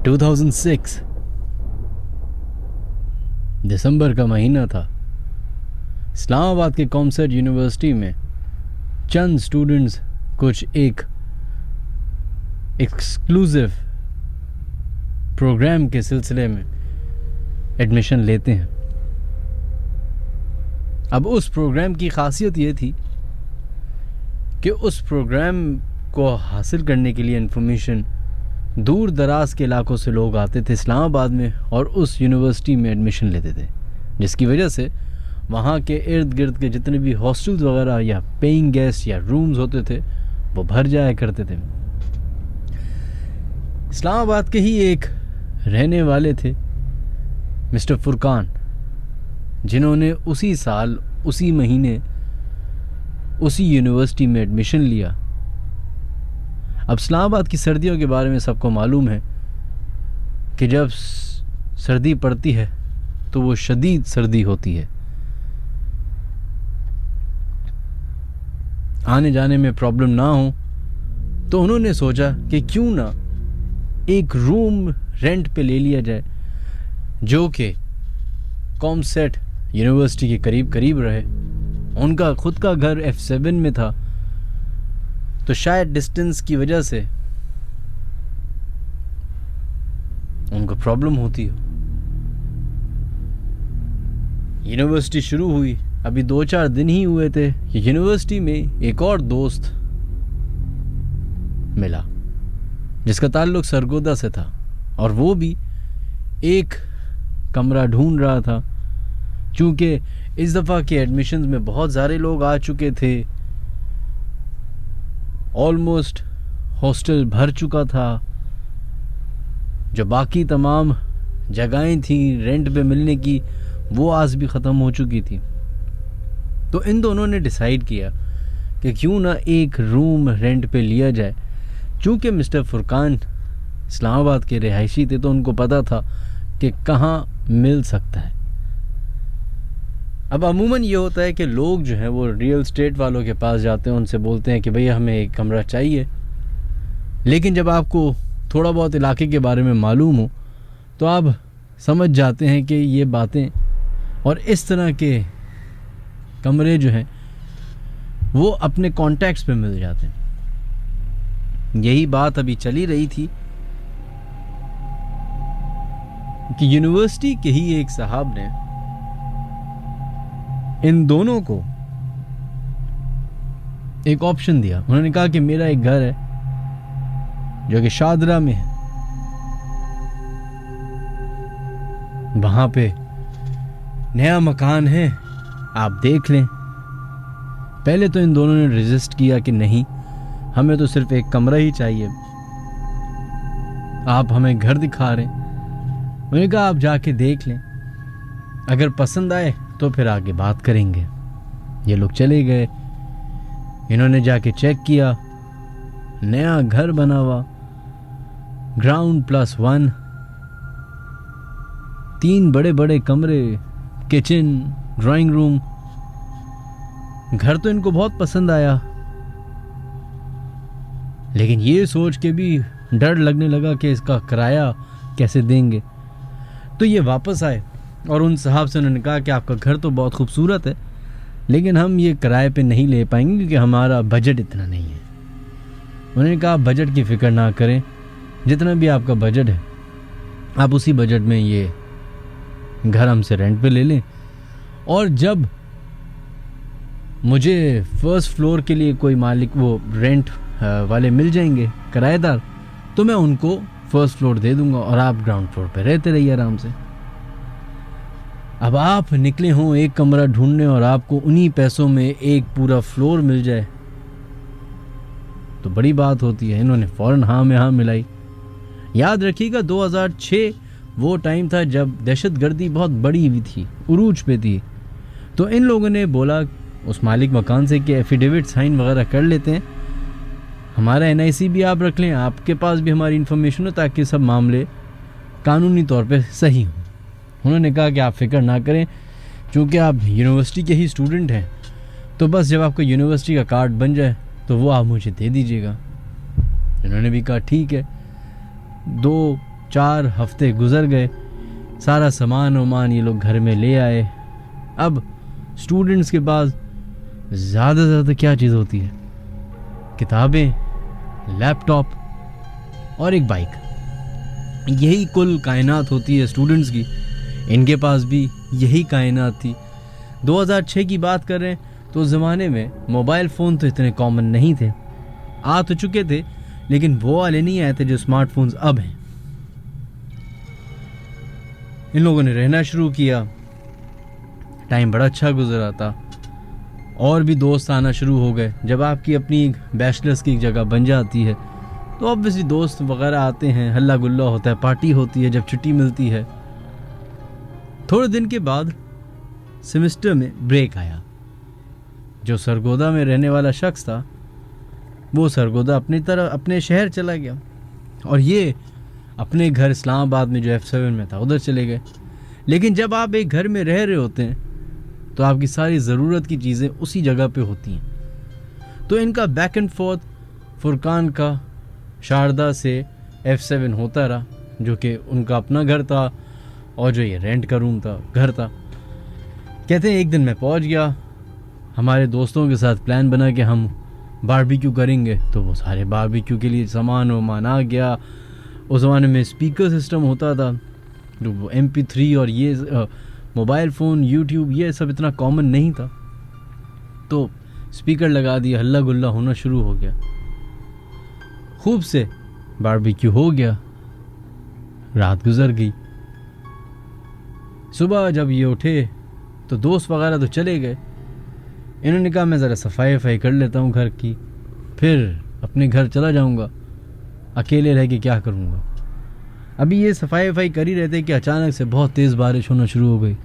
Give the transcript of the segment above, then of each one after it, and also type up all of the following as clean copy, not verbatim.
2006 दिसंबर का महीना था। इस्लामाबाद के कॉमसर्ट यूनिवर्सिटी में चंद स्टूडेंट्स कुछ एक एक्सक्लूसिव प्रोग्राम के सिलसिले में एडमिशन लेते हैं। अब उस प्रोग्राम की खासियत ये थी कि उस प्रोग्राम को हासिल करने के लिए इंफॉर्मेशन दूर दराज के इलाकों से लोग आते थे इस्लामाबाद में और उस यूनिवर्सिटी में एडमिशन लेते थे, जिसकी वजह से वहाँ के इर्द गिर्द के जितने भी हॉस्टल्स वगैरह या पेइंग गेस्ट या रूम्स होते थे वो भर जाया करते थे। इस्लामाबाद के ही एक रहने वाले थे मिस्टर फुरकान, जिन्होंने उसी साल उसी महीने उसी यूनिवर्सिटी में एडमिशन लिया। अब इस्लामाबाद की सर्दियों के बारे में सबको मालूम है कि जब सर्दी पड़ती है तो वो शदीद सर्दी होती है, आने जाने में प्रॉब्लम ना हो। तो उन्होंने सोचा कि क्यों ना एक रूम रेंट पे ले लिया जाए जो कि कॉमसेट यूनिवर्सिटी के करीब करीब रहे। उनका खुद का घर F7 में था, तो शायद डिस्टेंस की वजह से उनको प्रॉब्लम होती हो। यूनिवर्सिटी शुरू हुई, अभी 2-4 दिन ही हुए थे। यूनिवर्सिटी में एक और दोस्त मिला जिसका ताल्लुक सरगोदा से था और वो भी एक कमरा ढूंढ रहा था। चूँकि इस दफ़ा के एडमिशन्स में बहुत सारे लोग आ चुके थे, ऑलमोस्ट हॉस्टल भर चुका था, जो बाकी तमाम जगहें थी रेंट पे मिलने की वो आज भी ख़त्म हो चुकी थी। तो इन दोनों ने डिसाइड किया कि क्यों ना एक रूम रेंट पे लिया जाए। चूँकि मिस्टर फुरकान इस्लामाबाद के रिहायशी थे तो उनको पता था कि कहाँ मिल सकता है। अब अमूमन ये होता है कि लोग जो हैं वो रियल एस्टेट वालों के पास जाते हैं, उनसे बोलते हैं कि भैया हमें एक कमरा चाहिए। लेकिन जब आपको थोड़ा बहुत इलाके के बारे में मालूम हो तो आप समझ जाते हैं कि ये बातें और इस तरह के कमरे जो हैं वो अपने कॉन्टैक्ट्स पे मिल जाते हैं। यही बात अभी चली रही थी कि यूनिवर्सिटी के ही एक साहब ने इन दोनोको एक ऑप्शन दिया। उन्होंने कहा कि मेरा एक घर है जो कि शादरा में है, वहां पे नया मकान है, आप देख लें। पहले तो इन दोनों ने रेजिस्ट किया कि नहीं, हमें तो सिर्फ एक कमरा ही चाहिए, आप हमें घर दिखा रहे हैं। उन्होंने कहा आप जाके देख लें, अगर पसंद आए तो फिर आगे बात करेंगे। ये लोग चले गए, इन्होंने जाके चेक किया, नया घर बना हुआ, ग्राउंड +1, 3 बड़े बड़े कमरे, किचन, ड्राइंग रूम। घर तो इनको बहुत पसंद आया, लेकिन ये सोच के भी डर लगने लगा कि इसका किराया कैसे देंगे। तो ये वापस आए और उन साहब से उन्होंने कहा कि आपका घर तो बहुत खूबसूरत है, लेकिन हम ये किराए पे नहीं ले पाएंगे क्योंकि हमारा बजट इतना नहीं है। उन्होंने कहा बजट की फ़िक्र ना करें, जितना भी आपका बजट है आप उसी बजट में ये घर हमसे रेंट पे ले लें, और जब मुझे फर्स्ट फ्लोर के लिए कोई मालिक वो रेंट वाले मिल जाएंगे किराएदार, तो मैं उनको फर्स्ट फ्लोर दे दूंगा और आप ग्राउंड फ्लोर पे रहते रहिए आराम से। अब आप निकले हों एक कमरा ढूंढने और आपको उन्हीं पैसों में एक पूरा फ्लोर मिल जाए तो बड़ी बात होती है। इन्होंने फ़ौरन हाँ में हाँ मिलाई। याद रखिएगा 2006 वो टाइम था जब दहशतगर्दी बहुत बड़ी हुई थी, उरूज पे थी। तो इन लोगों ने बोला उस मालिक मकान से कि एफिडेविट साइन वगैरह कर लेते हैं, हमारा NIC भी आप रख लें, आपके पास भी हमारी इन्फॉर्मेशन हो, ताकि सब मामले कानूनी तौर पे सही हों। उन्होंने कहा कि आप फिक्र ना करें, चूँकि आप यूनिवर्सिटी के ही स्टूडेंट हैं, तो बस जब आपका यूनिवर्सिटी का कार्ड बन जाए तो वो आप मुझे दे दीजिएगा। इन्होंने भी कहा ठीक है। 2 4 हफ्ते गुजर गए, सारा सामान वामान ये लोग घर में ले आए। अब स्टूडेंट्स के पास ज़्यादा से ज़्यादा क्या चीज़ होती है? किताबें, लैपटॉप और एक बाइक। यही कुल कायनात होती है स्टूडेंट्स की। इनके पास भी यही कायनात थी। 2006 की बात कर रहे हैं तो उस ज़माने में मोबाइल फ़ोन तो इतने कॉमन नहीं थे, आ तो चुके थे लेकिन वो वाले नहीं आए थे जो स्मार्टफोन्स अब हैं। इन लोगों ने रहना शुरू किया, टाइम बड़ा अच्छा गुजरा था और भी दोस्त आना शुरू हो गए। जब आपकी अपनी बैचलर्स की जगह बन जाती है तो ऑब्वियसली दोस्त वगैरह आते हैं, हल्ला गुल्ला होता है, पार्टी होती है जब छुट्टी मिलती है। थोड़े दिन के बाद सेमेस्टर में ब्रेक आया। जो सरगोदा में रहने वाला शख्स था वो सरगोदा अपने शहर चला गया और ये अपने घर इस्लामाबाद में जो F7 में था उधर चले गए। लेकिन जब आप एक घर में रह रहे होते हैं तो आपकी सारी ज़रूरत की चीज़ें उसी जगह पे होती हैं। तो इनका बैक एंड फोर्थ फुरकान का शारदा से F7 होता रहा, जो कि उनका अपना घर था और जो ये रेंट का रूम था, घर था। कहते हैं एक दिन मैं पहुंच गया, हमारे दोस्तों के साथ प्लान बना कि हम बारबेक्यू करेंगे। तो वो सारे बारबेक्यू के लिए सामान वामान आ गया। उस ज़माने में स्पीकर सिस्टम होता था, जो MP3 और ये मोबाइल फ़ोन, यूट्यूब ये सब इतना कॉमन नहीं था। तो स्पीकर लगा दिया, हल्ला गुल्ला होना शुरू हो गया। खूब से बारबेक्यू हो गया, रात गुजर गई। सुबह जब ये उठे तो दोस्त वगैरह तो चले गए। इन्होंने कहा मैं ज़रा सफाई कर लेता हूँ घर की, फिर अपने घर चला जाऊँगा, अकेले रह के क्या करूँगा। अभी ये सफाई कर ही रहे थे कि अचानक से बहुत तेज़ बारिश होना शुरू हो गई।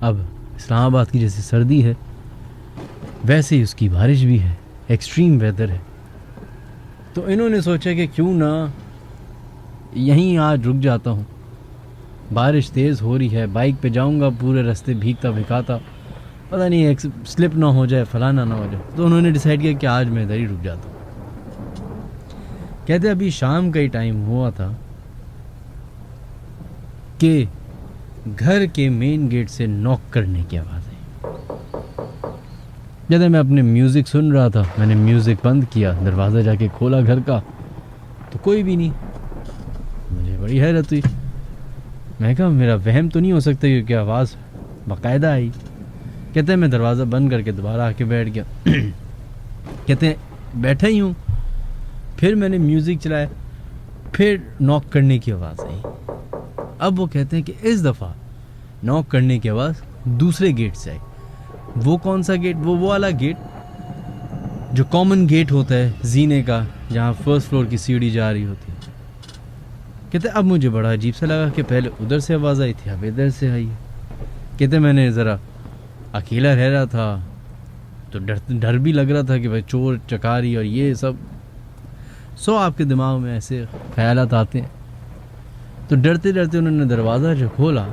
अब इस्लामाबाद की जैसी सर्दी है वैसे ही उसकी बारिश भी है, एक्सट्रीम वेदर है। तो इन्होंने सोचा कि क्यों ना यहीं आज रुक जाता हूँ, बारिश तेज़ हो रही है, बाइक पे जाऊँगा, पूरे रास्ते भीगता भिगाता, पता नहीं एक स्लिप ना हो जाए, फलाना ना हो जाए। तो उन्होंने डिसाइड किया कि आज मैं इधर ही रुक जाता हूँ। कहते अभी शाम का ही टाइम हुआ था कि घर के मेन गेट से नॉक करने की आवाज़ आई। जब मैं अपने म्यूज़िक सुन रहा था, मैंने म्यूज़िक बंद किया, दरवाज़ा जाके खोला घर का तो कोई भी नहीं। मुझे बड़ी हैरत हुई, मैं कहा मेरा वहम तो नहीं हो सकता क्योंकि आवाज़ बाकायदा आई। कहते हैं मैं दरवाज़ा बंद करके दोबारा आके बैठ गया। कहते हैं बैठा ही हूँ, फिर मैंने म्यूज़िक चलाया, फिर नॉक करने की आवाज़ आई। अब वो कहते हैं कि इस दफ़ा नॉक करने की आवाज़ दूसरे गेट से आई। वो कौन सा गेट? वो वाला गेट जो कॉमन गेट होता है जीने का, जहाँ फर्स्ट फ्लोर की सीढ़ी जा रही होती है। कहते अब मुझे बड़ा अजीब सा लगा कि पहले उधर से आवाज़ आई थी, अब इधर से आई है। कहते मैंने ज़रा अकेला रह रहा था तो डर भी लग रहा था कि भाई चोर चकारी और ये सब आपके दिमाग में ऐसे ख्यालात आते हैं। तो डरते डरते उन्होंने दरवाज़ा जो खोला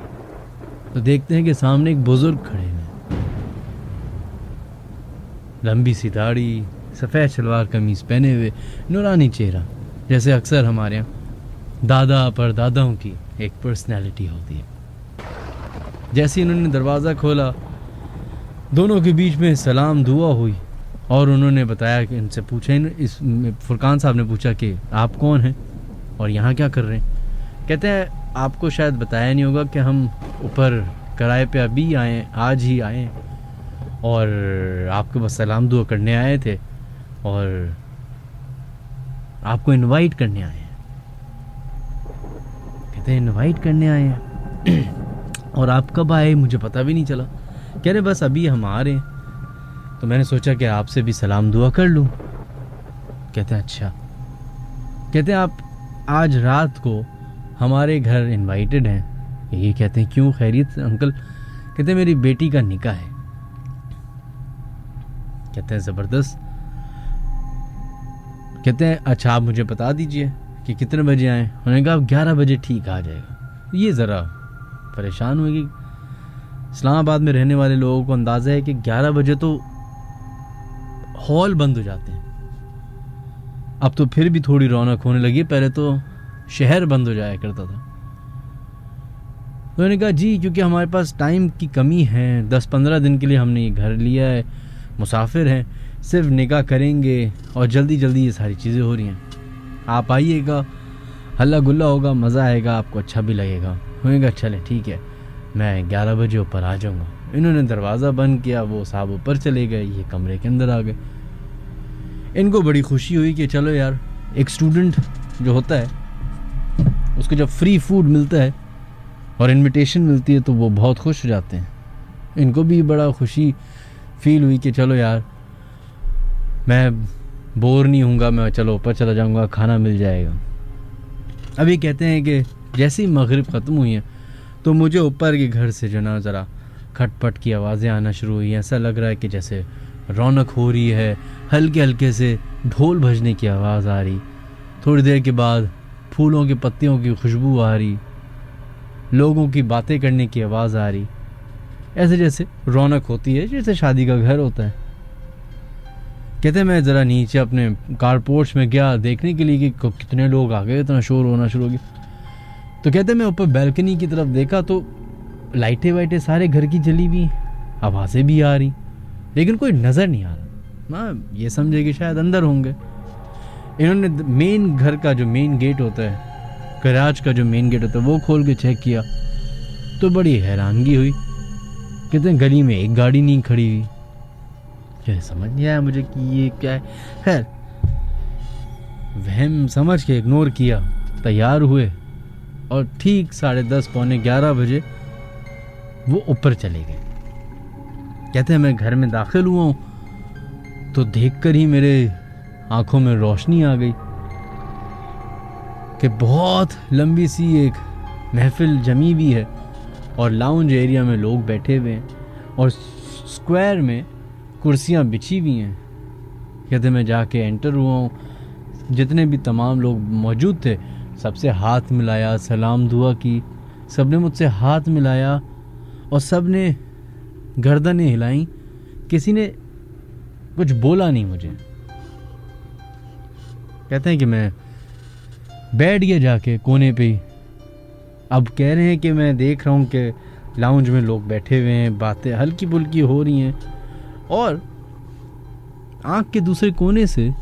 तो देखते हैं कि सामने एक बुज़ुर्ग खड़े हैं, लंबी सी दाढ़ी, सफ़ेद शलवार कमीज़ पहने हुए, नूरानी चेहरा, जैसे अक्सर हमारे यहाँ दादा परदादाओं की एक पर्सनैलिटी होती है। जैसे ही उन्होंने दरवाज़ा खोला, दोनों के बीच में सलाम दुआ हुई और उन्होंने बताया कि इनसे पूछा, इस फुरकान साहब ने पूछा कि आप कौन हैं और यहाँ क्या कर रहे हैं। कहते हैं आपको शायद बताया नहीं होगा कि हम ऊपर किराए पे अभी आए, आज ही आए और आपके बस सलाम दुआ करने आए थे और आपको इनवाइट करने आए हैं। कहते हैं इनवाइट करने आए हैं और आप कब आए मुझे पता भी नहीं चला। कह रहे बस अभी हम आ रहे हैं तो मैंने सोचा कि आपसे भी सलाम दुआ कर लूँ। कहते हैं अच्छा। कहते हैं आप आज रात को हमारे घर इनवाइटेड हैं। ये कहते हैं क्यों, खैरियत अंकल? कहते हैं मेरी बेटी का निकाह है। कहते हैं ज़बरदस्त। कहते हैं अच्छा आप मुझे बता दीजिए कि कितने बजे आएँ। उन्होंने कहा 11 बजे ठीक आ जाएगा। ये ज़रा परेशान हुए कि इस्लामाबाद में रहने वाले लोगों को अंदाज़ा है कि 11 बजे तो हॉल बंद हो जाते हैं। अब तो फिर भी थोड़ी रौनक होने लगी, पहले तो शहर बंद हो जाया करता था। तो मैंने कहा जी क्योंकि हमारे पास टाइम की कमी है, 10-15 दिन के लिए हमने ये घर लिया है, मुसाफिर हैं, सिर्फ निकाह करेंगे और जल्दी जल्दी ये सारी चीज़ें हो रही हैं, आप आइएगा, हल्ला गुल्ला होगा, मज़ा आएगा, आपको अच्छा भी लगेगा। होएगा चले ठीक है, मैं 11 बजे ऊपर आ जाऊँगा। इन्होंने दरवाज़ा बंद किया, वो साहब ऊपर चले गए, ये कमरे के अंदर आ गए। इनको बड़ी खुशी हुई कि चलो यार, एक स्टूडेंट जो होता है उसको जब फ्री फूड मिलता है और इनविटेशन मिलती है तो वो बहुत खुश हो जाते हैं। इनको भी बड़ा खुशी फील हुई कि चलो यार मैं बोर नहीं होऊंगा, मैं चलो ऊपर चला जाऊंगा, खाना मिल जाएगा। अभी कहते हैं कि जैसे ही मगरिब ख़त्म हुई है तो मुझे ऊपर के घर से जो ना ज़रा खटपट की आवाज़ें आना शुरू हुई। ऐसा लग रहा है कि जैसे रौनक हो रही है, हल्के हल्के से ढोल बजने की आवाज़ आ रही, थोड़ी देर के बाद फूलों की पत्तियों की खुशबू आ रही, लोगों की बातें करने की आवाज़ आ रही, ऐसे जैसे रौनक होती है जैसे शादी का घर होता है। कहते मैं ज़रा नीचे अपने कारपोर्च में गया देखने के लिए कि कितने लोग आ गए, इतना शोर होना शुरू हो गया। तो कहते मैं ऊपर बैल्कनी की तरफ देखा तो लाइटें वाइटें सारे घर की जली हुई, आवाज़ें भी आ रही, लेकिन कोई नज़र नहीं आ रहा। हाँ ये समझे कि शायद अंदर होंगे। इन्होंने मेन घर का जो मेन गेट होता है, गैराज का जो मेन गेट होता है, वो खोल के चेक किया तो बड़ी हैरानगी हुई। कहते हैं गली में एक गाड़ी नहीं खड़ी हुई। क्या समझ नहीं आया मुझे कि ये क्या है। खैर वहम समझ के इग्नोर किया, तैयार हुए और ठीक 10:30 पौने 11 बजे वो ऊपर चले गए। कहते हैं मैं घर में दाखिल हुआ हूँ तो देखकर ही मेरे आंखों में रोशनी आ गई कि बहुत लंबी सी एक महफिल जमी भी है और लाउंज एरिया में लोग बैठे हुए हैं और स्क्वायर में कुर्सियां बिछी हुई हैं। कहते मैं जाके एंटर हुआ हूँ, जितने भी तमाम लोग मौजूद थे सबसे हाथ मिलाया, सलाम दुआ की, सबने मुझसे हाथ मिलाया और सबने गर्दनें हिलाई, किसी ने कुछ बोला नहीं मुझे। कहते हैं कि मैं बैठ गया जाके कोने पे ही। अब कह रहे हैं कि मैं देख रहा हूँ कि लाउंज में लोग बैठे हुए हैं, बातें हल्की फुल्की हो रही हैं और आँख के दूसरे कोने से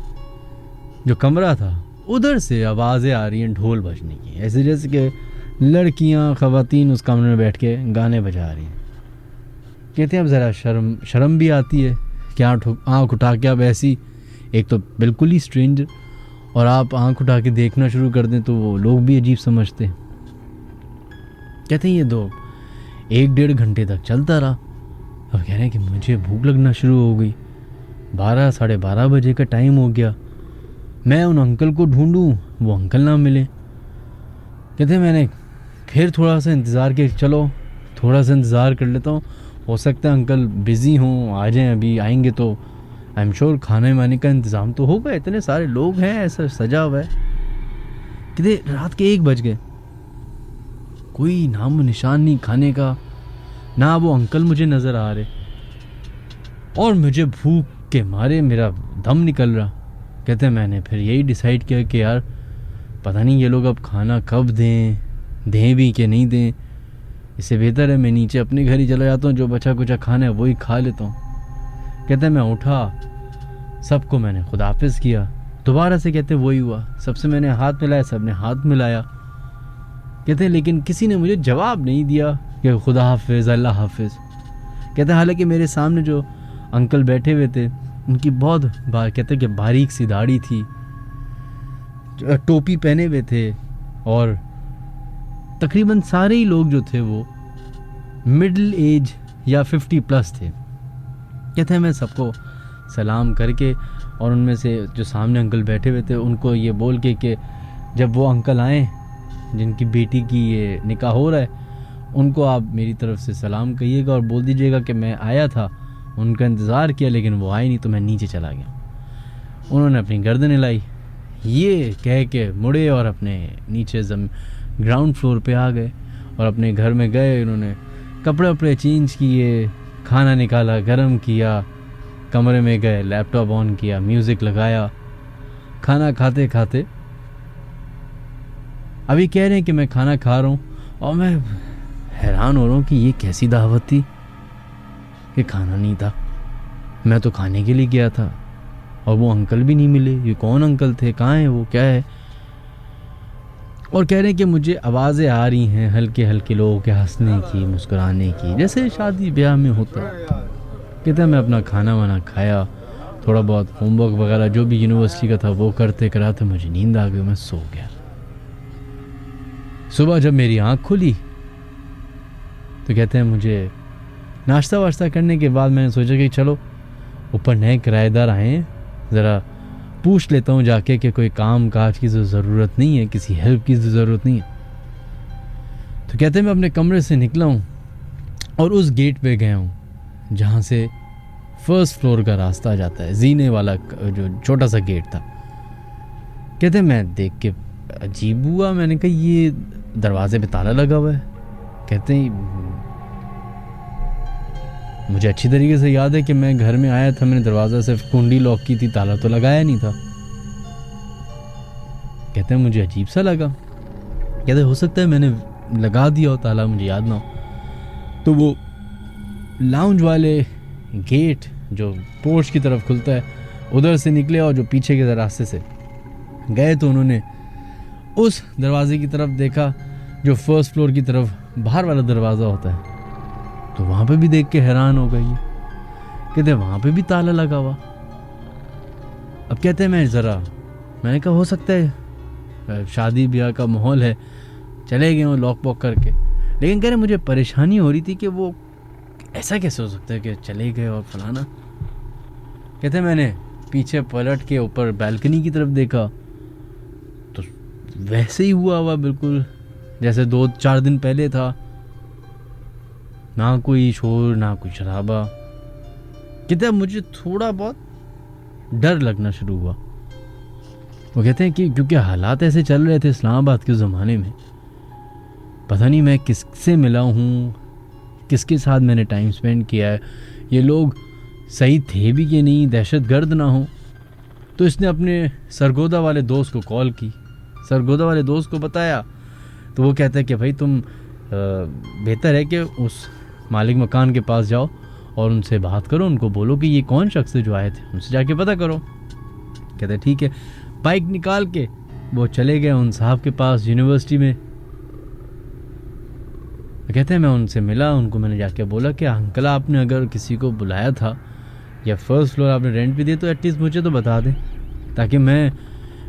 जो कमरा था उधर से आवाज़ें आ रही हैं ढोल बजने की, ऐसे जैसे कि लड़कियाँ ख़वातीन उस कमरे में बैठ के गाने बजा रही हैं। कहते हैं अब ज़रा शर्म भी आती है कि आँख उठा के अब ऐसी, एक तो बिल्कुल ही स्ट्रेंजर और आप आँख उठा के देखना शुरू कर दें तो वो लोग भी अजीब समझते हैं। कहते हैं ये 1-1.5 घंटे तक चलता रहा। अब कह रहे हैं कि मुझे भूख लगना शुरू हो गई, 12 साढ़े 12 बजे का टाइम हो गया। मैं उन अंकल को ढूंढूं, वो अंकल ना मिले। कहते हैं मैंने फिर थोड़ा सा इंतज़ार किया, चलो थोड़ा सा इंतज़ार कर लेता हूँ, हो सकता है अंकल बिज़ी हों, आ जाएं, अभी आएंगे तो आई एम श्योर खाने वाने का इंतज़ाम तो होगा, इतने सारे लोग हैं, ऐसा सजा हुआ है। कहते रात के 1 बज गए, कोई नाम निशान नहीं खाने का, ना वो अंकल मुझे नज़र आ रहे और मुझे भूख के मारे मेरा दम निकल रहा। कहते हैं मैंने फिर यही डिसाइड किया कि यार पता नहीं ये लोग अब खाना कब दें भी कि नहीं दें, इससे बेहतर है मैं नीचे अपने घर ही चला जाता हूँ, जो बचा कुचा खाना है वही खा लेता हूँ। कहते हैं मैं उठा, सबको मैंने खुदा हाफिज़ किया, दोबारा से कहते वही हुआ, सबसे मैंने हाथ मिलाया, सब ने हाथ मिलाया। कहते हैं लेकिन किसी ने मुझे जवाब नहीं दिया कि खुदा हाफिज़, अल्लाह हाफिज़। कहते हैं हालांकि मेरे सामने जो अंकल बैठे हुए थे उनकी बहुत कहते हैं कि बारीक सी दाढ़ी थी, टोपी पहने हुए थे और तकरीबन सारे ही लोग जो थे वो मिडिल एज या 50+ थे। कहते हैं मैं सबको सलाम करके और उनमें से जो सामने अंकल बैठे हुए थे उनको ये बोल के कि जब वो अंकल आएँ जिनकी बेटी की ये निकाह हो रहा है, उनको आप मेरी तरफ से सलाम कहिएगा और बोल दीजिएगा कि मैं आया था, उनका इंतज़ार किया लेकिन वो आए नहीं तो मैं नीचे चला गया। उन्होंने अपनी गर्दन हिलाई, ये कह के मुड़े और अपने नीचे ग्राउंड फ्लोर पे आ गए और अपने घर में गए। उन्होंने कपड़े वपड़े चेंज किए, खाना निकाला, गरम किया, कमरे में गए, लैपटॉप ऑन किया, म्यूज़िक लगाया, खाना खाते खाते अभी कह रहे हैं कि मैं खाना खा रहा हूँ और मैं हैरान हो रहा हूँ कि ये कैसी दावत थी कि खाना नहीं था। मैं तो खाने के लिए गया था और वो अंकल भी नहीं मिले। ये कौन अंकल थे, कहाँ है वो, क्या है? और कह रहे हैं कि मुझे आवाज़ें आ रही हैं हल्के हल्के लोगों के हंसने की, मुस्कुराने की, जैसे शादी ब्याह में होता है। कहते हैं मैं अपना खाना वाना खाया, थोड़ा बहुत होमवर्क वगैरह जो भी यूनिवर्सिटी का था वो करते कराते मुझे नींद आ गई, मैं सो गया। सुबह जब मेरी आँख खुली तो कहते हैं मुझे नाश्ता वाश्ता करने के बाद मैंने सोचा कि चलो ऊपर नए किराएदार आए हैं, ज़रा पूछ लेता हूँ जाके कि कोई काम काज की तो ज़रूरत नहीं है, किसी हेल्प की तो ज़रूरत नहीं है। तो कहते हैं मैं अपने कमरे से निकला हूँ और उस गेट पे गया हूँ जहाँ से फर्स्ट फ्लोर का रास्ता जाता है, जीने वाला जो छोटा सा गेट था। कहते हैं मैं देख के अजीब हुआ, मैंने कहा ये दरवाजे पे ताला लगा हुआ है। कहते हैं मुझे अच्छी तरीके से याद है कि मैं घर में आया था, मैंने दरवाज़ा सिर्फ कुंडी लॉक की थी, ताला तो लगाया नहीं था। कहते हैं मुझे अजीब सा लगा। कहते हो सकता है मैंने लगा दिया हो ताला, मुझे याद ना हो। तो वो लाउंज वाले गेट जो पोर्च की तरफ खुलता है उधर से निकले और जो पीछे के रास्ते से गए तो उन्होंने उस दरवाजे की तरफ देखा जो फर्स्ट फ्लोर की तरफ बाहर वाला दरवाज़ा होता है। तो वहाँ पे भी देख के हैरान हो गई। कहते वहाँ पे भी ताला लगा हुआ। अब कहते हैं मैंने कहा हो सकता है शादी ब्याह का माहौल है, चले गए हो लॉक पॉक करके। लेकिन कह रहे मुझे परेशानी हो रही थी कि वो ऐसा कैसे हो सकता है कि चले गए और फलाना। कहते मैंने पीछे पलट के ऊपर बैल्कनी की तरफ देखा तो वैसे ही हुआ बिल्कुल जैसे 2-4 दिन पहले था, ना कोई शोर ना कोई शराबा। कहते मुझे थोड़ा बहुत डर लगना शुरू हुआ। वो कहते हैं कि क्योंकि हालात ऐसे चल रहे थे इस्लामाबाद के ज़माने में, पता नहीं मैं किससे मिला हूँ, किसके साथ मैंने टाइम स्पेंड किया है, ये लोग सही थे भी कि नहीं, दहशतगर्द ना हो। तो इसने अपने सरगोदा वाले दोस्त को कॉल की, सरगोदा वाले दोस्त को बताया। तो वो कहता है कि भाई तुम बेहतर है कि उस मालिक मकान के पास जाओ और उनसे बात करो, उनको बोलो कि ये कौन शख्स है जो आए थे, उनसे जाके पता करो। कहते ठीक है। बाइक निकाल के वो चले गए उन साहब के पास यूनिवर्सिटी में। कहते हैं मैं उनसे मिला, उनको मैंने जाके बोला कि अंकल आपने अगर किसी को बुलाया था या फर्स्ट फ्लोर आपने रेंट पे दिए तो एटलीस्ट मुझे तो बता दें ताकि मैं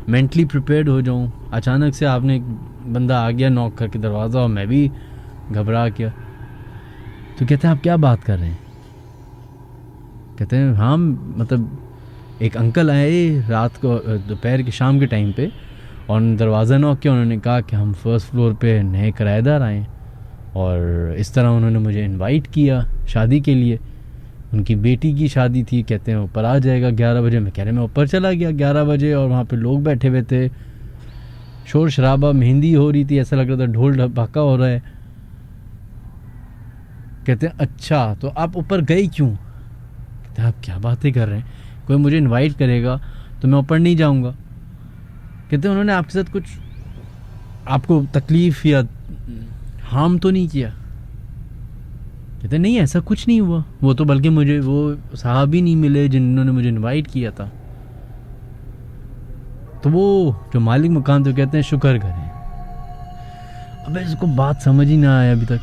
मेंटली प्रिपेयर्ड हो जाऊं। अचानक से आपने एक बंदा आ गया नॉक करके दरवाज़ा और मैं भी घबरा गया। तो कहते हैं आप क्या बात कर रहे हैं? कहते हैं हाँ मतलब एक अंकल आए रात को दोपहर के शाम के टाइम पे और दरवाज़ा नॉक किया। उन्होंने कहा कि हम फर्स्ट फ्लोर पे नए किराएदार आए और इस तरह उन्होंने मुझे इनवाइट किया शादी के लिए। उनकी बेटी की शादी थी, कहते हैं ऊपर आ जाएगा 11 बजे। मैं कह रहे मैं ऊपर चला गया 11 बजे और वहाँ पे लोग बैठे हुए थे, शोर शराबा, मेहंदी हो रही थी, ऐसा लग रहा था ढोल ढाका हो रहा है। कहते हैं अच्छा तो आप ऊपर गए क्यों? कहते हैं आप क्या बातें कर रहे हैं, कोई मुझे इनवाइट करेगा तो मैं ऊपर नहीं जाऊँगा। कहते हैं उन्होंने आपके साथ कुछ आपको तकलीफ़ या हार्म तो नहीं किया? कहते नहीं ऐसा कुछ नहीं हुआ, वो तो बल्कि मुझे वो साहब ही नहीं मिले जिन्होंने मुझे इनवाइट किया था। तो वो जो मालिक मकान तो कहते हैं शुक्र करें। अब इसको बात समझ ही ना आया अभी तक।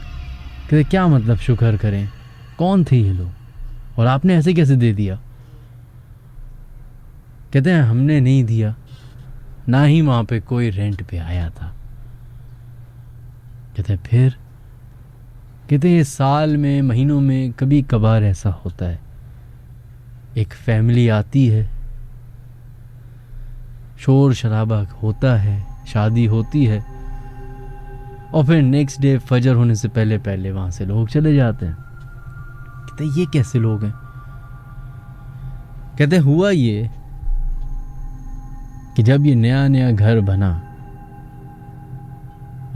कहते क्या मतलब शुक्र करें, कौन थे ये लोग और आपने ऐसे कैसे दे दिया? कहते हैं हमने नहीं दिया, ना ही वहाँ पे कोई रेंट पे आया था। कहते हैं फिर? कहते हैं साल में महीनों में कभी कभार ऐसा होता है, एक फैमिली आती है, शोर शराबा होता है, शादी होती है और फिर नेक्स्ट डे फजर होने से पहले पहले वहाँ से लोग चले जाते हैं। कहते ये कैसे लोग हैं? कहते हुआ ये कि जब ये नया नया घर बना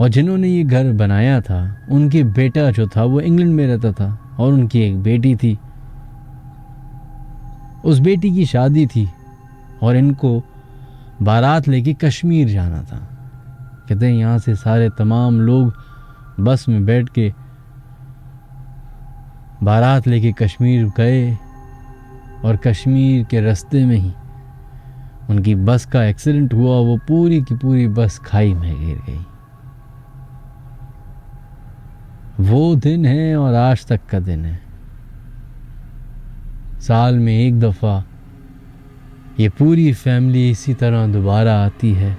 और जिन्होंने ये घर बनाया था उनके बेटा जो था वो इंग्लैंड में रहता था और उनकी एक बेटी थी। उस बेटी की शादी थी और इनको बारात लेके कश्मीर जाना था। कहते हैं यहाँ से सारे तमाम लोग बस में बैठ के बारात लेके कश्मीर गए और कश्मीर के रास्ते में ही उनकी बस का एक्सीडेंट हुआ। वो पूरी की पूरी बस खाई में गिर गई। वो दिन है और आज तक का दिन है। साल में एक दफ़ा ये पूरी फैमिली इसी तरह दोबारा आती है।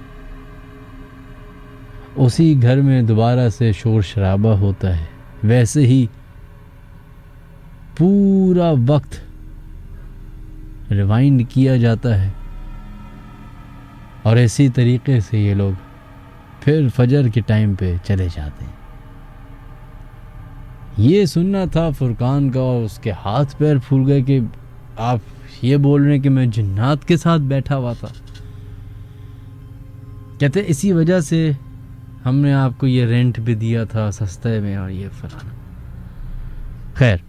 उसी घर में दोबारा से शोर शराबा होता है। वैसे ही पूरा वक्त रिवाइंड किया जाता है और इसी तरीके से ये लोग फिर फजर के टाइम पे चले जाते हैं। ये सुनना था फुरकान का और उसके हाथ पैर फूल गए कि आप ये बोल रहे हैं कि मैं जिन्नात के साथ बैठा हुआ था। कहते इसी वजह से हमने आपको ये रेंट भी दिया था सस्ते में और ये फलाना। खैर,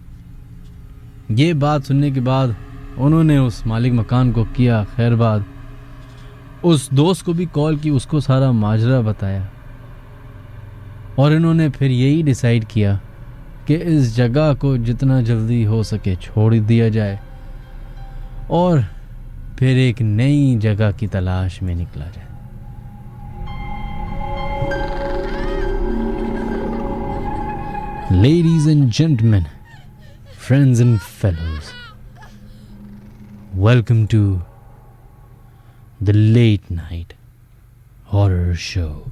ये बात सुनने के बाद उन्होंने उस मालिक मकान को किया खैर बाद, उस दोस्त को भी कॉल की, उसको सारा माजरा बताया और इन्होंने फिर यही डिसाइड किया कि इस जगह को जितना जल्दी हो सके छोड़ दिया जाए और फिर एक नई जगह की तलाश में निकला जाए। Ladies and gentlemen, friends and fellows, welcome to the Late Night Horror Show.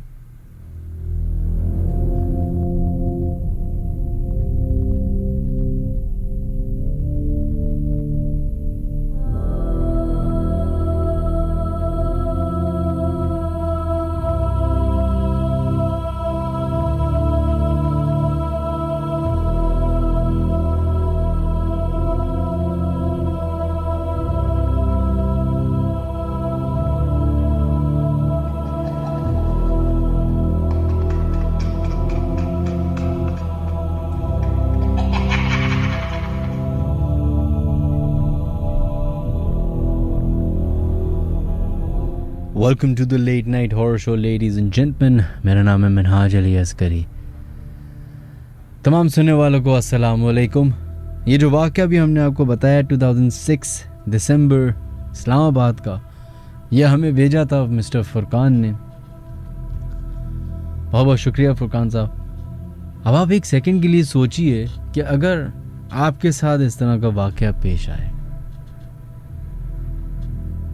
Welcome to the late night horror show ladies and gentleman. मेरा नाम है मिनहाज अली अस्करी। तमाम सुनने वालों को अस्सलाम वालेकुम। ये जो वाक़या भी हमने आपको बताया 2006 दिसंबर इस्लामाबाद का, यह हमें भेजा था मिस्टर फुरकान ने। बहुत बहुत शुक्रिया फुरकान साहब। अब आप एक सेकंड के लिए सोचिए कि अगर आपके साथ इस तरह का वाक़या पेश आए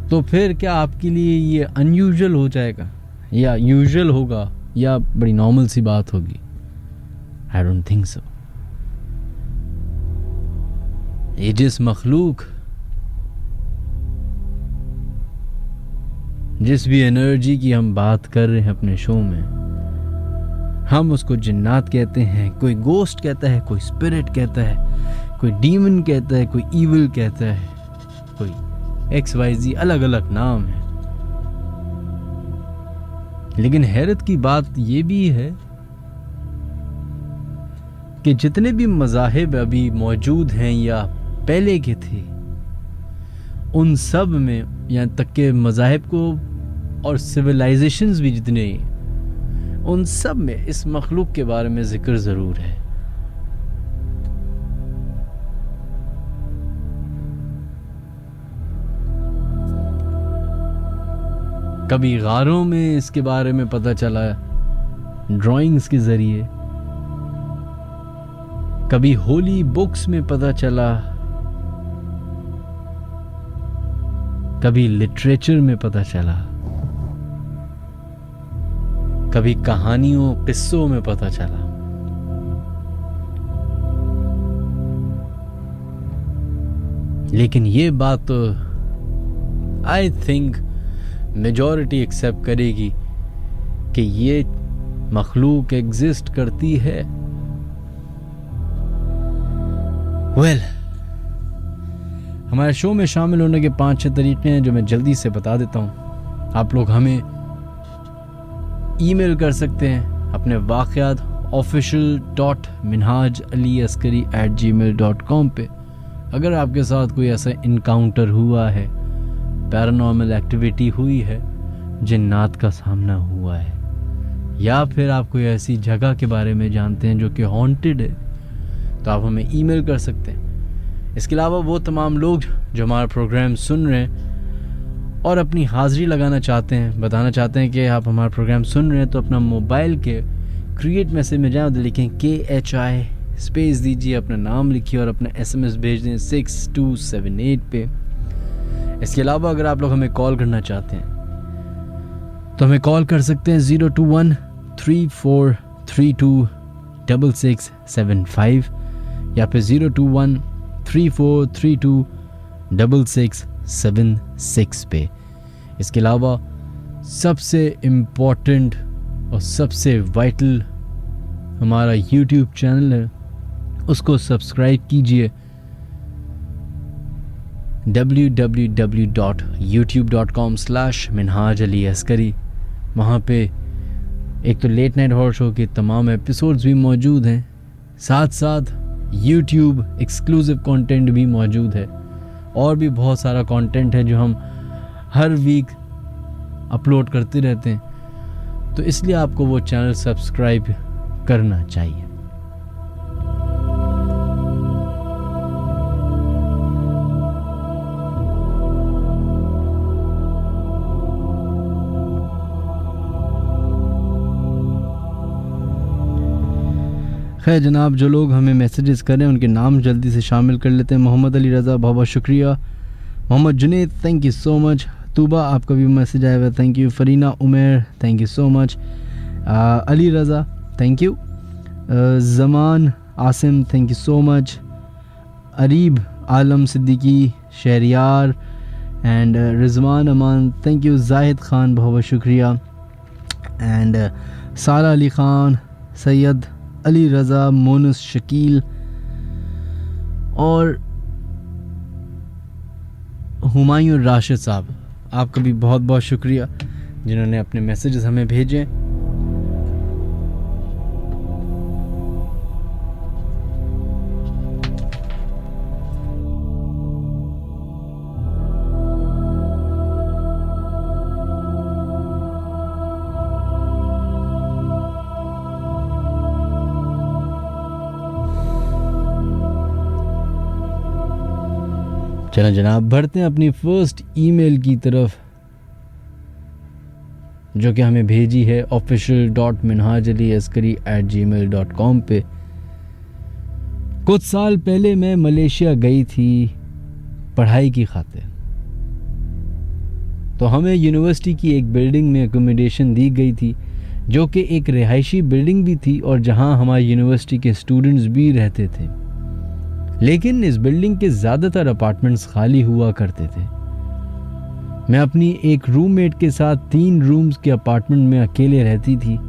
तो फिर क्या आपके लिए ये अनयूजुअल हो जाएगा या यूजुअल होगा या बड़ी नॉर्मल सी बात होगी? I don't think so. ये जिस मखलूक, जिस भी एनर्जी की हम बात कर रहे हैं अपने शो में, हम उसको जिन्नात कहते हैं, कोई गोस्ट कहता है, कोई स्पिरिट कहता है, कोई डीमन कहता है, कोई ईविल कहता है, कोई XYZ, अलग अलग नाम है। लेकिन हैरत की बात यह भी है कि जितने भी मज़ाहिब अभी मौजूद हैं या पहले के थे, उन सब में, यहाँ तक के मज़ाहिब को और सिविलाइजेशंस भी जितने, उन सब में इस मखलूक के बारे में जिक्र ज़रूर है। कभी गारों में इसके बारे में पता चला ड्राइंग्स के ज़रिए, कभी होली बुक्स में पता चला, कभी लिटरेचर में पता चला, कभी कहानियों किस्सों में पता चला। लेकिन ये बात तो आई थिंक मेजॉरिटी एक्सेप्ट करेगी कि ये मखलूक एग्जिस्ट करती है। वेल, हमारे शो में शामिल होने के 5-6 तरीके हैं जो मैं जल्दी से बता देता हूँ। आप लोग हमें ईमेल कर सकते हैं अपने वाक़यात official.minhajaliaskari@gmail.com पे। अगर आपके साथ कोई ऐसा इनकाउंटर हुआ है, पैरानॉर्मल एक्टिविटी हुई है, जिन्नात का सामना हुआ है, या फिर आप कोई ऐसी जगह के बारे में जानते हैं जो कि हॉन्टेड है, तो आप हमें ईमेल कर सकते हैं। इसके अलावा वो तमाम लोग जो हमारा प्रोग्राम सुन रहे हैं और अपनी हाज़िरी लगाना चाहते हैं, बताना चाहते हैं कि आप हमारा प्रोग्राम सुन रहे हैं, तो अपना मोबाइल के क्रिएट मैसेज में जाएं, लिखें KHI स्पेस दीजिए, अपना नाम लिखिए और अपना SMS भेज दें 6278 पे। इसके अलावा अगर आप लोग हमें कॉल करना चाहते हैं तो हमें कॉल कर सकते हैं 021-3432-6675 या फिर 021-3432-6676 पे। इसके अलावा सबसे इम्पोर्टेंट और सबसे वाइटल हमारा YouTube चैनल है, उसको सब्सक्राइब कीजिए www.youtube.com/Minhaj Ali Askari। वहाँ पे एक तो लेट नाइट हॉरर शो के तमाम एपिसोड्स भी मौजूद हैं, साथ साथ YouTube एक्सक्लूसिव कंटेंट भी मौजूद है और भी बहुत सारा कंटेंट है जो हम हर वीक अपलोड करते रहते हैं, तो इसलिए आपको वो चैनल सब्सक्राइब करना चाहिए। खैर जनाब, जो लोग हमें मैसेजेस कर रहे हैं उनके नाम जल्दी से शामिल कर लेते हैं। मोहम्मद अली रज़ा, बहुत बहुत शुक्रिया। Mohammad Junaid, thank you so much. Tuba, आपका भी मैसेज आया हुआ, thank you. Farina Umer, thank you so much. Ali Raza, thank you. Zaman Asim, thank you so much. Areeb Alam Siddiqui, Shahryar and Rizwan Aman, thank you. Zahid Khan, बहुत बहुत शुक्रिया। एंड सारा अली ख़ान, सैयद अली रज़ा, मोनस शकील और हुमायूं राशिद साहब, आपका भी बहुत बहुत शुक्रिया जिन्होंने अपने मैसेजेस हमें भेजे। चलें जनाब, बढ़ते हैं अपनी फर्स्ट ईमेल की तरफ जो कि हमें भेजी है official.minhajaliaskari@gmail.com पे। कुछ साल पहले मैं मलेशिया गई थी पढ़ाई की खातिर, तो हमें यूनिवर्सिटी की एक बिल्डिंग में अकोमोडेशन दी गई थी जो कि एक रिहायशी बिल्डिंग भी थी और जहां हमारी यूनिवर्सिटी के स्टूडेंट्स भी रहते थे। लेकिन इस बिल्डिंग के ज़्यादातर अपार्टमेंट्स खाली हुआ करते थे। मैं अपनी एक रूममेट के साथ 3 रूम्स के अपार्टमेंट में अकेले रहती थी।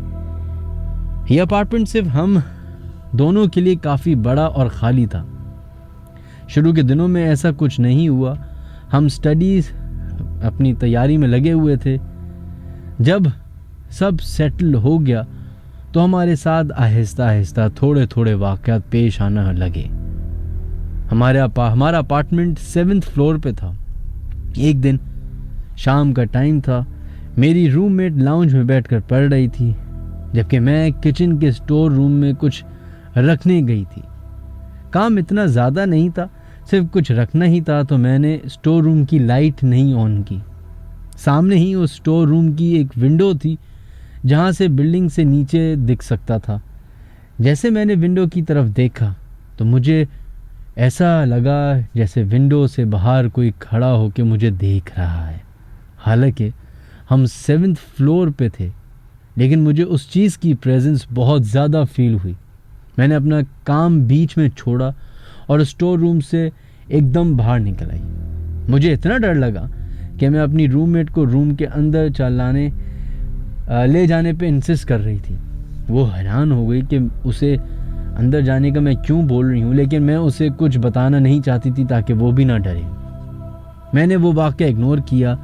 यह अपार्टमेंट सिर्फ हम दोनों के लिए काफ़ी बड़ा और ख़ाली था। शुरू के दिनों में ऐसा कुछ नहीं हुआ, हम स्टडीज़ अपनी तैयारी में लगे हुए थे। जब सब सेटल हो गया तो हमारे साथ आहिस्ता आहिस्ता थोड़े थोड़े वाक़यात पेश आना लगे। हमारा अपार्टमेंट 7th फ्लोर पे था। एक दिन शाम का टाइम था, मेरी रूममेट लाउंज में बैठकर पढ़ रही थी जबकि मैं किचन के स्टोर रूम में कुछ रखने गई थी। काम इतना ज़्यादा नहीं था, सिर्फ कुछ रखना ही था, तो मैंने स्टोर रूम की लाइट नहीं ऑन की। सामने ही उस स्टोर रूम की एक विंडो थी जहाँ से बिल्डिंग से नीचे दिख सकता था। जैसे मैंने विंडो की तरफ देखा तो मुझे ऐसा लगा जैसे विंडो से बाहर कोई खड़ा होकर मुझे देख रहा है। हालांकि हम 7th फ्लोर पे थे, लेकिन मुझे उस चीज़ की प्रेजेंस बहुत ज़्यादा फील हुई। मैंने अपना काम बीच में छोड़ा और स्टोर रूम से एकदम बाहर निकल आई। मुझे इतना डर लगा कि मैं अपनी रूममेट को रूम के अंदर ले जाने पे इंसिस्ट कर रही थी। वो हैरान हो गई कि उसे अंदर जाने का मैं क्यों बोल रही हूँ, लेकिन मैं उसे कुछ बताना नहीं चाहती थी ताकि वो भी ना डरे। मैंने वो वाक़या इग्नोर किया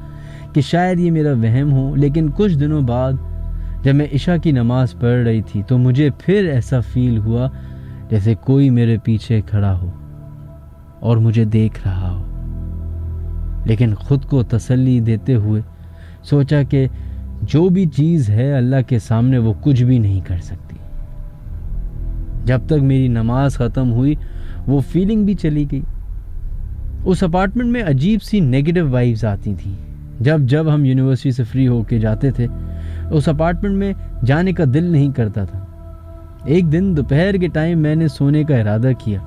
कि शायद ये मेरा वहम हो, लेकिन कुछ दिनों बाद जब मैं इशा की नमाज़ पढ़ रही थी तो मुझे फिर ऐसा फील हुआ जैसे कोई मेरे पीछे खड़ा हो और मुझे देख रहा हो। लेकिन ख़ुद को तसल्ली देते हुए सोचा कि जो भी चीज़ है अल्लाह के सामने वो कुछ भी नहीं कर सकती। जब तक मेरी नमाज ख़त्म हुई वो फीलिंग भी चली गई। उस अपार्टमेंट में अजीब सी नेगेटिव वाइब्स आती थी। जब हम यूनिवर्सिटी से फ्री होके जाते थे उस अपार्टमेंट में जाने का दिल नहीं करता था। एक दिन दोपहर के टाइम मैंने सोने का इरादा किया,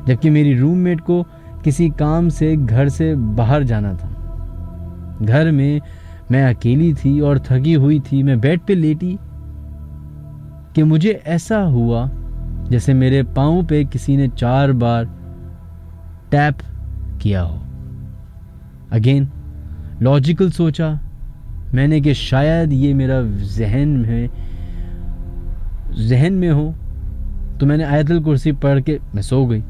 जबकि मेरी रूममेट को किसी काम से घर से बाहर जाना था। घर में मैं अकेली थी और थकी हुई थी। मैं बेड पे लेटी कि मुझे ऐसा हुआ जैसे मेरे पाँव पे किसी ने 4 बार टैप किया हो। अगेन लॉजिकल सोचा मैंने कि शायद ये मेरा जहन में हो, तो मैंने आयतुल कुर्सी पढ़ के मैं सो गई।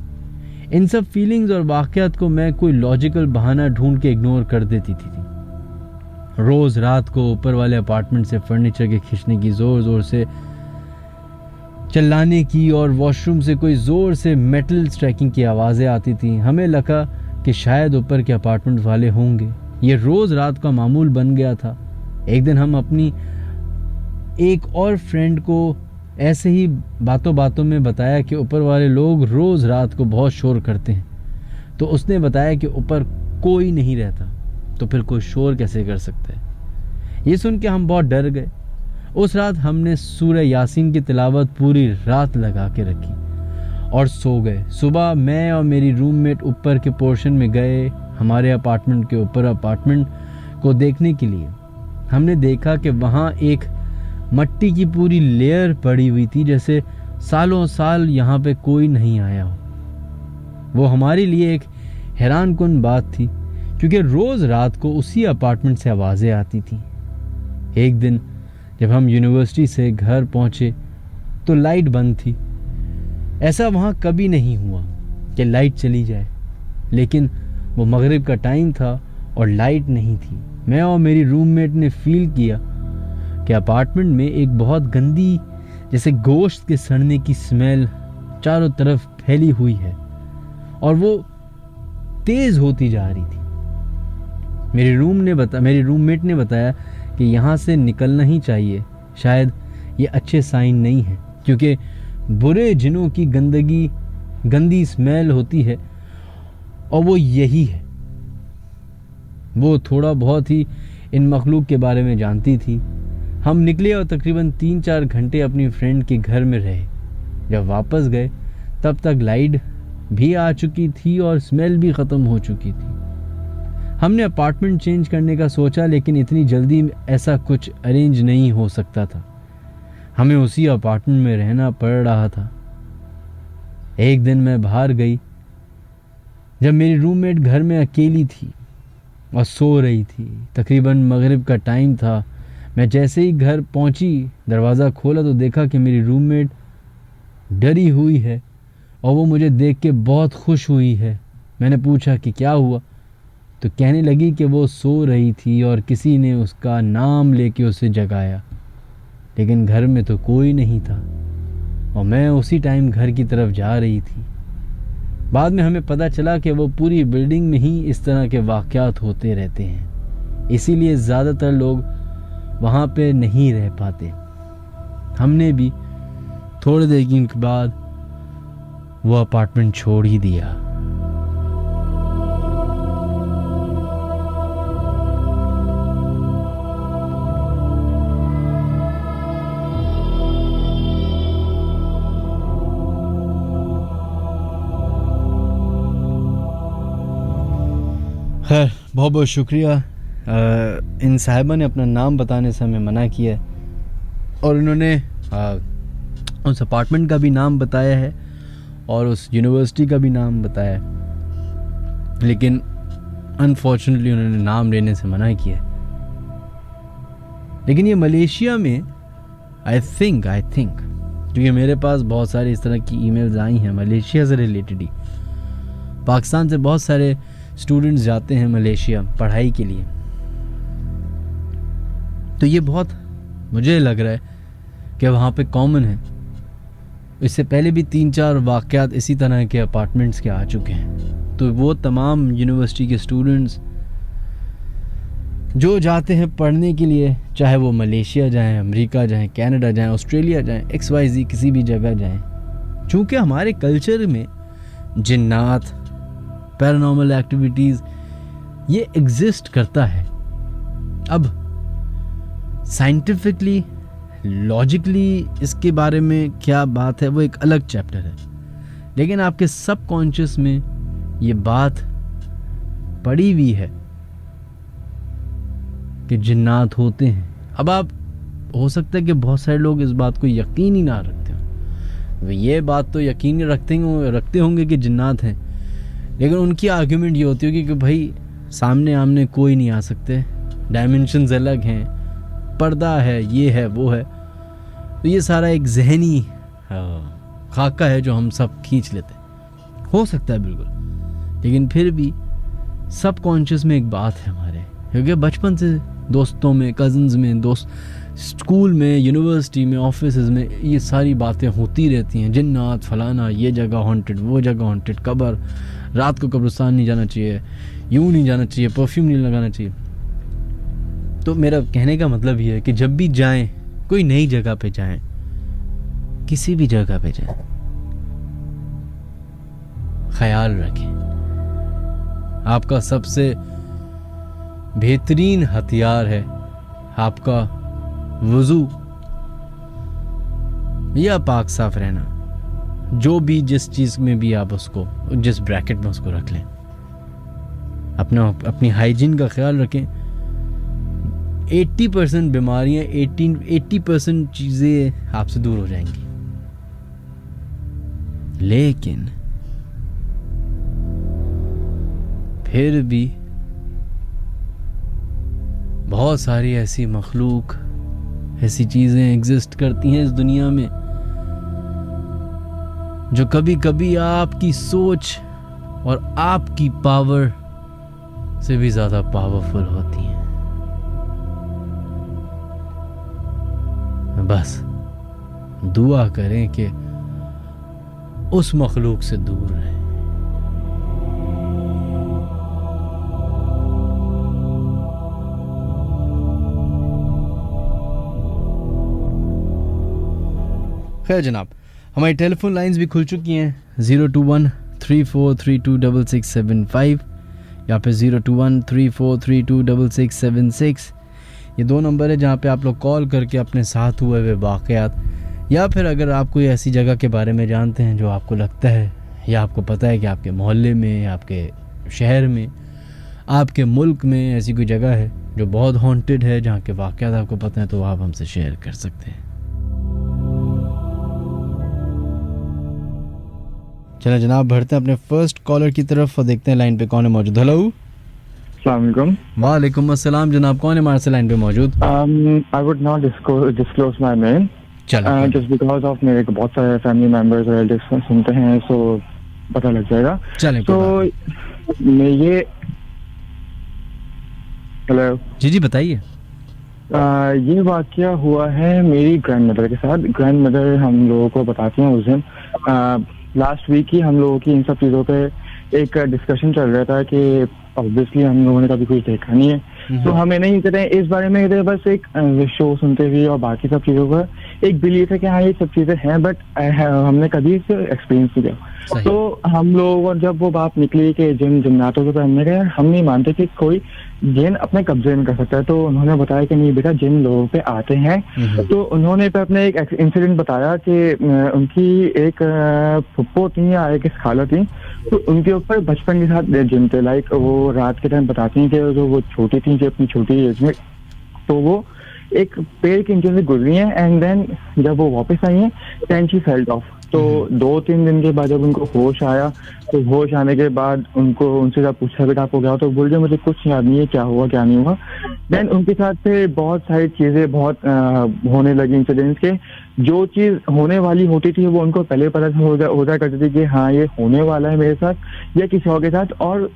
इन सब फीलिंग्स और वाक़यात को मैं कोई लॉजिकल बहाना ढूंढ के इग्नोर कर देती थी। रोज़ रात को ऊपर वाले अपार्टमेंट से फर्नीचर के खींचने की, ज़ोर ज़ोर से चिल्लाने की और वॉशरूम से कोई ज़ोर से मेटल स्ट्राइकिंग की आवाज़ें आती थी। हमें लगा कि शायद ऊपर के अपार्टमेंट वाले होंगे। ये रोज़ रात का मामूल बन गया था। एक दिन हम अपनी एक और फ्रेंड को ऐसे ही बातों बातों में बताया कि ऊपर वाले लोग रोज़ रात को बहुत शोर करते हैं। तो उसने बताया कि ऊपर कोई नहीं रहता, तो फिर कोई शोर कैसे कर सकता है। ये सुन के हम बहुत डर गए। उस रात हमने सूरह यासीन की तिलावत पूरी रात लगा के रखी और सो गए। सुबह मैं और मेरी रूममेट ऊपर के पोर्शन में गए, हमारे अपार्टमेंट के ऊपर अपार्टमेंट को देखने के लिए। हमने देखा कि वहाँ एक मट्टी की पूरी लेयर पड़ी हुई थी, जैसे सालों साल यहाँ पे कोई नहीं आया हो। वो हमारे लिए एक हैरानकुन बात थी, क्योंकि रोज़ रात को उसी अपार्टमेंट से आवाज़ें आती थी। एक दिन जब हम यूनिवर्सिटी से घर पहुँचे तो लाइट बंद थी। ऐसा वहाँ कभी नहीं हुआ कि लाइट चली जाए, लेकिन वो मगरिब का टाइम था और लाइट नहीं थी। मैं और मेरी रूममेट ने फील किया कि अपार्टमेंट में एक बहुत गंदी, जैसे गोश्त के सड़ने की स्मेल चारों तरफ फैली हुई है और वो तेज़ होती जा रही थी। मेरी रूममेट ने बताया कि यहाँ से निकलना ही चाहिए। शायद ये अच्छे साइन नहीं है, क्योंकि बुरे जिनों की गंदी स्मेल होती है और वो यही है। वो थोड़ा बहुत ही इन मखलूक के बारे में जानती थी। हम निकले और तकरीबन 3-4 घंटे अपनी फ्रेंड के घर में रहे। जब वापस गए तब तक लाइट भी आ चुकी थी और स्मेल भी ख़त्म हो चुकी थी। हमने अपार्टमेंट चेंज करने का सोचा, लेकिन इतनी जल्दी ऐसा कुछ अरेंज नहीं हो सकता था। हमें उसी अपार्टमेंट में रहना पड़ रहा था। एक दिन मैं बाहर गई जब मेरी रूममेट घर में अकेली थी और सो रही थी। तकरीबन मगरिब का टाइम था। मैं जैसे ही घर पहुंची, दरवाज़ा खोला तो देखा कि मेरी रूममेट डरी हुई है और वो मुझे देख के बहुत खुश हुई है। मैंने पूछा कि क्या हुआ, तो कहने लगी कि वो सो रही थी और किसी ने उसका नाम लेके उसे जगाया, लेकिन घर में तो कोई नहीं था और मैं उसी टाइम घर की तरफ जा रही थी। बाद में हमें पता चला कि वो पूरी बिल्डिंग में ही इस तरह के वाक़यात होते रहते हैं, इसीलिए ज़्यादातर लोग वहाँ पे नहीं रह पाते। हमने भी थोड़ी देर के बाद वो अपार्टमेंट छोड़ ही दिया। खैर, बहुत बहुत शुक्रिया। इन साहिबा ने अपना नाम बताने से हमें मना किया और इन्होंने उस अपार्टमेंट का भी नाम बताया है और उस यूनिवर्सिटी का भी नाम बताया है, लेकिन अनफॉर्चुनेटली उन्होंने नाम लेने से मना किया। लेकिन ये मलेशिया में आई थिंक क्योंकि मेरे पास बहुत सारे इस तरह की ईमेल्स आई हैं मलेशिया से रिलेटेड ही। पाकिस्तान से बहुत सारे स्टूडेंट्स जाते हैं मलेशिया पढ़ाई के लिए, तो ये बहुत मुझे लग रहा है कि वहाँ पे कॉमन है। इससे पहले भी 3-4 वाक़यात इसी तरह के अपार्टमेंट्स के आ चुके हैं। तो वो तमाम यूनिवर्सिटी के स्टूडेंट्स जो जाते हैं पढ़ने के लिए, चाहे वो मलेशिया जाएं, अमेरिका जाएं, कनाडा जाएं, ऑस्ट्रेलिया जाएं, XYZ किसी भी जगह जाएं, चूँकि हमारे कल्चर में जिन्नात, पैरानॉर्मल एक्टिविटीज़ ये एग्जिस्ट करता है। अब साइंटिफिकली, लॉजिकली इसके बारे में क्या बात है वो एक अलग चैप्टर है, लेकिन आपके सबकॉन्शियस में ये बात पड़ी हुई है कि जिन्नात होते हैं। अब आप, हो सकता है कि बहुत सारे लोग इस बात को यकीन ही ना रखते हों, वे ये बात तो यकीन रखते होंगे कि जिन्नात हैं, लेकिन उनकी आर्ग्यूमेंट ये होती होगी कि भाई सामने आमने कोई नहीं आ सकते, डायमेंशंस अलग हैं, पर्दा है, ये है, वो है। तो ये सारा एक जहनी खाका है जो हम सब खींच लेते हैं। हो सकता है बिल्कुल, लेकिन फिर भी सबकॉन्शियस में एक बात है हमारे, क्योंकि बचपन से दोस्तों में, कज़न्स में, दोस्त, स्कूल में, यूनिवर्सिटी में, ऑफिसेज में ये सारी बातें होती रहती हैं। जिन्नात, फलाना, ये जगह हॉन्टेड, वो जगह हॉन्टेड, कब्र, रात को कब्रिस्तान नहीं जाना चाहिए, यूँ नहीं जाना चाहिए, परफ्यूम नहीं लगाना चाहिए। तो मेरा कहने का मतलब ये है कि जब भी जाएं, कोई नई जगह पे जाएं, किसी भी जगह पे जाएं, ख्याल रखें आपका सबसे बेहतरीन हथियार है आपका वुज़ू या पाक साफ रहना। जो भी, जिस चीज़ में भी आप उसको, जिस ब्रैकेट में उसको रख लें, अपनी हाइजीन का ख्याल रखें। 80% बीमारियां, 80% चीज़ें आपसे दूर हो जाएंगी। लेकिन फिर भी बहुत सारी ऐसी मखलूक, ऐसी चीज़ें एग्जिस्ट करती हैं इस दुनिया में जो कभी कभी आपकी सोच और आपकी पावर से भी ज़्यादा पावरफुल होती हैं। बस दुआ करें कि उस मखलूक से दूर रहें। खैर जनाब, हमारी टेलीफोन लाइंस भी खुल चुकी हैं 02134326675 या फिर 02134326676। ये दो नंबर है जहाँ पे आप लोग कॉल करके अपने साथ हुए हुए वाक़यात, या फिर अगर आप कोई ऐसी जगह के बारे में जानते हैं जो आपको लगता है या आपको पता है कि आपके मोहल्ले में, आपके शहर में, आपके मुल्क में ऐसी कोई जगह है जो बहुत हॉन्टेड है, जहाँ के वाक़यात आपको पता है, तो आप हमसे शेयर कर सकते हैं। चलो जनाब, बढ़ते हैं अपने फर्स्ट कॉलर की तरफ और देखते हैं लाइन पे कौन है मौजूद। Hello, Assalamualaikum. वालेकुम अस्सलाम। जनाब कौन है हमारे से लाइन पे मौजूद? I would not disclose my name. चलो Just because of मेरे बहुत सारे फैमिली मेंबर्स और रिलेटिव्स सुनते हैं, so पता लग जाएगा। चलें। तो मैं ये हेलो जी बताइए। ये वाकया हुआ है मेरी ग्रैंडमदर के साथ। ग्रैंडमदर हम लोगों को बताती हैं उस दिन लास्ट वीक ही हम लोगों की इन सब चीज़ों पे एक डिस्कशन चल रहा था कि ऑब्वियसली हम लोगों ने कभी कुछ देखा नहीं है, तो हमें नहीं कहते इस बारे में, कहते बस एक शो सुनते हुए और बाकी सब चीज़ों का एक बिलीव है कि हाँ ये सब चीज़ें हैं, बट हमने कभी इसे एक्सपीरियंस नहीं किया। तो हम लोग, और जब वो बात निकली कि जिन जिन्नातों के ऊपर, हमने कहा हम नहीं मानते कि कोई जिन अपने कब्जे में कर सकता है। तो उन्होंने बताया कि नहीं बेटा, जिन लोगों पे आते हैं, तो उन्होंने पे अपने एक इंसिडेंट बताया कि उनकी एक फुप्पो थी या एक खाला थी, तो उनके ऊपर बचपन के साथ जिन थे। लाइक वो रात के टाइम बताती हैं कि जो वो छोटी थी, जो अपनी छोटी एज में, तो वो एक पेड़ के नीचे से गुजरी हैं, एंड देन जब वो वापस आई हैं देन शी फेल्ट ऑफ। तो 2-3 दिन के बाद जब उनको होश आया, तो होश आने के बाद उनसे जब पूछा बेटा आपको क्या हो, तो बोल रहे मुझे कुछ याद नहीं है क्या हुआ क्या नहीं हुआ। देन उनके साथ फिर बहुत सारी चीजें बहुत होने लगी इंसिडेंट्स के। जो चीज होने वाली होती थी वो उनको पहले पता हो जाया करती थी कि हाँ ये होने वाला है मेरे साथ या किसी और के साथ, और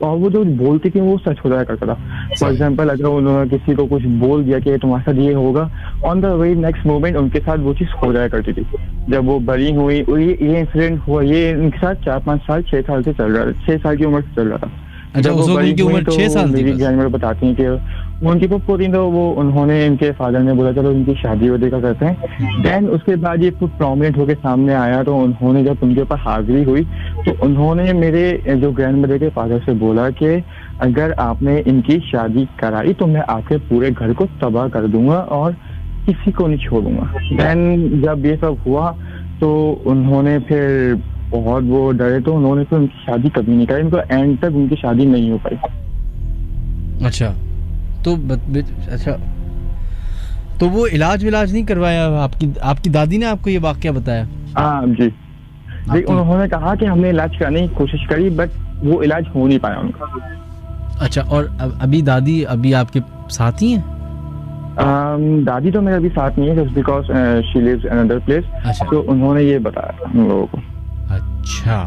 वो जो बोलती थी वो सच हो जाया करता था। फॉर एग्जाम्पल, अगर उन्होंने किसी को कुछ बोल दिया कि तुम्हारे साथ ये होगा, on the very next moment उनके साथ वो चीज हो जाया करती थी। जब वो बड़ी हुई, ये इंसिडेंट हुआ, ये उनके साथ 4-5 साल 6 साल से चल रहा था, 6 साल की उम्र से चल रहा था। अच्छा, जब वो उस वक्त बड़ी उनकी हुई उम्र तो 6 साल थी मेरी बस? ग्रैंडमदर बताती हैं कि उनकी पप्पू थी, तो वो उन्होंने इनके फादर ने बोला चलो इनकी शादी वादी का करते हैं। देन उसके बाद ये खुद प्रोमिनेंट होके सामने आया, तो उन्होंने जब उनके ऊपर हाजिरी हुई तो उन्होंने मेरे जो ग्रैंडमदर के फादर से बोला कि अगर आपने इनकी शादी कराई तो मैं आपके पूरे घर को तबाह कर दूंगा और किसी को नहीं छोड़ूंगा। देन जब ये सब हुआ तो उन्होंने फिर बहुत वो डरे, तो उन्होंने फिर उनकी शादी कभी नहीं कराई, उनको एंड तक उनकी शादी नहीं हो पाई। अच्छा, तो अच्छा, तो वो इलाज विलाज नहीं करवाया? आपकी दादी ने आपको ये वाकया बताया? हाँ जी, उन्होंने कहा कि हमने इलाज कराने की कोशिश करी बट वो इलाज हो नहीं पाया उनका। अच्छा, और अभी दादी अभी आपके साथ ही हैं? दादी तो मेरे अभी साथ नहीं है, just because she lives in another place. अच्छा। तो उन्होंने ये बताया था हम लोगों को। अच्छा,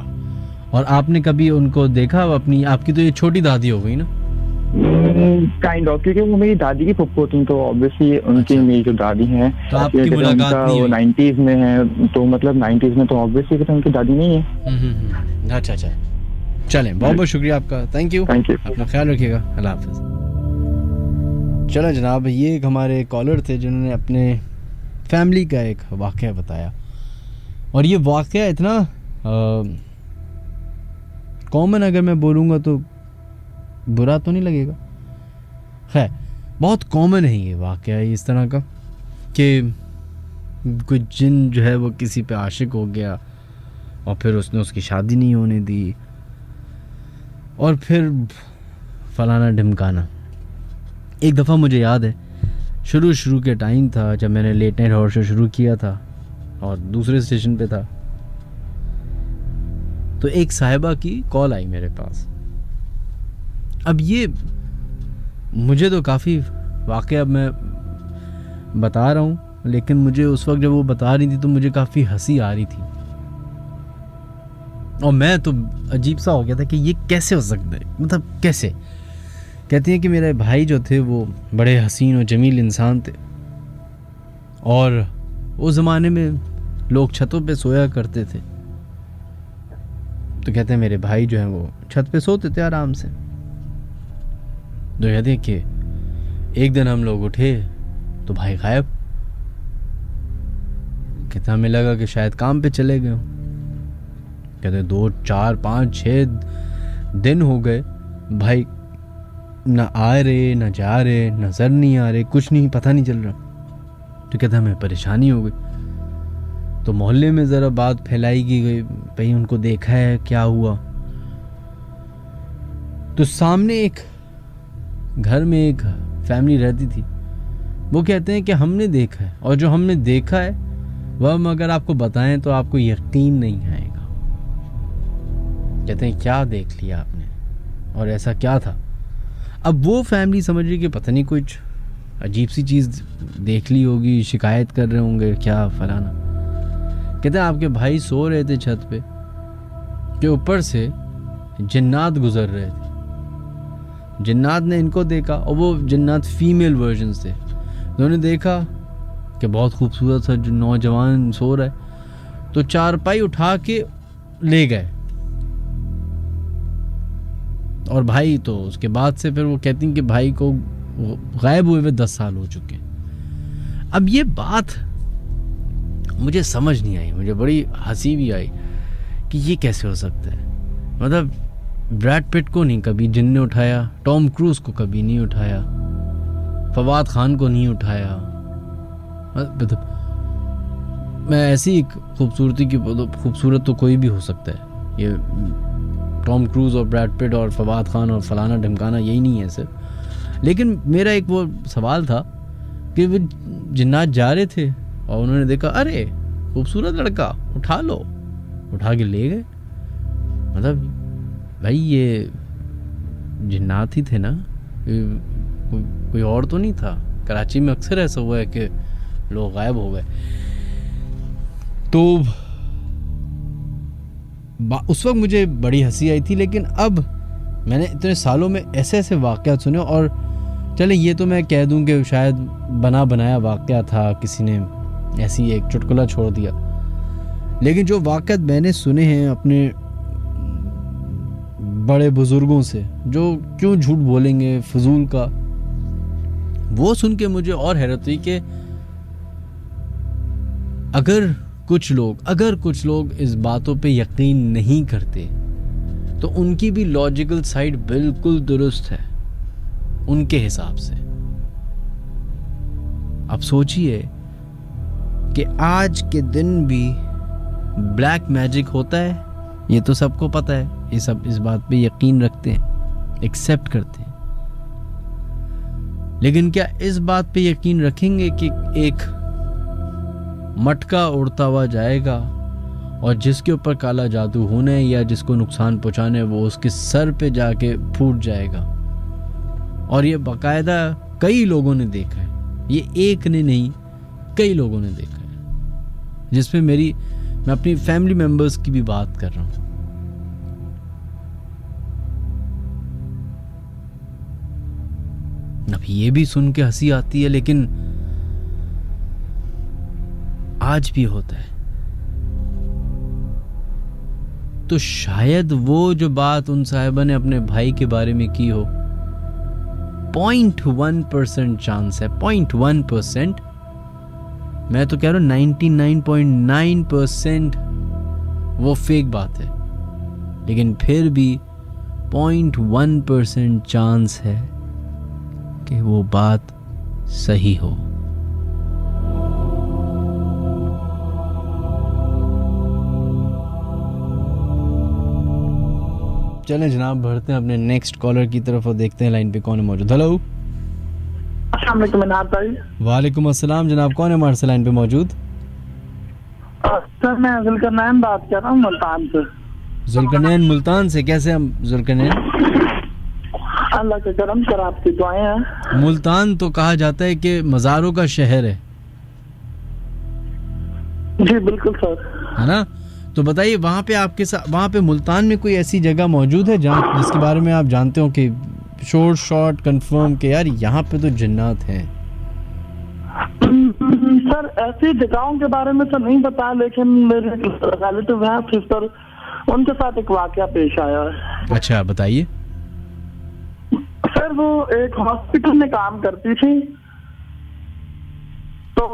और आपने कभी उनको देखा? आपकी तो ये छोटी दादी हो गई ना? काइंड ऑफ, क्योंकि वो मेरी दादी की पप्पू थी, तो ऑब्वियसली उनकी अच्छा। मेरी जो दादी हैं तो आपकी मुलाकात नहीं वो हुई? 90s में है, तो मतलब 90s में तो ऑब्वियसली तो उनकी दादी नहीं है। अच्छा अच्छा, चलें, बहुत बहुत शुक्रिया आपका, थैंक यू। Thank you. अपना ख्याल रखिएगा, अल्लाह हाफिज़। चलो जनाब, ये एक हमारे कॉलर थे जिन्होंने अपने फैमिली का एक वाक़या बताया, और ये वाक़या इतना कॉमन, अगर मैं बोलूँगा तो बुरा तो नहीं लगेगा, खैर बहुत कॉमन है ये वाक़या इस तरह का कि कोई जिन जो है वो किसी पे आशिक हो गया और फिर उसने उसकी शादी नहीं होने दी, और फिर फलाना ढिमकाना। एक दफ़ा मुझे याद है, शुरू के टाइम था जब मैंने लेट नाइट हॉरर शो शुरू किया था और दूसरे स्टेशन पे था, तो एक साहिबा की कॉल आई मेरे पास। अब ये मुझे तो काफ़ी वाक़या मैं बता रहा हूँ, लेकिन मुझे उस वक्त जब वो बता रही थी तो मुझे काफ़ी हंसी आ रही थी, और मैं तो अजीब सा हो गया था कि ये कैसे हो सकता है, मतलब कैसे। कहती हैं कि मेरे भाई जो थे वो बड़े हसीन और जमील इंसान थे, और उस ज़माने में लोग छतों पे सोया करते थे, तो कहते हैं मेरे भाई जो हैं वो छत पे सोते थे आराम से। तो कहते हैं कि एक दिन हम लोग उठे तो भाई गायब। कहते हमें लगा कि शायद काम पे चले गए। कहते 2, 4, 5, 6 दिन हो गए, भाई ना आ रहे ना जा रहे, नजर नहीं आ रहे, कुछ नहीं, पता नहीं चल रहा। तो कहते हमें परेशानी हो गई, तो मोहल्ले में ज़रा बात फैलाई की गई, भाई उनको देखा है, क्या हुआ। तो सामने एक घर में एक फैमिली रहती थी, वो कहते हैं कि हमने देखा है, और जो हमने देखा है वह हम अगर आपको बताएं तो आपको यकीन नहीं आएगा। कहते हैं क्या देख लिया आपने, और ऐसा क्या था। अब वो फैमिली समझ रही कि पता नहीं कुछ अजीब सी चीज़ देख ली होगी, शिकायत कर रहे होंगे क्या फलाना। कहते हैं आपके भाई सो रहे थे छत पे, के ऊपर से जिन्नात गुजर रहे थे। जिन्नात ने इनको देखा, और वो जिन्नात फीमेल वर्जन थे। उन्होंने देखा कि बहुत खूबसूरत सा जो नौजवान सो रहा है, तो चारपाई उठा के ले गए। और भाई तो उसके बाद से फिर वो कहती हैं कि भाई को गायब हुए हुए 10 साल हो चुके हैं। अब ये बात मुझे समझ नहीं आई, मुझे बड़ी हंसी भी आई कि ये कैसे हो सकता है। मतलब ब्रैड पिट को नहीं कभी जिन ने उठाया, टॉम क्रूज को कभी नहीं उठाया, फवाद खान को नहीं उठाया। मतलब मैं ऐसी खूबसूरती की, खूबसूरत तो कोई भी हो सकता है, ये टॉम क्रूज और ब्रैड पिट और फवाद खान और फलाना ढमकाना यही नहीं है सिर्फ। लेकिन मेरा एक वो सवाल था कि वो जिन्नात जा रहे थे और उन्होंने देखा, अरे खूबसूरत लड़का, उठा लो, उठा के ले गए। मतलब भाई ये जिन्नात ही थे ना, कोई और तो नहीं था। कराची में अक्सर ऐसा हुआ है कि लोग गायब हो गए। तो उस वक्त मुझे बड़ी हंसी आई थी, लेकिन अब मैंने इतने सालों में ऐसे ऐसे वाक़यात सुने, और चले ये तो मैं कह दूं कि शायद बना बनाया वाक़या था, किसी ने ऐसी एक चुटकुला छोड़ दिया। लेकिन जो वाक़यात मैंने सुने हैं अपने बड़े बुजुर्गों से, जो क्यों झूठ बोलेंगे फजूल का। वो सुन के मुझे और हैरत हुई कि अगर कुछ लोग इस बातों पे यकीन नहीं करते तो उनकी भी लॉजिकल साइड बिल्कुल दुरुस्त है उनके हिसाब से। अब सोचिए कि आज के दिन भी ब्लैक मैजिक होता है, ये तो सबको पता है, ये सब इस बात पे यकीन रखते हैं, एक्सेप्ट करते हैं। लेकिन क्या इस बात पे यकीन रखेंगे कि एक मटका उड़ता हुआ जाएगा और जिसके ऊपर काला जादू होना है या जिसको नुकसान पहुंचाना है वो उसके सर पे जाके फूट जाएगा? और ये बाकायदा कई लोगों ने देखा है, ये एक ने नहीं कई लोगों ने देखा है, जिसमें मैं अपनी फैमिली मेंबर्स की भी बात कर रहा हूं। अब ये भी सुन के हंसी आती है, लेकिन आज भी होता है। तो शायद वो जो बात उन साहिबा ने अपने भाई के बारे में की हो, 0.1% चांस है, 0.1%। मैं तो कह रहा हूं 99.9% वो फेक बात है, लेकिन फिर भी 0.1% चांस है कि वो बात सही हो। चलें जनाब, बढ़ते हैं अपने नेक्स्ट कॉलर की तरफ और देखते हैं लाइन पे कौन है मौजूद। हेलो, वालेकुम अस्सलाम जनाब, कौन है हमारे से लाइन पे मौजूद? सर मैं जुल्करनैन बात कर रहा हूँ मुल्तान से। जुल्करनैन मुल्तान से, कैसे हम जुल्करनैन? अल्लाह के करम सर, आपकी दुआएं हैं। मुल्तान तो कहा जाता है कि मज़ारों का शहर है जी बिल्कुल सर, है ना? तो बताइए वहाँ पे आपके साथ, वहाँ पे मुल्तान में कोई ऐसी जगह मौजूद है जहाँ जिसके बारे में आप जानते हो कि शॉर्ट कंफर्म के यार यहाँ पे तो जिन्नात हैं? सर ऐसी जगहों के बारे में तो नहीं पता, लेकिन मेरे रिलेटिव हैं फिर सर, उनके साथ एक वाकया पेश आया है। अच्छा बताइए। सर वो एक हॉस्पिटल में काम करती थी, तो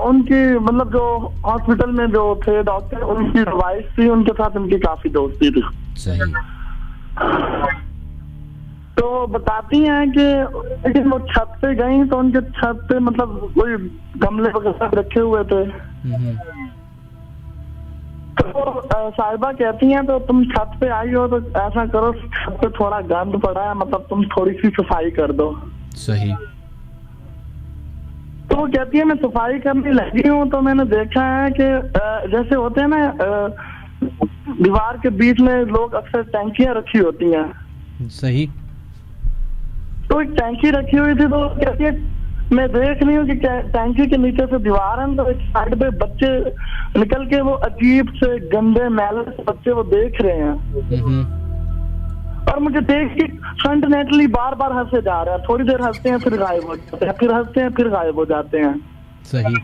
उनकी मतलब जो हॉस्पिटल में जो थे डॉक्टर, उनकी वाइफ थी, उनके साथ उनकी काफी दोस्ती थी। सही। तो बताती हैं कि लेकिन वो छत पे गई तो उनके छत पे मतलब कोई गमले वगैरह रखे हुए थे। तो साहिबा कहती हैं तो तुम छत पे आई हो तो ऐसा करो, छत पे थोड़ा गंद पड़ा है, मतलब तुम थोड़ी सी सफाई कर दो। सही। तो वो कहती है मैं सफाई करने लगी हूँ तो मैंने देखा है कि जैसे होते हैं ना दीवार के बीच में लोग अक्सर टैंकियां रखी होती हैं। सही। तो एक टैंकी रखी हुई थी, तो कहती है मैं देख रही हूँ कि टैंकी के नीचे से दीवार है, तो एक साइड पे बच्चे निकल के वो अजीब से गंदे मैले बच्चे वो देख रहे हैं। और मुझे देख के कंटिन्यूअसली बार बार हंसे जा रहे हैं, थोड़ी देर हंसते हैं फिर गायब हो जाते हैं, फिर हंसते हैं फिर गायब हो जाते हैं। सही।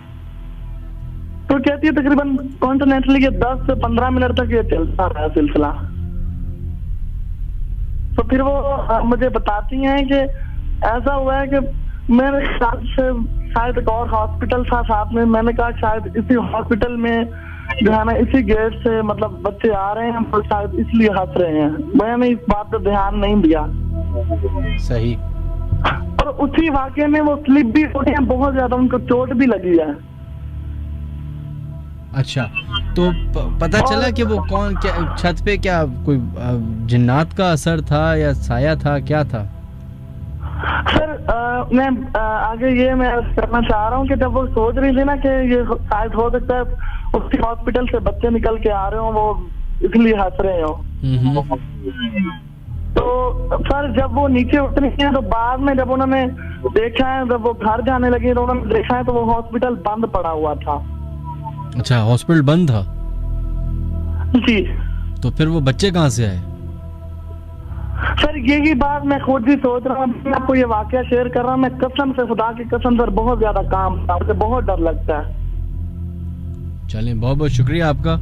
तो कहती है तकरीबन कंटिन्यूअसली 10 से 15 मिनट तक ये चलता रहा सिलसिला। तो फिर वो मुझे बताती हैं कि ऐसा हुआ है कि मेरे साथ से शायद एक और हॉस्पिटल था साथ में, मैंने कहा शायद इसी हॉस्पिटल में जो है ना इसी गेट से मतलब बच्चे आ रहे हैं, तो शायद इसलिए हंस रहे हैं। मैंने इस बात पे ध्यान नहीं दिया। सही। और उसी वाकये में वो स्लिप भी हो गए हैं, बहुत ज्यादा उनको चोट भी लगी है। अच्छा, तो पता चला कि वो कौन, क्या छत पे क्या कोई जिन्नात का असर था या साया था, क्या था? सर मैं आगे ये मैं करना चाह रहा हूँ कि जब वो सोच रही थी ना कि ये शायद हो सकता है उसके हॉस्पिटल से बच्चे निकल के आ रहे हो, वो इसलिए हंस रहे हो। तो सर जब वो नीचे उतरी हैं तो बाद में जब उन्होंने देखा है, जब वो घर जाने लगी तो उन्होंने देखा है तो वो हॉस्पिटल बंद पड़ा हुआ था। अच्छा, हॉस्पिटल बंद था? जी। तो फिर वो बच्चे कहाँ से आए? सर यही बात मैं खुद ही सोच रहा हूँ, मैं आपको ये वाकया शेयर कर रहा हूँ। मैं कसम से, खुदा की कसम सर, बहुत ज्यादा काम था, मुझे बहुत डर लगता है। चलें, बहुत बहुत शुक्रिया आपका,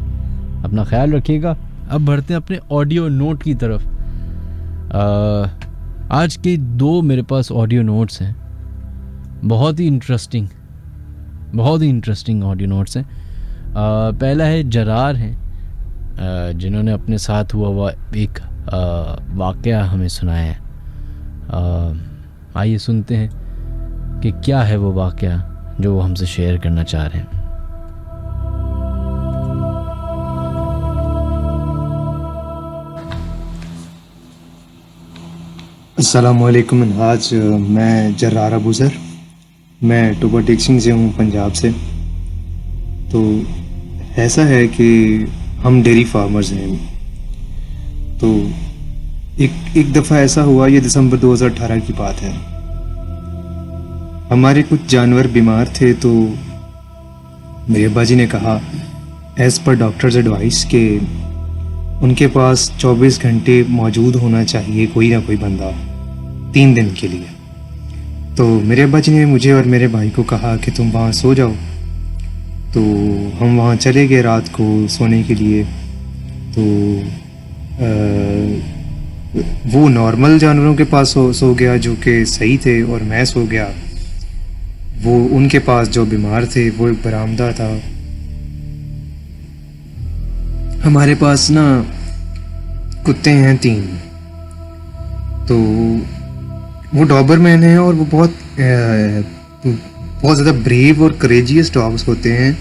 अपना ख्याल रखिएगा। अब बढ़ते हैं अपने ऑडियो नोट की तरफ। आज के 2 मेरे पास ऑडियो नोट्स हैं, बहुत ही इंटरेस्टिंग ऑडियो नोट्स हैं। पहला है जरार हैं, जिन्होंने अपने साथ हुआ एक वाक़या हमें सुनाया है। आइए सुनते हैं कि क्या है वो वाक़या जो वो हमसे शेयर करना चाह रहे हैं। अस्सलामुअलैकुम। आज मैं जर्रार अबू ज़र, मैं टोबा टेक्सिंग से हूँ, पंजाब से। तो ऐसा है कि हम डेयरी फार्मर्स हैं। तो एक दफ़ा ऐसा हुआ, ये दिसंबर 2018 की बात है। हमारे कुछ जानवर बीमार थे, तो मेरे अब्बा जी ने कहा एज़ पर डॉक्टर्स एडवाइस कि उनके पास 24 घंटे मौजूद होना चाहिए कोई ना कोई बंदा 3 दिन के लिए। तो मेरे अब्बा जी ने मुझे और मेरे भाई को कहा कि तुम वहाँ सो जाओ। तो हम वहाँ चले गए रात को सोने के लिए। तो वो नॉर्मल जानवरों के पास सो गया जो कि सही थे, और मैं सो गया वो उनके पास जो बीमार थे। वो एक बरामदा था। हमारे पास ना कुत्ते हैं 3। तो वो डॉबरमैन है, और वो बहुत ज़्यादा ब्रेव और करेजियस डॉग्स होते हैं,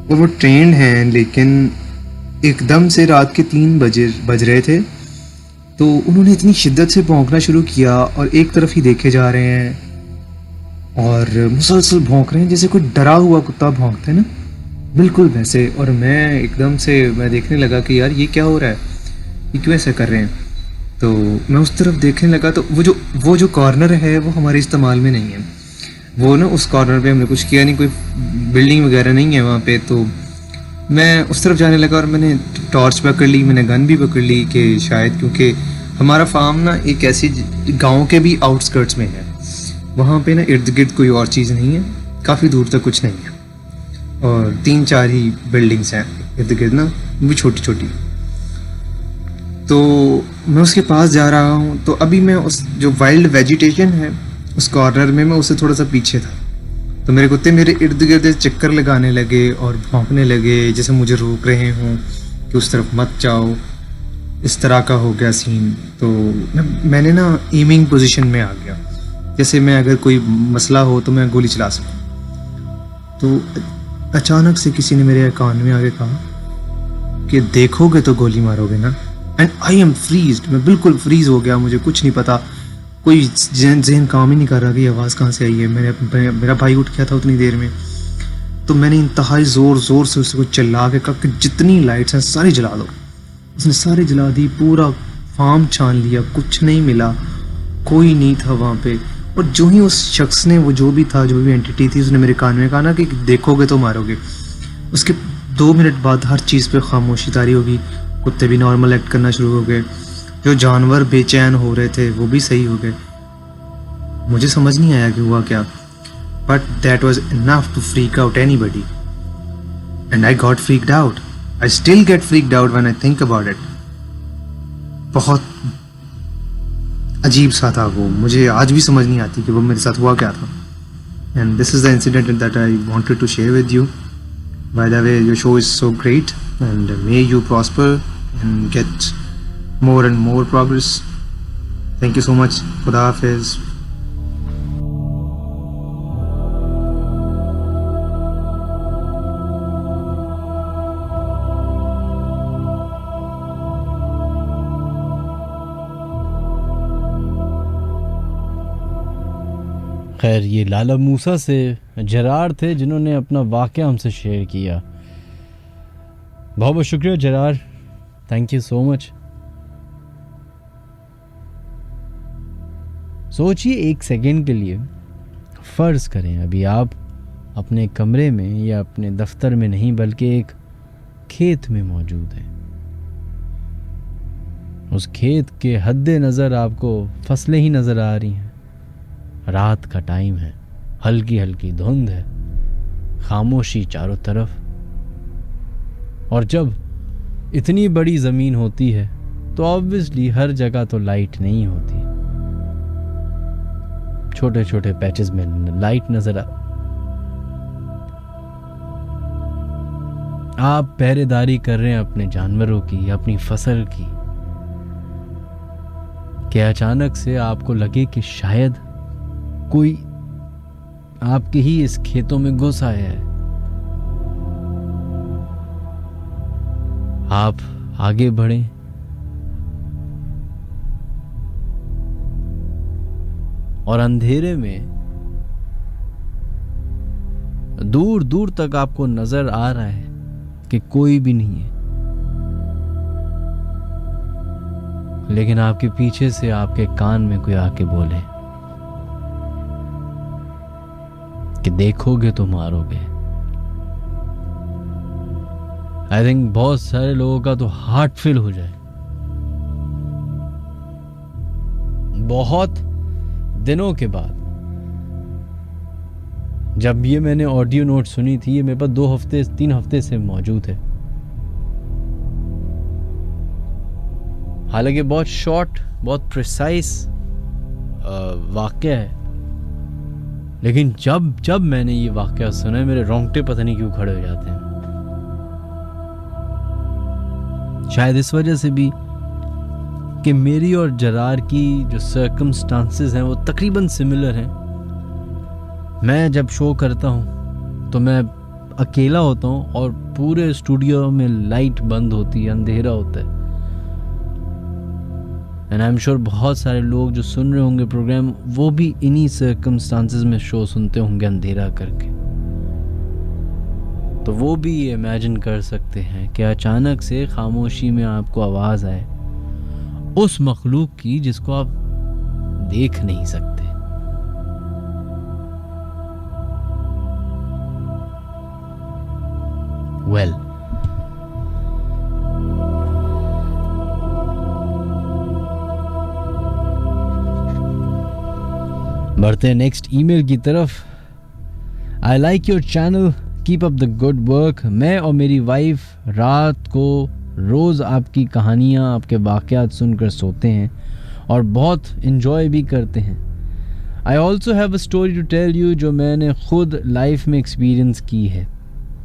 और वो ट्रेंड हैं। लेकिन एकदम से रात के 3 बज रहे थे, तो उन्होंने इतनी शिद्दत से भौंकना शुरू किया, और एक तरफ ही देखे जा रहे हैं, और मुसलसल भौंक रहे हैं जैसे कोई डरा हुआ कुत्ता भौंकता है ना, बिल्कुल वैसे। और मैं देखने लगा कि यार ये क्या हो रहा है, ये क्यों ऐसा कर रहे हैं। तो मैं उस तरफ देखने लगा, तो वो जो कॉर्नर है वो हमारे इस्तेमाल में नहीं है। वो ना उस कॉर्नर पे हमने कुछ किया नहीं, कोई बिल्डिंग वगैरह नहीं है वहाँ पे। तो मैं उस तरफ जाने लगा, और मैंने टॉर्च पकड़ ली, मैंने गन भी पकड़ ली कि शायद, क्योंकि हमारा फार्म ना एक ऐसी गांव के भी आउटस्कर्ट्स में है, वहाँ पे ना इर्द गिर्द कोई और चीज़ नहीं है, काफ़ी दूर तक कुछ नहीं है, और 3-4 ही बिल्डिंग्स हैं इर्द गिर्द ना, वो भी छोटी छोटी। तो मैं उसके पास जा रहा हूँ, तो अभी मैं उस जो वाइल्ड वेजिटेशन है उस कॉर्नर में, मैं उससे थोड़ा सा पीछे था। तो मेरे कुत्ते मेरे इर्द गिर्द चक्कर लगाने लगे और भौंकने लगे जैसे मुझे रोक रहे हों कि उस तरफ मत जाओ। इस तरह का हो गया सीन। तो मैंने ना एमिंग पोजीशन में आ गया, जैसे मैं अगर कोई मसला हो तो मैं गोली चला सकूं। तो अचानक से किसी ने मेरे कान में आके कहा कि देखोगे तो गोली मारोगे ना। एंड आई एम फ्रीज्ड, मैं बिल्कुल फ्रीज हो गया, मुझे कुछ नहीं पता, कोई जहन काम ही नहीं कर रहा कि आवाज़ कहाँ से आई है। मेरा भाई उठ गया था उतनी देर में। तो मैंने इंतहाई ज़ोर से उसको चिल्ला के कहा कि जितनी लाइट्स हैं सारी जला दो। उसने सारी जला दी, पूरा फार्म छान लिया, कुछ नहीं मिला, कोई नहीं था वहाँ पे। और जो ही उस शख्स ने, वो जो भी था, जो भी एंटिटी थी, उसने मेरे कान में कहा ना कि देखोगे तो मारोगे। उसके 2 मिनट बाद हर चीज़ पे खामोशी तारी होगी, कुत्ते भी नॉर्मल एक्ट करना शुरू हो गए, जो जानवर बेचैन हो रहे थे वो भी सही हो गए। मुझे समझ नहीं आया कि हुआ क्या, but that was enough to freak out anybody, and I got freaked out. I still get freaked out when I think about it. बहुत अजीब सा था वो, मुझे आज भी समझ नहीं आती कि वो मेरे साथ हुआ क्या था। And this is the incident that I wanted to share with you. By the way, your show is so great, and may you prosper and get more and more progress. Thank you so much. Khuda Hafiz. खैर, ये लाला मूसा से जरार थे जिन्होंने अपना वाक़या हमसे share किया। बहुत बहुत शुक्रिया जरार, थैंक यू सो मच। सोचिए 1 सेकेंड के लिए, फ़र्ज़ करें अभी आप अपने कमरे में या अपने दफ्तर में नहीं बल्कि एक खेत में मौजूद हैं। उस खेत के हद्दे नज़र आपको फसलें ही नज़र आ रही हैं। रात का टाइम है, हल्की हल्की धुंध है, खामोशी चारों तरफ। और जब इतनी बड़ी ज़मीन होती है तो ऑब्वियसली हर जगह तो लाइट नहीं होती, छोटे छोटे पैचेस में लाइट नजर आप पहरेदारी कर रहे हैं अपने जानवरों की, अपनी फसल की, कि अचानक से आपको लगे कि शायद कोई आपके ही इस खेतों में घुस आया है। आप आगे बढ़ें, और अंधेरे में दूर दूर तक आपको नजर आ रहा है कि कोई भी नहीं है, लेकिन आपके पीछे से आपके कान में कोई आके बोले कि देखोगे तो मारोगे। आई थिंक बहुत सारे लोगों का तो हार्ट फेल हो जाए। बहुत दिनों के बाद जब ये मैंने ऑडियो नोट सुनी थी, ये मेरे पास 3 हफ्ते से मौजूद है। हालांकि बहुत शॉर्ट, बहुत प्रिसाइज वाक्य है, लेकिन जब मैंने ये वाक्य सुना, मेरे रोंगटे पता नहीं क्यों खड़े हो जाते हैं। शायद इस वजह से भी कि मेरी और जरार की जो सर्कमस्टांसेस हैं वो तकरीबन सिमिलर हैं। मैं जब शो करता हूँ तो मैं अकेला होता हूँ और पूरे स्टूडियो में लाइट बंद होती है, अंधेरा होता है। एंड आई एम श्योर बहुत सारे लोग जो सुन रहे होंगे प्रोग्राम, वो भी इन्हीं सर्कमस्टांसेस में शो सुनते होंगे अंधेरा करके। तो वो भी इमेजिन कर सकते हैं कि अचानक से खामोशी में आपको आवाज आए उस मखलूक की जिसको आप देख नहीं सकते। वेल, बढ़ते हैं नेक्स्ट ईमेल की तरफ। I like your channel, keep up the good work. मैं और मेरी वाइफ रात को रोज़ आपकी कहानियाँ, आपके वाक़यात सुनकर सोते हैं और बहुत इन्जॉय भी करते हैं। I also have a story to tell you जो मैंने खुद लाइफ में एक्सपीरियंस की है।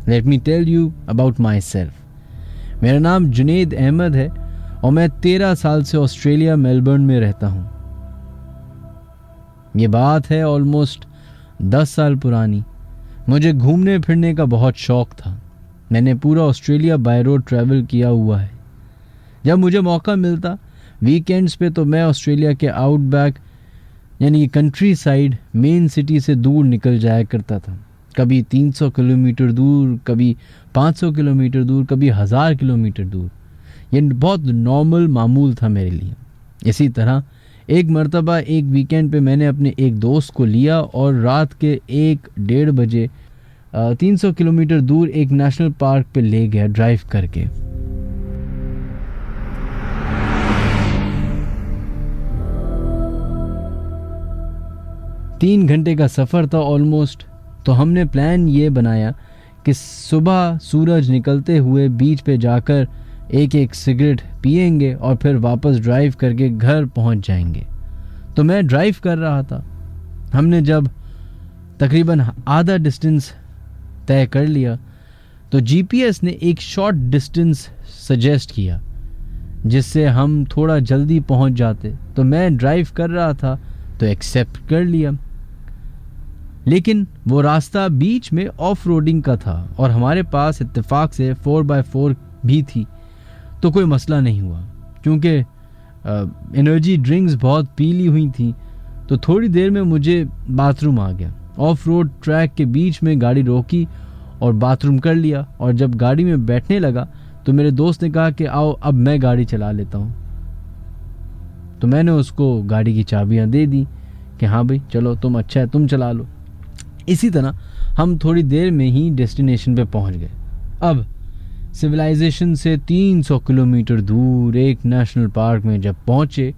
Let me tell you about myself. मेरा नाम जुनेद अहमद है और मैं 13 साल से ऑस्ट्रेलिया मेलबर्न में रहता हूँ। ये बात है ऑलमोस्ट 10 साल पुरानी। मुझे घूमने फिरने का बहुत शौक़ था। मैंने पूरा ऑस्ट्रेलिया बाय रोड ट्रैवल किया हुआ है। जब मुझे मौका मिलता वीकेंड्स पे तो मैं ऑस्ट्रेलिया के आउटबैक यानी कंट्री साइड मेन सिटी से दूर निकल जाया करता था। कभी 300 किलोमीटर दूर, कभी 500 किलोमीटर दूर, कभी 1000 किलोमीटर दूर। ये बहुत नॉर्मल मामूल था मेरे लिए। इसी तरह एक मर्तबा एक वीकेंड पे मैंने अपने एक दोस्त को लिया और रात के 1-1:30 बजे 300 किलोमीटर दूर एक नेशनल पार्क पे ले गया ड्राइव करके। तीन घंटे का सफ़र था ऑलमोस्ट। तो हमने प्लान ये बनाया कि सुबह सूरज निकलते हुए बीच पे जाकर एक सिगरेट पिएंगे और फिर वापस ड्राइव करके घर पहुंच जाएंगे। तो मैं ड्राइव कर रहा था। हमने जब तकरीबन आधा डिस्टेंस तय कर लिया तो जीपीएस ने एक शॉर्ट डिस्टेंस सजेस्ट किया जिससे हम थोड़ा जल्दी पहुंच जाते। तो मैं ड्राइव कर रहा था तो एक्सेप्ट कर लिया। लेकिन वो रास्ता बीच में ऑफ रोडिंग का था और हमारे पास इत्तेफाक से 4x4 भी थी, तो कोई मसला नहीं हुआ। क्योंकि एनर्जी ड्रिंक्स बहुत पी ली हुई थी तो थोड़ी देर में मुझे बाथरूम आ गया। ऑफ रोड ट्रैक के बीच में गाड़ी रोकी और बाथरूम कर लिया। और जब गाड़ी में बैठने लगा तो मेरे दोस्त ने कहा कि आओ अब मैं गाड़ी चला लेता हूँ। तो मैंने उसको गाड़ी की चाबियाँ दे दी कि हाँ भाई चलो, तुम अच्छा है, तुम चला लो। इसी तरह हम थोड़ी देर में ही डेस्टिनेशन पे पहुंच गए। अब सिविलाइजेशन से 300 किलोमीटर दूर एक नेशनल पार्क में जब पहुंचे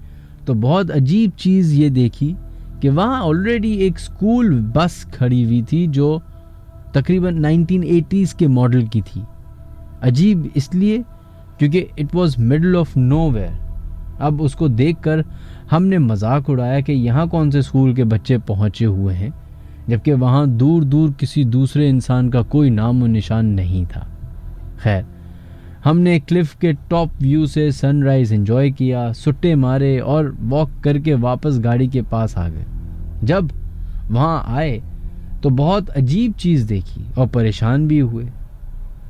तो बहुत अजीब चीज़ ये देखी कि वहाँ ऑलरेडी एक स्कूल बस खड़ी हुई थी जो तकरीबन 1980s के मॉडल की थी। अजीब इसलिए क्योंकि it was middle of nowhere अब उसको देखकर हमने मजाक उड़ाया कि यहाँ कौन से स्कूल के बच्चे पहुँचे हुए हैं, जबकि वहाँ दूर दूर किसी दूसरे इंसान का कोई नाम और निशान नहीं था। खैर, हमने क्लिफ के टॉप व्यू से सनराइज एंजॉय किया, सुट्टे मारे और वॉक करके वापस गाड़ी के पास आ गए। जब वहाँ आए तो बहुत अजीब चीज़ देखी और परेशान भी हुए।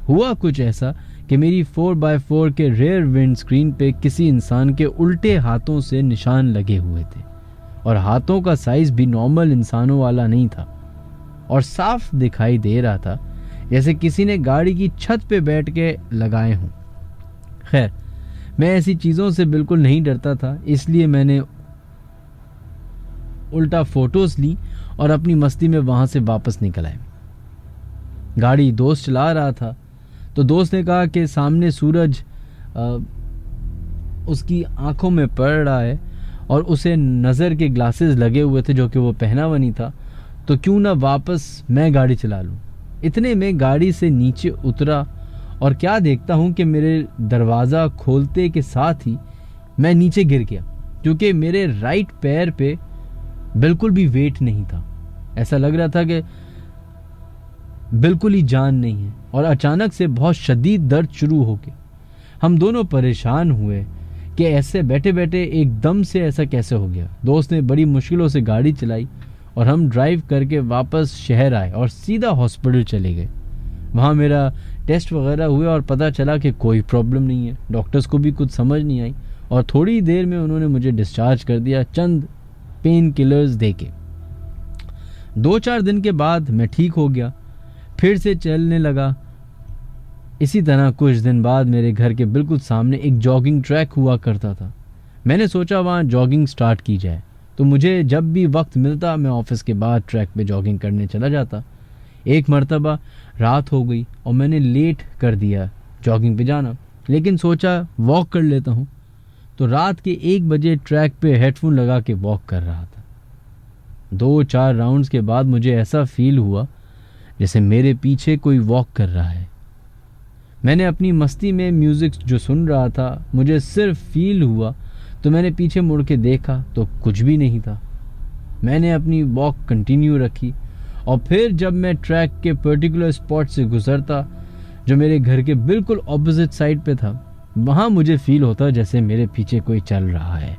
हुआ कुछ ऐसा कि मेरी 4x4 के रेयर विंड स्क्रीन पे किसी इंसान के उल्टे हाथों से निशान लगे हुए थे और हाथों का साइज भी नॉर्मल इंसानों वाला नहीं था और साफ दिखाई दे रहा था जैसे किसी ने गाड़ी की छत पे बैठ के लगाए हों। खैर, मैं ऐसी चीज़ों से बिल्कुल नहीं डरता था, इसलिए मैंने उल्टा फोटोज ली और अपनी मस्ती में वहाँ से वापस निकल आए। गाड़ी दोस्त चला रहा था तो दोस्त ने कहा कि सामने सूरज उसकी आंखों में पड़ रहा है और उसे नज़र के ग्लासेस लगे हुए थे जो कि वो पहना हुआ नहीं था, तो क्यों ना वापस मैं गाड़ी चला लूँ। इतने में गाड़ी से नीचे उतरा और क्या देखता हूँ कि मेरे दरवाज़ा खोलते के साथ ही मैं नीचे गिर गया, क्योंकि मेरे राइट पैर पे बिल्कुल भी वेट नहीं था। ऐसा लग रहा था कि बिल्कुल ही जान नहीं है और अचानक से बहुत शदीद दर्द शुरू हो गया। हम दोनों परेशान हुए कि ऐसे बैठे बैठे एकदम से ऐसा कैसे हो गया। दोस्त ने बड़ी मुश्किलों से गाड़ी चलाई और हम ड्राइव करके वापस शहर आए और सीधा हॉस्पिटल चले गए। वहाँ मेरा टेस्ट वगैरह हुए और पता चला कि कोई प्रॉब्लम नहीं है। डॉक्टर्स को भी कुछ समझ नहीं आई और थोड़ी देर में उन्होंने मुझे डिस्चार्ज कर दिया चंद पेन किलर्स देके। 2-4 दिन के बाद मैं ठीक हो गया, फिर से चलने लगा। इसी तरह कुछ दिन बाद मेरे घर के बिल्कुल सामने एक जॉगिंग ट्रैक हुआ करता था। मैंने सोचा वहाँ जॉगिंग स्टार्ट की जाए, तो मुझे जब भी वक्त मिलता मैं ऑफिस के बाद ट्रैक पे जॉगिंग करने चला जाता। एक मर्तबा रात हो गई और मैंने लेट कर दिया जॉगिंग पे जाना, लेकिन सोचा वॉक कर लेता हूँ। तो रात के 1 बजे ट्रैक पे हेडफोन लगा के वॉक कर रहा था। 2-4 राउंड्स के बाद मुझे ऐसा फील हुआ जैसे मेरे पीछे कोई वॉक कर रहा है। मैंने अपनी मस्ती में म्यूज़िक जो सुन रहा था, मुझे सिर्फ फील हुआ, तो मैंने पीछे मुड़ के देखा तो कुछ भी नहीं था। मैंने अपनी वॉक कंटिन्यू रखी और फिर जब मैं ट्रैक के पर्टिकुलर स्पॉट से गुजरता जो मेरे घर के बिल्कुल ऑपोजिट साइड पे था, वहाँ मुझे फील होता जैसे मेरे पीछे कोई चल रहा है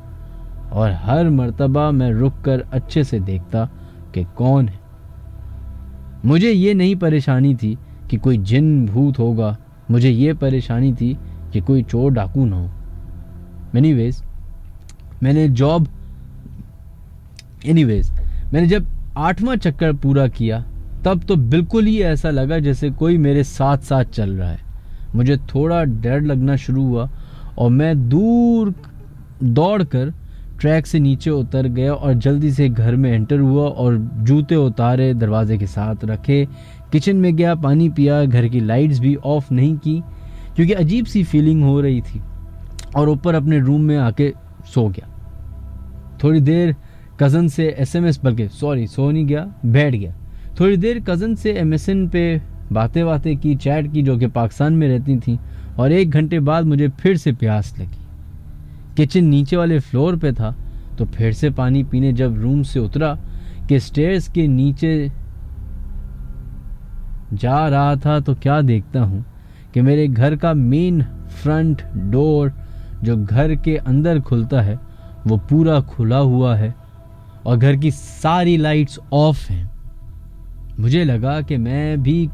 और हर मर्तबा मैं रुक कर अच्छे से देखता कि कौन है। मुझे ये नहीं परेशानी थी कि कोई जिन भूत होगा, मुझे ये परेशानी थी कि कोई चोर डाकू ना हो। एनीवेज मैंने जब 8वां चक्कर पूरा किया तब तो बिल्कुल ही ऐसा लगा जैसे कोई मेरे साथ साथ चल रहा है। मुझे थोड़ा डर लगना शुरू हुआ और मैं दूर दौड़कर ट्रैक से नीचे उतर गया और जल्दी से घर में एंटर हुआ और जूते उतारे, दरवाजे के साथ रखे, किचन में गया, पानी पिया, घर की लाइट्स भी ऑफ नहीं की क्योंकि अजीब सी फीलिंग हो रही थी, और ऊपर अपने रूम में आके सो गया। थोड़ी देर कज़न से एसएमएस, बल्कि सो नहीं गया, बैठ गया। थोड़ी देर कज़न से MSN पे बातें की, चैट की, जो कि पाकिस्तान में रहती थी, और 1 घंटे बाद मुझे फिर से प्यास लगी। किचन नीचे वाले फ्लोर पे था, तो फिर से पानी पीने जब रूम से उतरा कि स्टेयर्स के नीचे जा रहा था तो क्या देखता हूँ कि मेरे घर का मेन फ्रंट डोर जो घर के अंदर खुलता है वो पूरा खुला हुआ है और घर की सारी लाइट्स ऑफ हैं। मुझे लगा कि मैं भी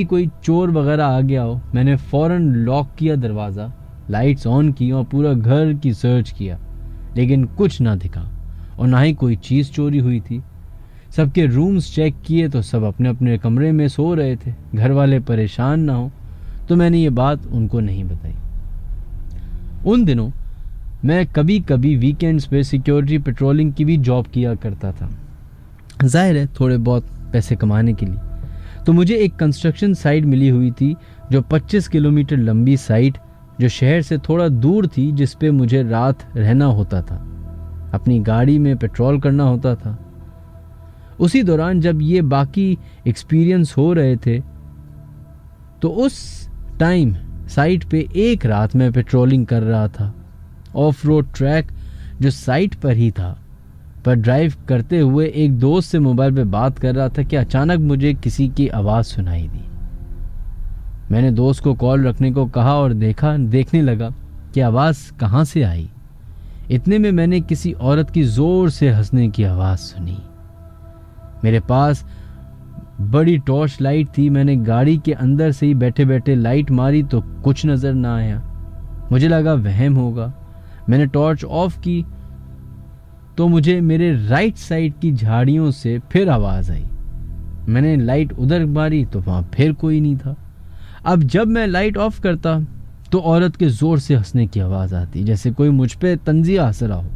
कोई चोर वगैरह आ गया हो। मैंने फ़ौरन लॉक किया दरवाज़ा, लाइट्स ऑन की और पूरा घर की सर्च किया, लेकिन कुछ ना दिखा और ना ही कोई चीज़ चोरी हुई थी। सबके रूम्स चेक किए तो सब अपने अपने कमरे में सो रहे थे। घर वाले परेशान ना हो तो मैंने ये बात उनको नहीं बताई। उन दिनों मैं कभी कभी वीकेंड्स पे सिक्योरिटी पेट्रोलिंग की भी जॉब किया करता था, जाहिर है थोड़े बहुत पैसे कमाने के लिए। तो मुझे एक कंस्ट्रक्शन साइट मिली हुई थी जो 25 किलोमीटर लंबी साइट, जो शहर से थोड़ा दूर थी, जिस पे मुझे रात रहना होता था, अपनी गाड़ी में पेट्रोल करना होता था। उसी दौरान जब ये बाकी एक्सपीरियंस हो रहे थे तो उस टाइम साइट पे एक रात में पेट्रोलिंग कर रहा था ऑफ रोड ट्रैक जो साइट पर ही था, पर ड्राइव करते हुए एक दोस्त से मोबाइल पे बात कर रहा था कि अचानक मुझे किसी की आवाज़ सुनाई दी। मैंने दोस्त को कॉल रखने को कहा और देखने लगा कि आवाज़ कहाँ से आई। इतने में मैंने किसी औरत की ज़ोर से हंसने की आवाज़ सुनी। मेरे पास बड़ी टॉर्च लाइट थी। मैंने गाड़ी के अंदर से ही बैठे बैठे लाइट मारी तो कुछ नज़र ना आया। मुझे लगा वहम होगा। मैंने टॉर्च ऑफ की तो मुझे मेरे राइट साइड की झाड़ियों से फिर आवाज़ आई। मैंने लाइट उधर मारी तो वहाँ फिर कोई नहीं था। अब जब मैं लाइट ऑफ करता तो औरत के ज़ोर से हंसने की आवाज़ आती, जैसे कोई मुझ पे तंजिया हंस रहा हो,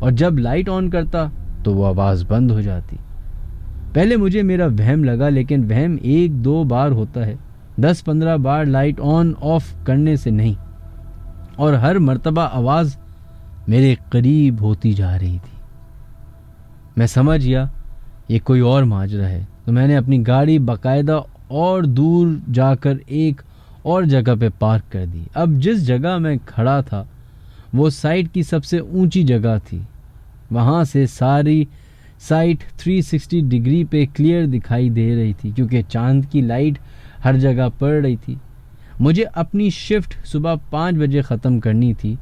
और जब लाइट ऑन करता तो वो आवाज़ बंद हो जाती। पहले मुझे मेरा वहम लगा, लेकिन वहम 1-2 बार होता है, 10-15 बार लाइट ऑन ऑफ करने से नहीं। और हर मर्तबा आवाज़ मेरे करीब होती जा रही थी। मैं समझ गया ये कोई और माजरा है, तो मैंने अपनी गाड़ी बाकायदा और दूर जाकर एक और जगह पे पार्क कर दी। अब जिस जगह मैं खड़ा था वो साइट की सबसे ऊंची जगह थी। वहाँ से सारी साइट 360 डिग्री पे क्लियर दिखाई दे रही थी, क्योंकि चांद की लाइट हर जगह पड़ रही थी। मुझे अपनी शिफ्ट सुबह 5 बजे ख़त्म करनी थी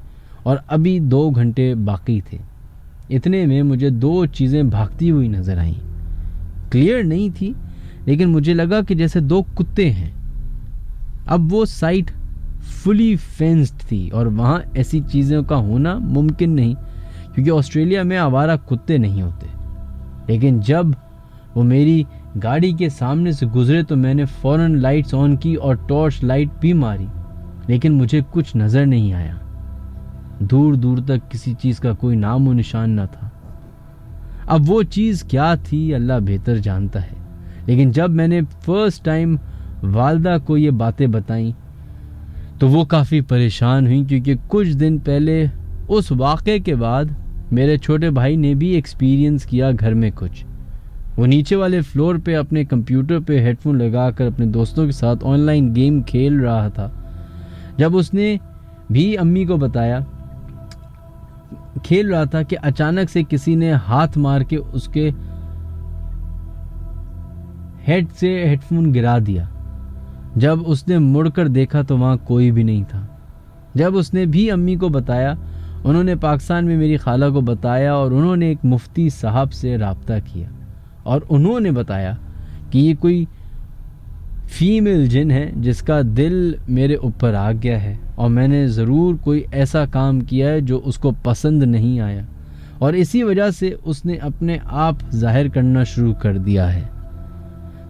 और अभी 2 घंटे बाकी थे। इतने में मुझे 2 चीज़ें भागती हुई नज़र आईं। क्लियर नहीं थी, लेकिन मुझे लगा कि जैसे 2 कुत्ते हैं। अब वो साइट फुली फेंस्ड थी और वहाँ ऐसी चीज़ों का होना मुमकिन नहीं, क्योंकि ऑस्ट्रेलिया में आवारा कुत्ते नहीं होते। लेकिन जब वो मेरी गाड़ी के सामने से गुजरे तो मैंने फ़ौरन लाइट्स ऑन की और टॉर्च लाइट भी मारी, लेकिन मुझे कुछ नज़र नहीं आया। दूर दूर तक किसी चीज़ का कोई नामो निशान न था। अब वो चीज़ क्या थी अल्लाह बेहतर जानता है, लेकिन जब मैंने फर्स्ट टाइम वालदा को ये बातें बताईं तो वो काफ़ी परेशान हुई, क्योंकि कुछ दिन पहले उस वाक़े के बाद मेरे छोटे भाई ने भी एक्सपीरियंस किया घर में कुछ। वो नीचे वाले फ्लोर पे अपने कंप्यूटर पे हेडफोन लगाकर अपने दोस्तों के साथ ऑनलाइन गेम खेल रहा था। जब उसने भी अम्मी को बताया खेल रहा था कि अचानक से किसी ने हाथ मार के उसके हेड से हेडफोन गिरा दिया। जब उसने मुड़कर देखा तो वहाँ कोई भी नहीं था। जब उसने भी अम्मी को बताया, उन्होंने पाकिस्तान में मेरी खाला को बताया और उन्होंने एक मुफ्ती साहब से राब्ता किया और उन्होंने बताया कि ये कोई फीमेल जिन है जिसका दिल मेरे ऊपर आ गया है और मैंने ज़रूर कोई ऐसा काम किया है जो उसको पसंद नहीं आया और इसी वजह से उसने अपने आप जाहिर करना शुरू कर दिया है।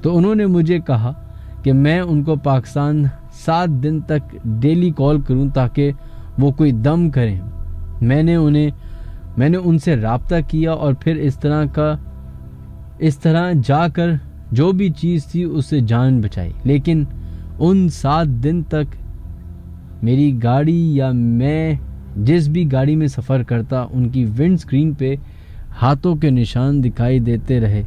तो उन्होंने मुझे कहा कि मैं उनको पाकिस्तान 7 दिन तक डेली कॉल करूं ताकि वो कोई दम करें। मैंने उनसे राब्ता किया और फिर इस तरह जाकर जो भी चीज़ थी उससे जान बचाई। लेकिन उन 7 दिन तक मेरी गाड़ी या मैं जिस भी गाड़ी में सफ़र करता उनकी विंड स्क्रीन पे हाथों के निशान दिखाई देते रहे।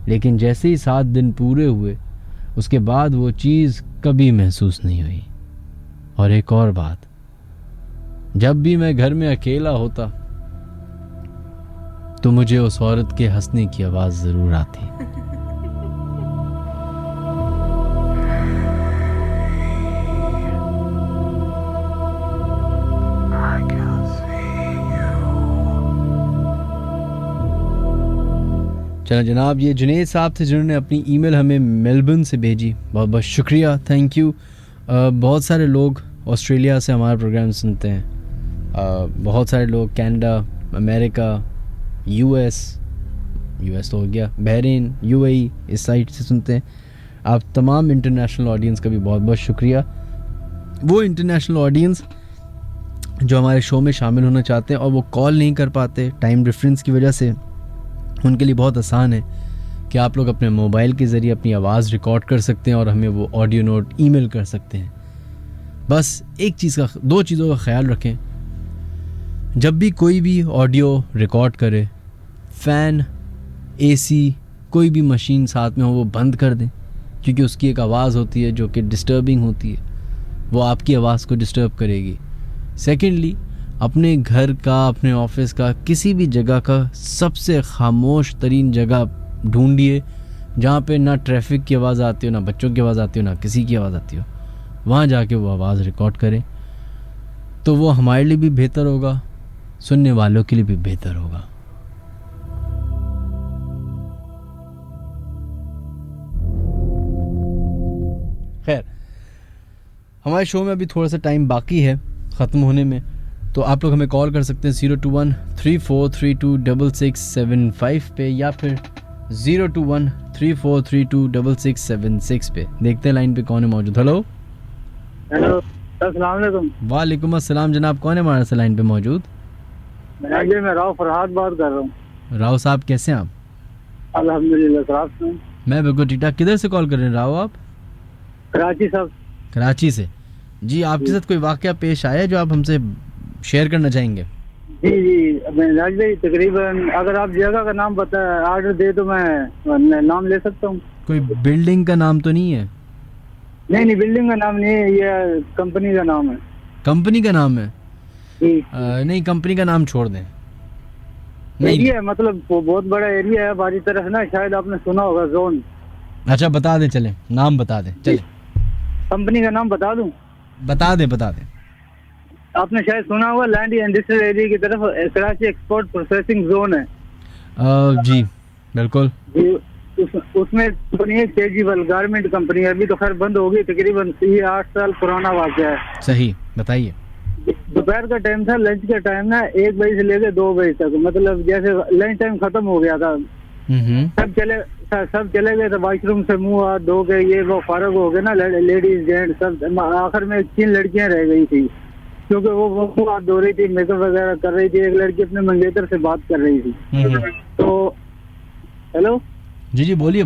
लेकिन जैसे ही 7 दिन पूरे हुए उसके बाद वो चीज़ कभी महसूस नहीं हुई। और एक और बात, जब भी मैं घर में अकेला होता तो मुझे उस औरत के हंसने की आवाज़ ज़रूर आती। चलो जनाब, ये जुनेद साहब थे जिन्होंने अपनी ईमेल हमें मेलबर्न से भेजी। बहुत बहुत शुक्रिया, थैंक यू। बहुत सारे लोग ऑस्ट्रेलिया से हमारा प्रोग्राम सुनते हैं। बहुत सारे लोग कनाडा, अमेरिका, यूएस तो हो गया, बहरीन, यूएई इस साइड से सुनते हैं। आप तमाम इंटरनेशनल ऑडियंस का भी बहुत बहुत शुक्रिया। वो इंटरनेशनल ऑडियंस जो हमारे शो में शामिल होना चाहते हैं और वो कॉल नहीं कर पाते टाइम डिफरेंस की वजह से, उनके लिए बहुत आसान है कि आप लोग अपने मोबाइल के ज़रिए अपनी आवाज़ रिकॉर्ड कर सकते हैं और हमें वो ऑडियो नोट ईमेल कर सकते हैं। बस दो चीज़ों का ख्याल रखें। जब भी कोई भी ऑडियो रिकॉर्ड करे, फ़ैन, एसी, कोई भी मशीन साथ में हो वो बंद कर दें, क्योंकि उसकी एक आवाज़ होती है जो कि डिस्टर्बिंग होती है, वो आपकी आवाज़ को डिस्टर्ब करेगी। सेकेंडली, अपने घर का, अपने ऑफिस का, किसी भी जगह का सबसे खामोश तरीन जगह ढूंढिए जहाँ पे ना ट्रैफिक की आवाज़ आती हो, ना बच्चों की आवाज़ आती हो, ना किसी की आवाज़ आती हो। वहाँ जाके वो आवाज़ रिकॉर्ड करें तो वो हमारे लिए भी बेहतर होगा, सुनने वालों के लिए भी बेहतर होगा। खैर, हमारे शो में अभी थोड़ा सा टाइम बाकी है ख़त्म होने में, तो आप लोग हमें कॉल कर सकते हैं 021-3432-6675 पे या फिर 021-3432-6676 पे। देखते हैं लाइन पे कौन है मौजूद। हेलो हेलो, अस्सलाम वालेकुम। वालेकुम अस्सलाम जनाब, कौन है हमारे से लाइन पे मौजूद? मैं राव फरहाद बात कर रहा हूँ। राव साहब कैसे हैं आप? अल्हम्दुलिल्लाह सर, आप सुनाएं? मैं बिल्कुल ठीक ठाक। किधर से कॉल कर रहे हैं राव आप? कराची साहब। कराची से। जी, आपके साथ कोई वाकया पेश आया है जो आप हमसे शेयर करना चाहेंगे? जी, मैं भाई तकरीबन अगर आप जगह का नाम बता ऑर्डर दे तो मैं नाम ले सकता हूँ। कोई बिल्डिंग का नाम तो नहीं है? नहीं, बिल्डिंग का नाम नहीं है, ये कंपनी का नाम है। कंपनी का नाम है? जी। नहीं, कंपनी का नाम छोड़ दें। नहीं, एरिया मतलब वो बहुत बड़ा एरिया है हमारी तरफ ना, शायद आपने सुना होगा, जोन। अच्छा बता दें, चले नाम बता दें, चले। कंपनी का नाम बता दूं? बता दें। आपने शायद सुना होगा, लैंड इंडस्ट्रियल एरिया की तरफ कराची एक्सपोर्ट प्रोसेसिंग जोन है। जी बिल्कुल। जी, उसमें कंपनी है केजीवल गारमेंट कंपनी, अभी तो खैर बंद हो गई, तकरीबन 8 साल पुराना वाक़या है। सही, बताइए। दोपहर का टाइम था, लंच का टाइम ना, 1 बजे से लेकर 2 बजे तक, मतलब जैसे लंच टाइम खत्म हो गया था, सब चले गए थे वॉशरूम से मुंह हाथ धो के, ये वो फारग हो गए ना, लेडीज जेंट्स सब। आखिर में 3 लड़कियां रह गई थी, क्योंकि वो मुंह हाथ धो रही थी, मेकअप वगैरह कर रही थी। एक लड़की अपने मंगेतर से बात कर रही थी। तो हेलो जी बोलिए।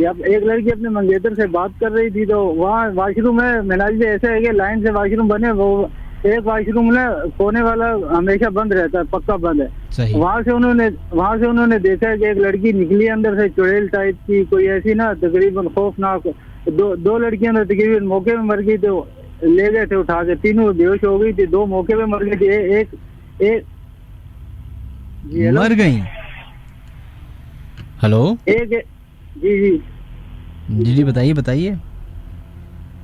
अब एक लड़की अपने मंगेतर से बात कर रही थी, तो वहाँ वॉशरूम है मिनाज में, ऐसे है कि लाइन से वॉशरूम बने, वो एक वॉशरूम ना कोने वाला हमेशा बंद रहता है, पक्का बंद है। वहाँ से उन्होंने देखा है कि एक लड़की निकली अंदर से, चुड़ैल टाइप की कोई ऐसी ना, तकरीबन खौफनाक। दो लड़कियां तो तकरीबन मौके में मर गई, तो ले गए थे उठा के, तीनों बेहोश हो गई थी, 2 मौके पे मर गई थी। एक मर गई। हेलो, एक जी बताइए।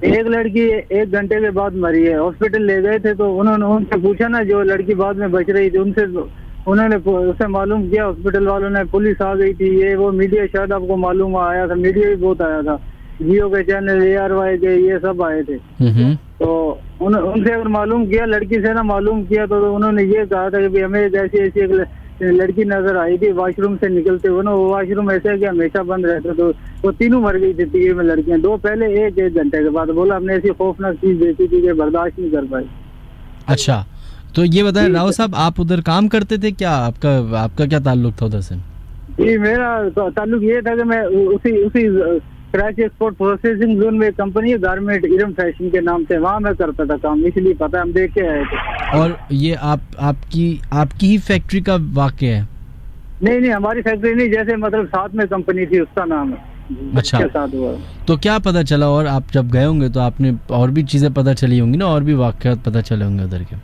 एक लड़की 1 घंटे के बाद मरी है, हॉस्पिटल ले गए थे, तो उन्होंने उनसे पूछा ना, जो लड़की बाद में बच रही थी, उन्होंने उसे मालूम किया, हॉस्पिटल वालों ने, पुलिस आ गई थी, ये वो मीडिया, शायद आपको मालूम आया था, मीडिया भी बहुत आया था, जियो के चैनल, ARY के, ये सब आए थे। तो उनसे अगर मालूम किया, लड़की से ना मालूम किया, तो उन्होंने ये कहा था कि हमें ऐसी एक लड़की नजर आई थी वॉशरूम से निकलते हुए ना, वो वॉशरूम ऐसे है कि हमेशा बंद रहता, तो वो तीनों मर गई थी, 3 लड़कियां, 2 पहले, एक घंटे के बाद। बोला हमने ऐसी खौफनाक चीज देखी थी कि बर्दाश्त नहीं कर पाई। अच्छा, तो ये बताएं राव साहब, आप उधर काम करते थे क्या? आपका क्या ताल्लुक था उधर से? जी, मेरा ताल्लुक ये था कि मैं उसी कराची एक्सपोर्ट प्रोसेसिंग जोन में कंपनी है, गारमेंट इरम फैशन के नाम से, वहाँ मैं करता था काम, इसलिए पता, हम देख के आए थे। और ये आपकी ही फैक्ट्री का वाकया है? नहीं, हमारी फैक्ट्री नहीं, जैसे मतलब साथ में कंपनी थी, उसका नाम है। अच्छा, साथ हुआ। तो क्या पता चला? और आप जब गए होंगे तो आपने और भी चीजें पता चली होंगी ना, और भी वाकयात पता चले होंगे उधर के?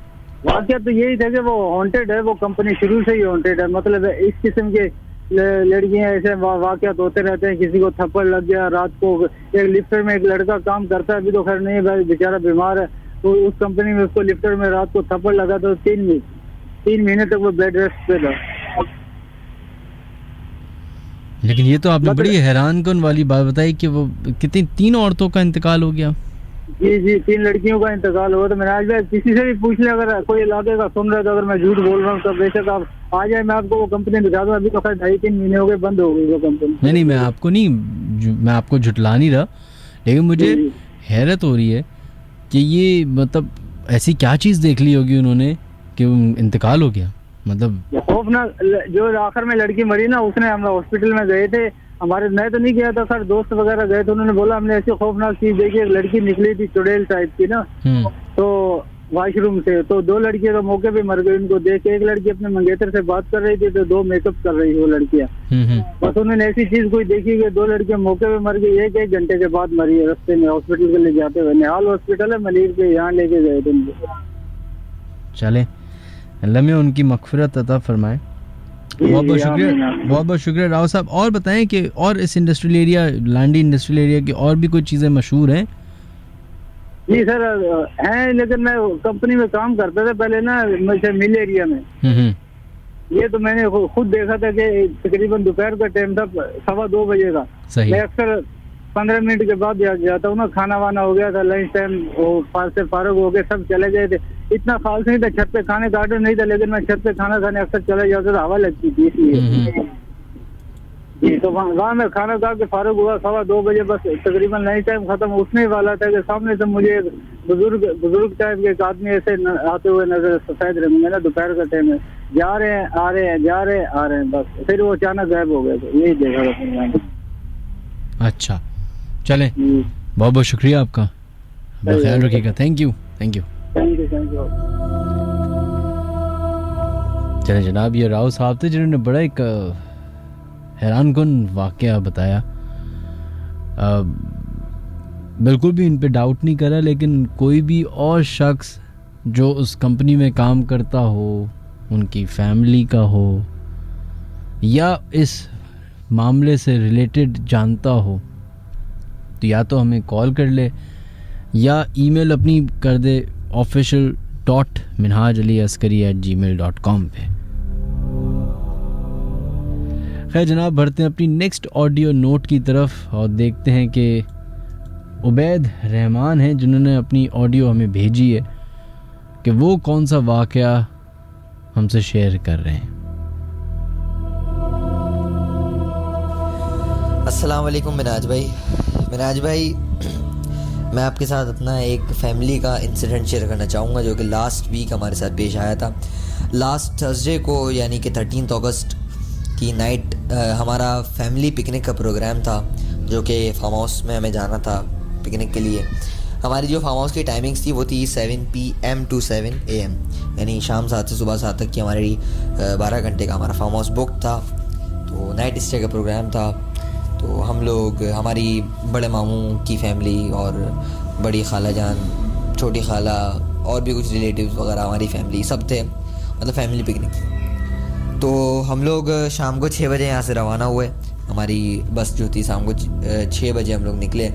वाकया तो यही था कि वो हॉन्टेड है, वो कंपनी शुरू से ही हॉन्टेड है, मतलब इस किस्म के लड़कियां ऐसे वाकयात होते रहते हैं। किसी को थप्पड़ लग गया रात को, एक लिफ्टर में एक लड़का काम करता है, अभी तो खैर नहीं है, बेचारा बीमार है, तो उस कंपनी में उसको लिफ्टर में रात को थप्पड़ लगा, तो 3 महीने तक वो बेड रेस्ट पे था। लेकिन ये तो आपने बड़ी हैरान कन वाली बात बताई कि वो कितनी 3 औरतों का इंतकाल हो गया। जी, 3 लड़कियों का इंतकाल हुआ। तो मैंने आज किसी से भी पूछ लिया, अगर कोई इलाके का सुन रहा है, तो अगर मैं झूठ बोल रहा हूँ तो बेशक आप आ जाए, मैं आपको वो कंपनी दिखा दूँ। अभी तो खैर 2.5-3 महीने हो गए, बंद हो गई वो कंपनी। नहीं, मैं आपको झुटला नहीं रहा, लेकिन मुझे हैरत हो रही है कि ये मतलब ऐसी क्या चीज़ देख ली होगी उन्होंने कि इंतकाल हो गया। मतलब खौफनाक, जो आखिर में लड़की मरी ना, उसने, हम हॉस्पिटल में गए थे, मैं तो नहीं गया था सर, दोस्त वगैरह गए थे, उन्होंने बोला हमने ऐसी खौफनाक चीज देखी, एक लड़की निकली थी चुड़ैल टाइप की ना, तो वॉशरूम से, तो 2 लड़कियां तो मौके पे मर गई उनको देख के। एक लड़की अपने मंगेतर से बात कर रही थी, तो 2 मेकअप कर रही वो लड़कियां। बस उन्होंने ऐसी चीज कोई देखी कि 2 लड़कियां मौके पे मर गई, 1 घंटे के बाद मरी है, रास्ते में हॉस्पिटल के ले जाते हुए। निहाल हॉस्पिटल है मलिर के, यहाँ लेके गए थे उनको। चले अल्लाह में उनकी मग़फ़िरत अता फरमाए। बहुत बहुत शुक्रिया, बहुत बहुत शुक्रिया राव साहब। और बताएं कि और इस industrial area, Landhi industrial area की और भी कोई चीज़ें मशहूर हैं? जी सर हैं, लेकिन मैं कंपनी में काम करता था पहले ना, मिल एरिया में। ये तो मैंने खुद देखा था कि तकरीबन दोपहर का टाइम था, 2:15 बजे का। सही। मैं अक्सर 15 मिनट के बाद जाता हूँ ना, खाना वाना हो गया था, लंच टाइम से फारग हो गए, सब चले गए थे। इतना खास नहीं था, छत पे खाने का ऑर्डर नहीं था, लेकिन मैं छत पे खाना खाने अक्सर चला जाता था, हवा लगती थी इसलिए। जी तो वहाँ में खाना खा के फारग हुआ 2:15 बजे, बस तकरीबन लंच टाइम खत्म उसने वाला था कि सामने से मुझे एक बुजुर्ग टाइप के एक आदमी ऐसे आते हुए नजर, सफेद रंग में ना, दोपहर का टाइम है, जा रहे हैं आ रहे हैं, जा रहे हैं आ रहे हैं, बस फिर वो अचानक गायब हो गए थे। यही देखा था मैंने। अच्छा चलें, बहुत बहुत शुक्रिया आपका, अपना ख्याल रखिएगा। Thank you thank you thank you thank you. चले जनाब, ये राव साहब थे जिन्होंने बड़ा एक हैरानकुन वाक़या बताया। बिल्कुल भी इन पे डाउट नहीं करा, लेकिन कोई भी और शख्स जो उस कंपनी में काम करता हो, उनकी फैमिली का हो या इस मामले से रिलेटेड जानता हो, तो या तो हमें कॉल कर ले या ईमेल अपनी कर दे official.minhajaliaskari@gmail.com पे। खैर जनाब, बढ़ते हैं अपनी नेक्स्ट ऑडियो नोट की तरफ और देखते हैं कि उबैद रहमान हैं जिन्होंने अपनी ऑडियो हमें भेजी है कि वो कौन सा वाक़या हमसे शेयर कर रहे हैं। अस्सलाम वालेकुम मिनाज भाई, मैं आपके साथ अपना एक फैमिली का इंसिडेंट शेयर करना चाहूँगा जो कि लास्ट वीक हमारे साथ पेश आया था। लास्ट थर्सडे को यानी कि 13 अगस्त की नाइट हमारा फैमिली पिकनिक का प्रोग्राम था, जो कि फार्म हाउस में हमें जाना था पिकनिक के लिए। हमारी जो फार्म हाउस की टाइमिंग्स थी वो थी 7 PM to 7 AM, यानी शाम 7 से सुबह 7 तक की हमारी 12 घंटे का हमारा फार्म हाउस बुक था। तो नाइट स्टे का प्रोग्राम था। तो हम लोग, हमारी बड़े मामू की फैमिली और बड़ी खाला जान, छोटी खाला और भी कुछ रिलेटिव्स वगैरह, हमारी फैमिली सब थे, मतलब फैमिली पिकनिक। तो हम लोग शाम को 6 बजे यहाँ से रवाना हुए। हमारी बस जो थी शाम को 6 बजे हम लोग निकले,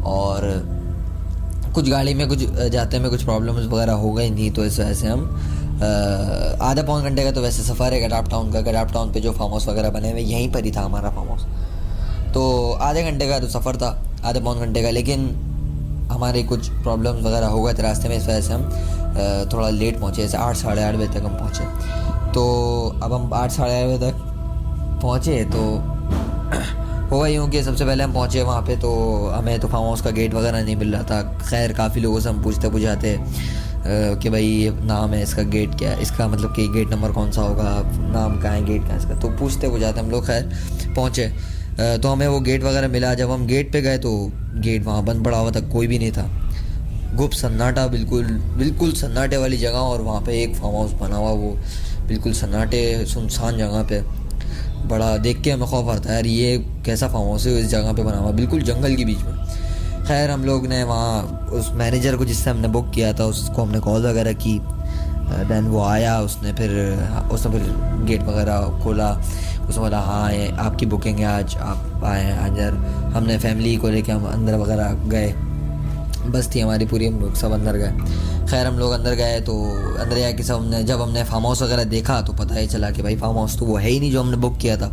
और कुछ गाड़ी में कुछ जाते में कुछ प्रॉब्लम्स वगैरह हो गई थी, तो इस वजह से हम आधा पौन घंटे का तो वैसे सफ़र है गडाप टाउन का। गडाप टाउन पे जो फार्म हाउस वगैरह बने हुए यहीं पर ही था हमारा फार्म हाउस। तो आधे घंटे का तो सफ़र था, आधे पौन घंटे का, लेकिन हमारे कुछ प्रॉब्लम्स वगैरह हो गए थे रास्ते में, इस वजह से हम थोड़ा लेट पहुँचे। जैसे 8 साढ़े 8 बजे तक हम पहुँचे। तो अब हम 8 साढ़े 8 बजे तक पहुँचे तो हुआ यूँ कि सबसे पहले हम पहुँचे वहाँ पे, तो हमें तो फार्म हाउस का गेट वगैरह नहीं मिल रहा था। खैर काफ़ी लोगों से हम पूछते बुझाते कि भाई ये नाम है इसका, गेट क्या है इसका, मतलब कि गेट नंबर कौन सा होगा, नाम कहाँ है, गेट कहाँ है इसका, तो पूछते बुझाते हम लोग खैर पहुँचे। तो हमें वो गेट वगैरह मिला। जब हम गेट पे गए तो गेट वहाँ बंद पड़ा हुआ था, कोई भी नहीं था, गुप्त सन्नाटा, बिल्कुल सन्नाटे वाली जगह। और वहाँ पे एक फार्म हाउस बना हुआ, वो बिल्कुल सन्नाटे सुनसान जगह पे, बड़ा देख के हमें खौफ आता है यार, ये कैसा फार्म हाउस है इस जगह पे बना हुआ, बिल्कुल जंगल के बीच में। खैर हम लोग ने वहाँ उस मैनेजर को जिससे हमने बुक किया था उसको हमने कॉल वगैरह की। दैन वो आया, उसने फिर गेट वगैरह खोला। उसने बोला हाँ ये आपकी बुकिंग है, आज आप आए हैं अंदर। हमने फैमिली को लेके हम अंदर वगैरह गए, बस थी हमारी पूरी, हम लोग सब अंदर गए। खैर हम लोग अंदर गए तो अंदर जाके जब हमने फार्म हाउस वगैरह देखा तो पता ही चला कि भाई फार्म हाउस तो वो है ही नहीं जो हमने बुक किया था।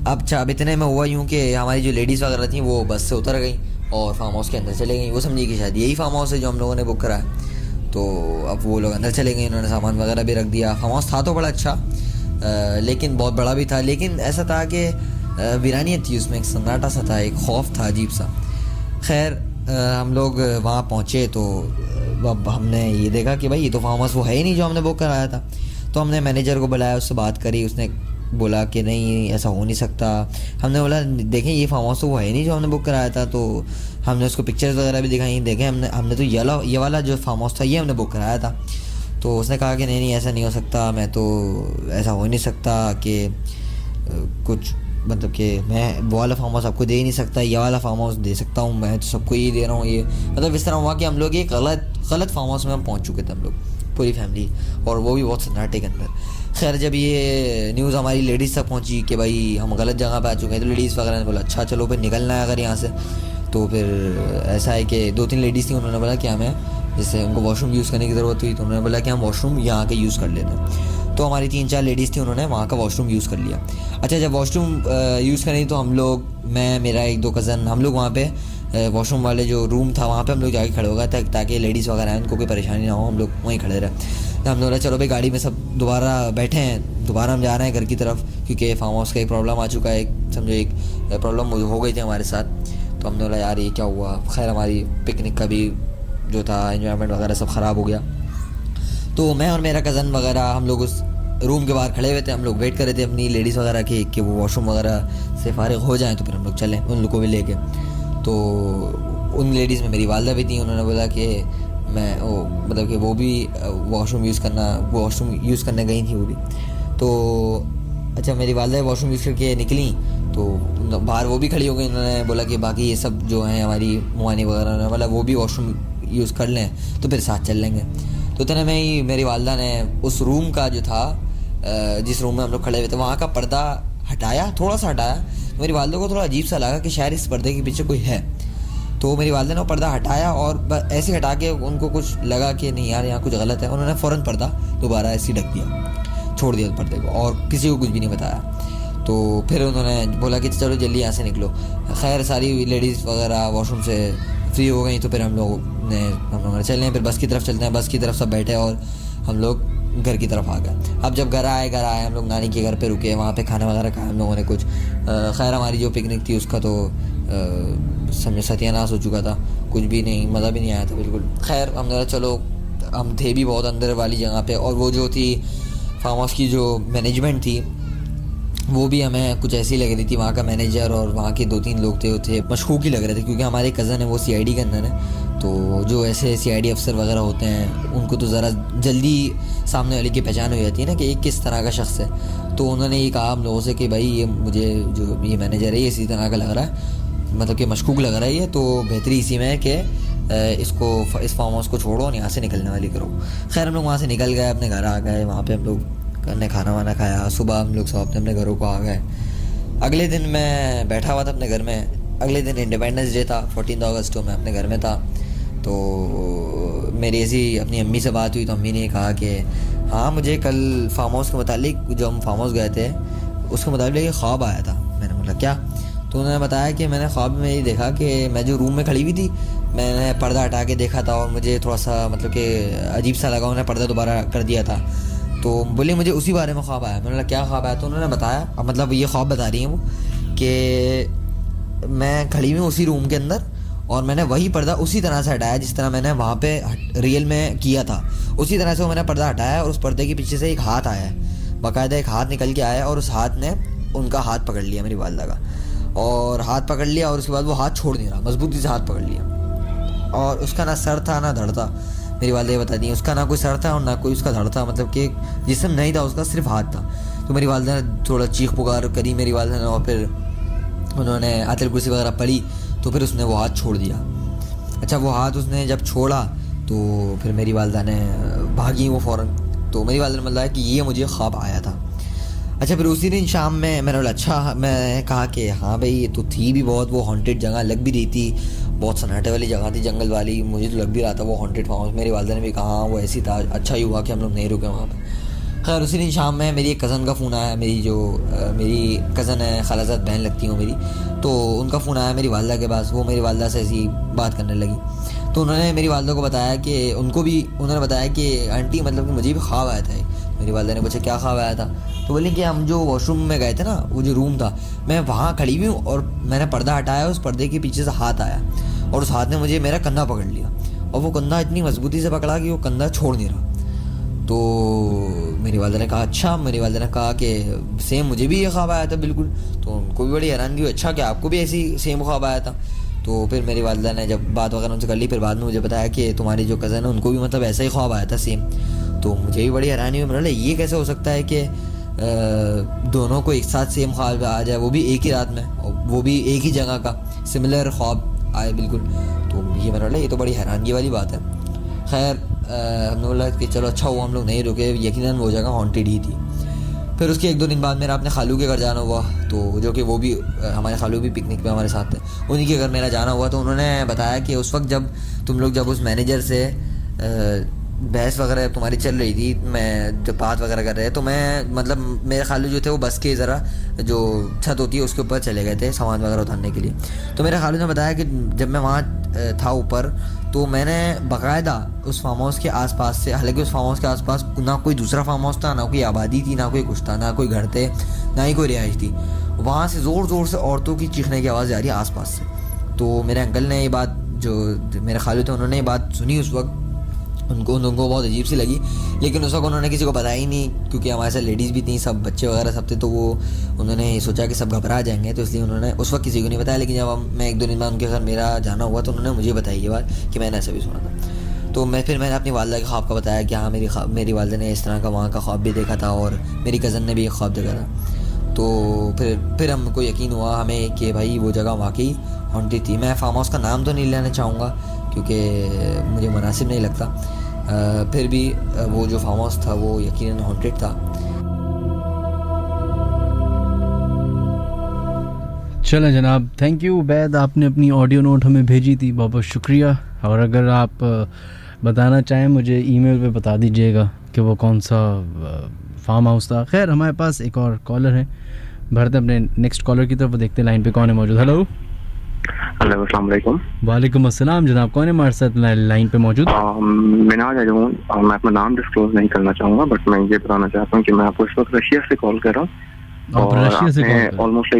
अब इतने में हुआ यूँ कि हमारी जो लेडीज़ वगैरह थी वो बस से उतर गई और फार्म हाउस के अंदर चले गई। वो समझी कि शायद यही फार्म हाउस है जो हम लोगों ने बुक करा है। तो अब वो लोग अंदर चले गए, उन्होंने सामान वगैरह भी रख दिया। फार्म हाउस था तो बड़ा अच्छा, लेकिन बहुत बड़ा भी था, लेकिन ऐसा था कि वीरानियत थी उसमें, एक सन्नाटा सा था, एक खौफ था अजीब सा। खैर हम लोग वहाँ पहुँचे तो अब हमने ये देखा कि भाई ये तो फार्म हाउस वो है ही नहीं जो हमने बुक कराया था। तो हमने मैनेजर को बुलाया, उससे बात करी, उसने बोला कि नहीं ऐसा हो नहीं सकता। हमने बोला देखें ये फार्म हाउस तो वो है नहीं जो हमने बुक कराया था। तो हमने उसको पिक्चर्स वगैरह भी दिखाई, देखें हमने तो ये वाला जो फार्म हाउस था ये हमने बुक कराया था। तो उसने कहा कि नहीं ऐसा नहीं हो सकता, मैं तो ऐसा हो ही नहीं सकता कि कुछ मतलब कि मैं वो वाला फार्म हाउस आपको दे ही नहीं सकता, ये वाला फार्म हाउस दे सकता हूँ, मैं तो सबको ये दे रहा हूँ। ये मतलब इस तरह हुआ कि हम लोग एक गलत फार्म हाउस में हम पहुँच चुके थे हम लोग। पूरी फैमिली, और वो भी बहुत सन्नाटे के अंदर। खैर जब ये न्यूज़ हमारी लेडीज़ तक पहुंची कि भाई हम गलत जगह पे आ चुके हैं, तो लेडीज़ वगैरह ने बोला अच्छा चलो फिर निकलना है अगर यहाँ से। तो फिर ऐसा है कि 2-3 लेडीज़ थी, उन्होंने बोला कि हमें जैसे उनको वॉशरूम यूज़ करने की ज़रूरत हुई, तो उन्होंने बोला कि हम वॉशरूम यहाँ के यूज़ कर लेते हैं। तो हमारी 3-4 लेडीज़ थी, उन्होंने वहाँ का वॉशरूम यूज़ कर लिया। अच्छा जब वॉशरूम यूज़ करें तो हम लोग, मैं, मेरा 1-2 कज़न, हम लोग वहाँ पे वॉशरूम वाले जो रूम था वहाँ पे हम लोग जाके खड़े हो गए ताकि लेडीज़ वगैरह आए उनको कोई परेशानी ना हो, हम लोग वहीं खड़े रहे। तो हम लोग चलो भाई गाड़ी में सब दोबारा बैठे हैं, दोबारा हम जा रहे हैं घर की तरफ, क्योंकि फार्म हाउस का एक प्रॉब्लम आ चुका है, समझो एक प्रॉब्लम हो गई थी हमारे साथ। तो हमने बोला यार ये क्या हुआ। खैर हमारी पिकनिक का भी जो था एंजॉयमेंट वगैरह सब ख़राब हो गया। तो मैं और मेरा कज़न वगैरह हम लोग उस रूम के बाहर खड़े हुए थे, हम लोग वेट कर रहे थे अपनी लेडीज़ वगैरह की कि वो वॉशरूम वगैरह से फारिग हो जाएं तो फिर हम लोग चलें उन लोगों को भी लेके। तो उन लेडीज़ में मेरी वालदा भी थी, उन्होंने बोला कि मैं मतलब कि वो भी वॉशरूम यूज़ करने गई थी वो भी। तो अच्छा मेरी वालदा वॉशरूम यूज़ करके निकली तो बाहर वो भी खड़ी हो गई, उन्होंने बोला कि बाकी ये सब जो हैं हमारी मुआनी वगैरह, बोला वो भी वॉशरूम यूज़ कर लें तो फिर साथ चल लेंगे। तो इतने में ही मेरी वालदा ने उस रूम का जो था जिस रूम में हम लोग खड़े हुए थे वहाँ का पर्दा हटाया, थोड़ा सा हटाया। तो मेरी वालदा को थोड़ा अजीब सा लगा कि शायद इस पर्दे के पीछे कोई है। तो मेरी वालदा ने वो पर्दा हटाया और ऐसे हटा के उनको कुछ लगा कि नहीं यार यहाँ कुछ गलत है, उन्होंने फ़ौरन पर्दा दोबारा ऐसे ही ढक दिया, छोड़ दिया पर्दे को और किसी को कुछ भी नहीं बताया। तो फिर उन्होंने बोला कि चलो जल्दी यहाँ से निकलो। खैर सारी लेडीज़ वगैरह वॉशरूम से फ्री हो गई, तो फिर हम लोग ने चले फिर बस की तरफ चलते हैं। बस की तरफ सब बैठे और हम लोग घर की तरफ आ गए। अब जब घर आए हम लोग नानी के घर पे रुके, वहाँ पे खाना वगैरह खाया हम लोगों ने कुछ। खैर हमारी जो पिकनिक थी उसका तो समझो सत्यानाश हो चुका था, कुछ भी नहीं, मज़ा भी नहीं आया था बिल्कुल। खैर हम लोग चलो, हम थे भी बहुत अंदर वाली जगह पे, और वो जो थी फार्म हाउस की जो मैनेजमेंट थी वो भी हमें कुछ ऐसी लग रही थी। वहाँ का मैनेजर और वहाँ के 2-3 लोग थे मशकूक ही लग रहे थे, क्योंकि हमारे कज़न है वो CID के अंदर है। तो जो ऐसे CID अफसर वगैरह होते हैं उनको तो ज़रा जल्दी सामने वाले की पहचान हो जाती है ना कि ये किस तरह का शख्स है। तो उन्होंने ये कहा हम लोगों से कि भाई ये मुझे जो ये मैनेजर है ये इसी तरह का लग रहा है, मतलब कि मशकूक लग रहा है ये, तो बेहतरी इसी में है कि इसको इस फार्म हाउस को छोड़ो और यहाँ से निकलने वाली करो। खैर हम लोग वहाँ से निकल गए, अपने घर आ गए। वहाँ पे हम लोग ने खाना वाना खाया, सुबह हम लोग सब अपने घरों को आ गए। अगले दिन मैं बैठा हुआ था अपने घर में, अगले दिन इंडिपेंडेंस डे था 14 अगस्त, तो मैं अपने घर में था। तो मेरी ऐसी अपनी अम्मी से बात हुई, तो अम्मी ने कहा कि हाँ मुझे कल फार्म हाउस के मुतालिक, जो हम फार्म हाउस गए थे उसके मुताबिक एक ख्वाब आया था। मैंने बोला क्या? तो उन्होंने बताया कि मैंने ख्वाब में ये देखा कि मैं जो रूम में खड़ी हुई थी मैंने पर्दा हटा के देखा था और मुझे थोड़ा सा मतलब कि अजीब सा लगा, उन्होंने पर्दा दोबारा कर दिया था। तो बोले मुझे उसी बारे में ख्वाब आया। मैंने बोला क्या ख्वाब आया? तो उन्होंने बताया, अब मतलब ये ख्वाब बता रही हैं वो कि मैं खड़ी हुई उसी रूम के अंदर और मैंने वही पर्दा उसी तरह से हटाया जिस तरह मैंने वहाँ पे रियल में किया था, उसी तरह से वो मैंने पर्दा हटाया और उस पर्दे के पीछे से एक हाथ आया है, बाकायदा एक हाथ निकल के आया और उस हाथ ने उनका हाथ पकड़ लिया, मेरी वालदा का, और हाथ पकड़ लिया और उसके बाद वो हाथ छोड़ नहीं रहा, मजबूती से हाथ पकड़ लिया। और उसका ना सर था ना धड़ था, मेरी वालदा ये बताती है, उसका ना कोई सर था और ना कोई उसका धड़ था, मतलब कि जिस्म नहीं था उसका, सिर्फ हाथ था। तो मेरी वालदा ने थोड़ा चीख पुकार करी मेरी वालदा ने, और फिर उन्होंने आयतुल कुर्सी वगैरह पढ़ी, तो फिर उसने वो हाथ छोड़ दिया। अच्छा वो हाथ उसने जब छोड़ा तो फिर मेरी वालदा ने भागी वो फ़ौरन। तो मेरी वालदा ने बताया कि ये मुझे ख्वाब आया था। अच्छा फिर उसी दिन शाम में मैंने बोला अच्छा, मैं कहा कि हाँ भाई ये तो थी भी बहुत, वो हॉन्टेड जगह लग भी रही थी, बहुत सन्नाटे वाली जगह थी, जंगल वाली, मुझे तो लग भी रहा था वो हॉन्टेड फार्म हाउस। मेरी वालदा ने भी कहा हाँ वो ऐसी था, अच्छा ही हुआ कि हम लोग नहीं रुके वहाँ पर। खैर उसी दिन शाम में मेरी एक कज़न का फ़ोन आया, मेरी कज़न है, खालाजाद बहन लगती हूँ मेरी, तो उनका फ़ोन आया मेरी वालदा के पास। वो मेरी वालदा से ऐसी बात करने लगी, तो उन्होंने मेरी वालदा को बताया कि उन्होंने बताया कि आंटी मतलब कि मुझे भी ख्वाब आया था। मेरी वालदा ने पूछा क्या ख्वाब आया था? तो बोले कि हम जो वॉशरूम में गए थे ना, वो जो रूम था, मैं वहाँ खड़ी हुई हूँ और मैंने पर्दा हटाया, उस पर्दे के पीछे से हाथ आया और उस हाथ ने मुझे मेरा कंधा पकड़ लिया और वो कंधा इतनी मजबूती से पकड़ा कि वो कंधा छोड़ नहीं रहा। तो मेरी वालदा ने कहा अच्छा, मेरी वालदा ने कहा कि सेम मुझे भी ये ख्वाब आया था बिल्कुल। तो उनको भी बड़ी हैरानगी हुई, अच्छा कि आपको भी ऐसी सेम ख्वाब आया था? तो फिर मेरी वालदा ने जब बात वगैरह उनसे कर ली, फिर बाद में मुझे बताया कि तुम्हारी जो कज़न है उनको भी मतलब ऐसा ही ख्वाब आया था सेम। तो मुझे भी बड़ी हैरानी हुई, मैंने ये कैसे हो सकता है कि दोनों को एक साथ सेम ख्वाब आ जाए, वो भी एक ही रात में, और वो भी एक ही जगह का सिमिलर ख्वाब आए बिल्कुल। तो ये मैंने ये तो बड़ी हैरानगी वाली बात है। खैर हमने बोला कि चलो अच्छा हुआ हम लोग नहीं रुके, यकीनन वो जगह हॉन्टेड ही थी। फिर उसके 1-2 दिन बाद मेरा अपने खालू के घर जाना हुआ, तो जो कि वो भी हमारे खालू भी पिकनिक पे हमारे साथ थे, उन्हीं के घर मेरा जाना हुआ। तो उन्होंने बताया कि उस वक्त जब तुम लोग उस मैनेजर से बहस वगैरह तुम्हारी चल रही थी, मैं जब बात वगैरह कर रहे तो मैं मतलब मेरे खालू जो थे वो बस के ज़रा जो छत होती है उसके ऊपर चले गए थे सामान वगैरह उतारने के लिए। तो मेरे खालू ने बताया कि जब मैं वहाँ था ऊपर तो मैंने बाकायदा उस फार्म हाउस के आसपास से, हालांकि उस फार्म हाउस के आसपास ना कोई दूसरा फार्म हाउस था, ना कोई आबादी थी, ना कोई कुछ था, ना कोई घर थे, ना ही कोई रिहाइश थी, वहाँ से ज़ोर ज़ोर से औरतों की चीखने की आवाज़ जा रही है आसपास से। तो मेरे अंकल ने ये बात, जो मेरे खालू थे उन्होंने ये बात सुनी उस वक्त, उनको बहुत अजीब सी लगी, लेकिन उस वक्त उन्होंने किसी को बताया ही नहीं, क्योंकि हमारे साथ लेडीज़ भी थी, सब बच्चे वगैरह सब थे, तो वो उन्होंने सोचा कि सब घबरा जाएंगे, तो इसलिए उन्होंने उस वक्त किसी को नहीं बताया। लेकिन जब मैं 1-2 दिन बाद उनके घर मेरा जाना हुआ तो उन्होंने मुझे बताई ये बात कि मैंने ऐसा भी सुना था। तो मैंने अपनी वालदा के ख्वाब का बताया कि हाँ मेरी वालदा ने इस तरह का वहाँ का ख्वाब भी देखा था और मेरी कज़न ने भी एक ख्वाब देखा था। तो फिर हमको यकीन हुआ हमें कि भाई वो जगह वाकई हॉन्टेड थी। मैं फार्म हाउस का नाम तो नहीं लेना चाहूँगा क्योंकि मुझे मुनासिब नहीं लगता, फिर भी वो जो फार्म हाउस था वो यकीनन हॉन्टेड था। चलें जनाब, थैंक यू बैद, आपने अपनी ऑडियो नोट हमें भेजी थी, बहुत बहुत शुक्रिया। और अगर आप बताना चाहें मुझे ईमेल पे बता दीजिएगा कि वो कौन सा फार्म हाउस था। खैर हमारे पास एक और कॉलर है, भरते अपने नेक्स्ट कॉलर की तरफ, देखते हैं लाइन पे कौन है मौजूद। हेलो अस्सलाम वालेकुम। वालेकुम अस्सलाम जनाब, कौन है हमारे साथ लाइन पे मौजूद? मैं नाज हूँ, मैं अपना नाम डिस्क्लोज नहीं करना चाहूँगा, बट मैं ये बताना चाहता हूँ कि मैं आपको इस वक्त रशिया से कॉल कर रहा हूँ। और रशिया से कॉल ऑलमोस्ट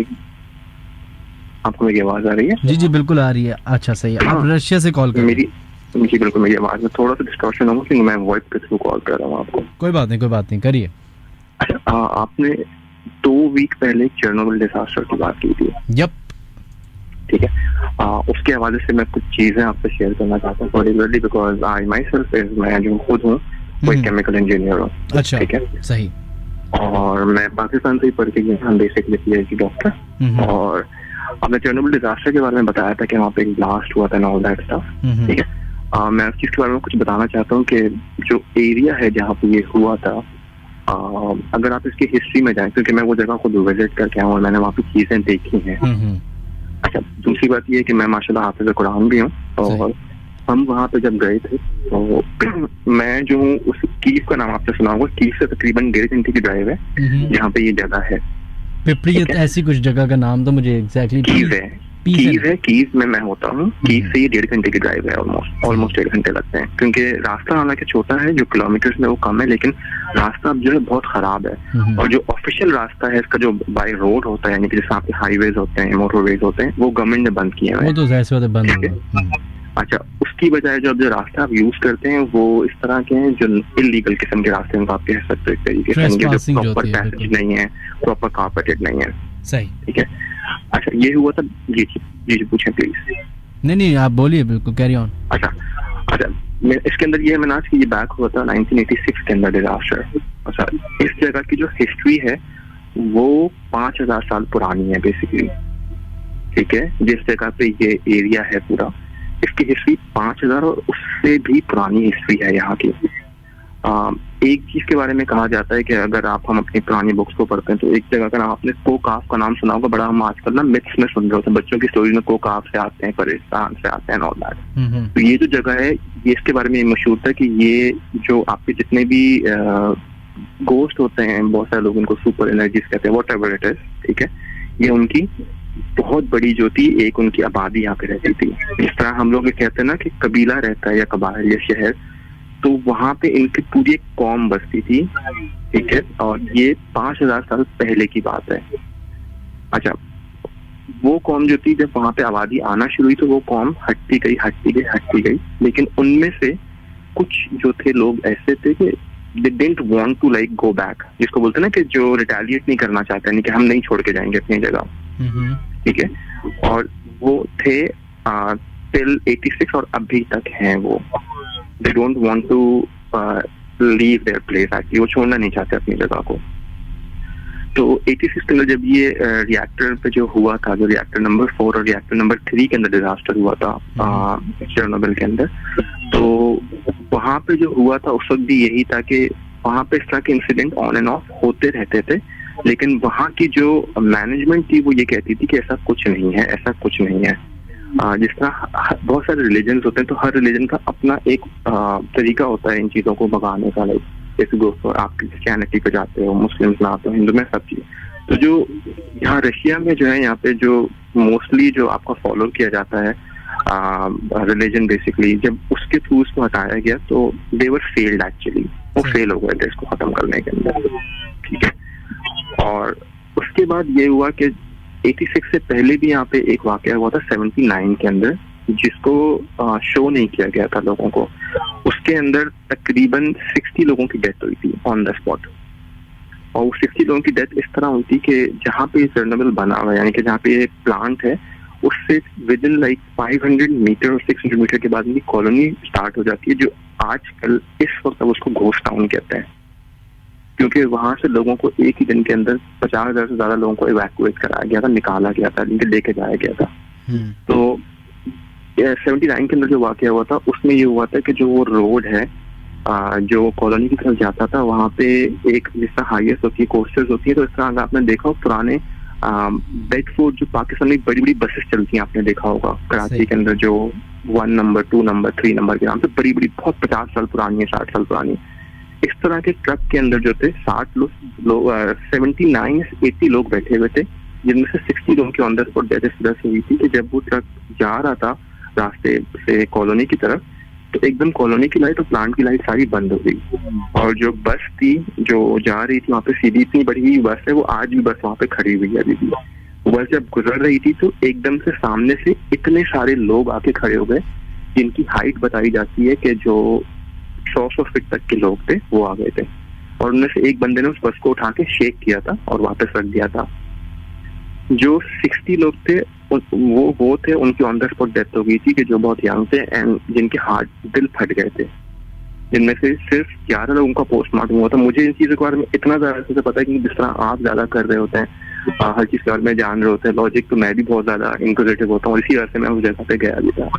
आपको मेरी आवाज़ आ रही है? जी बिल्कुल आ रही है। अच्छा सही है, आप रशिया से कॉल कर मेरी जी बिल्कुल, मेरी आवाज़ में थोड़ा सा डिस्टॉर्शन होगा क्योंकि मैं वॉइस के थ्रू कॉल कर रहा हूँ आपको। कोई बात नहीं करिए। अच्छा, आपने 2 वीक पहले चेरनोबिल डिजास्टर की बात की थी। यप, ठीक है। उसके हवाले से मैं कुछ चीज़ें आपसे शेयर करना चाहता हूँ, particularly because I my self मैं जो खुद हूँ वो एक केमिकल इंजीनियर हूँ। अच्छा, ठीक है, सही। और मैं पाकिस्तान से ही पढ़ के गया हूँ, बेसिकली पीएचडी डॉक्टर। और आपने चेरनोबिल डिजास्टर के बारे में बताया था कि वहाँ पे एक ब्लास्ट हुआ था एंड ऑल दैट स्टफ। ठीक है, मैं उस चीज़ के बारे में कुछ बताना चाहता हूँ कि जो एरिया है जहाँ पे ये हुआ था, अगर आप इसकी हिस्ट्री में जाएं, क्योंकि मैं वो जगह खुद विजिट करके आया हूँ और मैंने वहाँ पे चीज़ें देखी हैं। अच्छा, दूसरी बात ये है कि मैं माशाल्लाह हाफिज़ कुरान भी हूँ, और हम वहाँ पे जब गए थे तो मैं जो हूँ उस कीव का नाम आपने सुना होगा, कीव से तकरीबन 1.5 घंटे की ड्राइव है जहाँ पे ये जगह है। पिपरी ऐसी कुछ जगह का नाम तो मुझे एग्जैक्टली कीव है। कीव में मैं होता हूँ, कीव से ये 1.5 घंटे की ड्राइव है, ऑलमोस्ट 1.5 घंटे लगते हैं, क्योंकि रास्ता हालांकि छोटा है, जो किलोमीटर्स में वो कम है, लेकिन रास्ता अब जो है बहुत खराब है। और जो ऑफिशियल रास्ता है इसका, जो बाय रोड होता है, यानी कि जैसे आपके हाईवेज होते हैं, मोटरवेज होते हैं, वो गवर्नमेंट ने बंद किए हैं। वो तो ज़ाहिर सी बात है बंद है। अच्छा, उसकी बजाय जो रास्ता आप यूज करते हैं वो इस तरह के हैं जो इलीगल किस्म के रास्ते हैं, आप कह सकते हैं एक तरीके से, जो प्रॉपर पैसेज नहीं है, प्रॉपर कारपेटेड नहीं है। सही, ठीक है। अच्छा, ये हुआ था। जी पूछें प्लीज। नहीं आप बोलिए, बिल्कुल कैरी ऑन। अच्छा, इसके अंदर ये मैंने आज की ये बैक हुआ था 1986 के अंदर डिजास्टर। अच्छा, इस जगह की जो हिस्ट्री है वो 5000 साल पुरानी है बेसिकली। ठीक है, जिस जगह पे ये एरिया है पूरा, इसकी हिस्ट्री 5000 और उससे भी पुरानी हिस्ट्री है यहाँ की। एक चीज के बारे में कहा जाता है कि अगर हम अपनी पुरानी बुक्स को पढ़ते हैं तो एक जगह का नाम, आपने कोकाफ का नाम सुना होगा, बड़ा हम आजकल ना मिथ्स में सुन रहे होते हैं, बच्चों की स्टोरी में कोकाफ से आते हैं, परिस्तान से आते हैं, ऑल दैट। तो ये जो जगह है, ये इसके बारे में मशहूर था कि ये जो आपके जितने भी गोस्ट होते हैं, बहुत सारे लोग उनको सुपर एनर्जीज कहते हैं, व्हाटएवर इट इज, ठीक है, ये उनकी बहुत बड़ी जो थी, एक उनकी आबादी यहाँ पे रहती थी। इस तरह हम लोग कहते हैं ना कि कबीला रहता है या कबाइल या शहर, तो वहाँ पे इनकी पूरी एक कौम बसती थी। ठीक है, और ये 5000 साल पहले की बात है। अच्छा, वो कौम जो थी, जब वहाँ पे आबादी आना शुरू हुई तो वो कौम हटती गई, लेकिन उनमें से कुछ जो थे लोग ऐसे थे कि they didn't want to like go back, जिसको बोलते हैं ना कि जो रिटेलिएट नहीं करना चाहते, नहीं कि हम नहीं छोड़ के जाएंगे अपनी जगह। ठीक है, और वो थे टिल 86 और अभी तक हैं वो। They don't want to leave their place actually, वो छोड़ना नहीं चाहते अपनी जगह को। तो 86 के अंदर जब ये रिएक्टर पे जो हुआ था, जो रिएक्टर नंबर 4 और रिएक्टर नंबर 3 के अंदर डिजास्टर हुआ था चेरनोबिल के अंदर, तो वहां पे जो हुआ था उस वक्त भी यही था कि वहां पे इस तरह के इंसिडेंट ऑन एंड ऑफ होते रहते थे, लेकिन वहां की जो मैनेजमेंट थी वो ये कहती थी कि ऐसा कुछ नहीं है, ऐसा कुछ नहीं है। जिस तरह बहुत सारे रिलीजन होते हैं तो हर रिलीजन का अपना एक तरीका होता है इन चीजों को भगाने का। लाइक जैसे दोस्तों आप क्रिश्चियनिटी पे जाते हो, मुस्लिम्स में आते हो, हिंदू में, सब चीज। तो जो यहाँ रशिया में जो है, यहाँ पे जो मोस्टली जो आपका फॉलो किया जाता है रिलीजन बेसिकली, जब उसके थ्रू उसको हटाया गया तो दे वर फेल्ड एक्चुअली, वो फेल हो गए थे इसको खत्म करने के अंदर, ठीक है। और उसके बाद ये हुआ कि 86 से पहले भी यहाँ पे एक वाकया हुआ था 79 के अंदर, जिसको शो नहीं किया गया था लोगों को। उसके अंदर तकरीबन 60 लोगों की डेथ हुई थी ऑन द स्पॉट। और 60 लोगों की डेथ इस तरह हुई थी कि जहाँ पे चेरनोबिल बना हुआ है, यानी कि जहाँ पे ये प्लांट है, उससे विद इन लाइक 500 मीटर और 600 मीटर के बाद उनकी कॉलोनी स्टार्ट हो जाती है, जो आजकल इस वक्त अब उसको घोस्ट टाउन कहते हैं, क्योंकि वहां से लोगों को एक ही दिन के अंदर 50,000 से ज्यादा लोगों को इवैक्यूएट कराया गया था, निकाला गया था, लेके जाया गया था। तो 79 के अंदर जो वाकया हुआ था उसमें ये हुआ था कि जो वो रोड है जो कॉलोनी की तरफ जाता था, वहां पे एक जिस तरह हाईएस्ट होती है, कोस्टर्स होती है, तो इस तरह अगर आपने देखा हो पुराने बेडफोर्ड जो पाकिस्तान में बड़ी बड़ी बसेस चलती हैं, आपने देखा होगा कराची के अंदर, जो 1 नंबर 2 नंबर 3 नंबर के नाम से बड़ी बड़ी, बहुत 50 साल पुरानी है, 60 साल पुरानी। इस तरह के ट्रक के अंदर जो थे 60 लोग 79 80 लोग बैठे हुए थे, जिनमें से 60 लोगों की ऑन द स्पॉट डेथ इस तरह से हुई थी कि जब वो ट्रक जा रहा था रास्ते से कॉलोनी की तरफ, तो एकदम कॉलोनी की लाइट और प्लांट की लाइट सारी बंद हो गई। और जो बस थी जो जा रही थी वहाँ पे, सीधी इतनी बड़ी हुई बस है, वो आज भी बस वहाँ पे खड़ी हुई है अभी भी। बस जब गुजर रही थी तो एकदम से सामने से इतने सारे लोग आके खड़े हो गए, जिनकी हाइट बताई जाती है कि जो 100 फीट तक के लोग थे वो आ गए थे। और उनमें से एक बंदे ने उस बस को उठा के शेक किया था और वापस रख दिया था। जो 60 लोग थे वो थे, उनकी ऑन द स्पॉट डेथ हो गई थी, कि जो बहुत यंग थे एंड जिनके हार्ट दिल फट गए थे। जिनमें से सिर्फ 11 लोगों का पोस्टमार्टम हुआ था। मुझे इन चीजों के बारे में इतना ज्यादा से पता है कि जिस तरह आप ज्यादा कर रहे होते हैं, हर चीज के बारे में जान रहे होते हैं, लॉजिक, तो मैं भी बहुत ज्यादा इंक्विजिटिव होता हूँ, इसी वजह से मैं उस जगह पे गया भी था।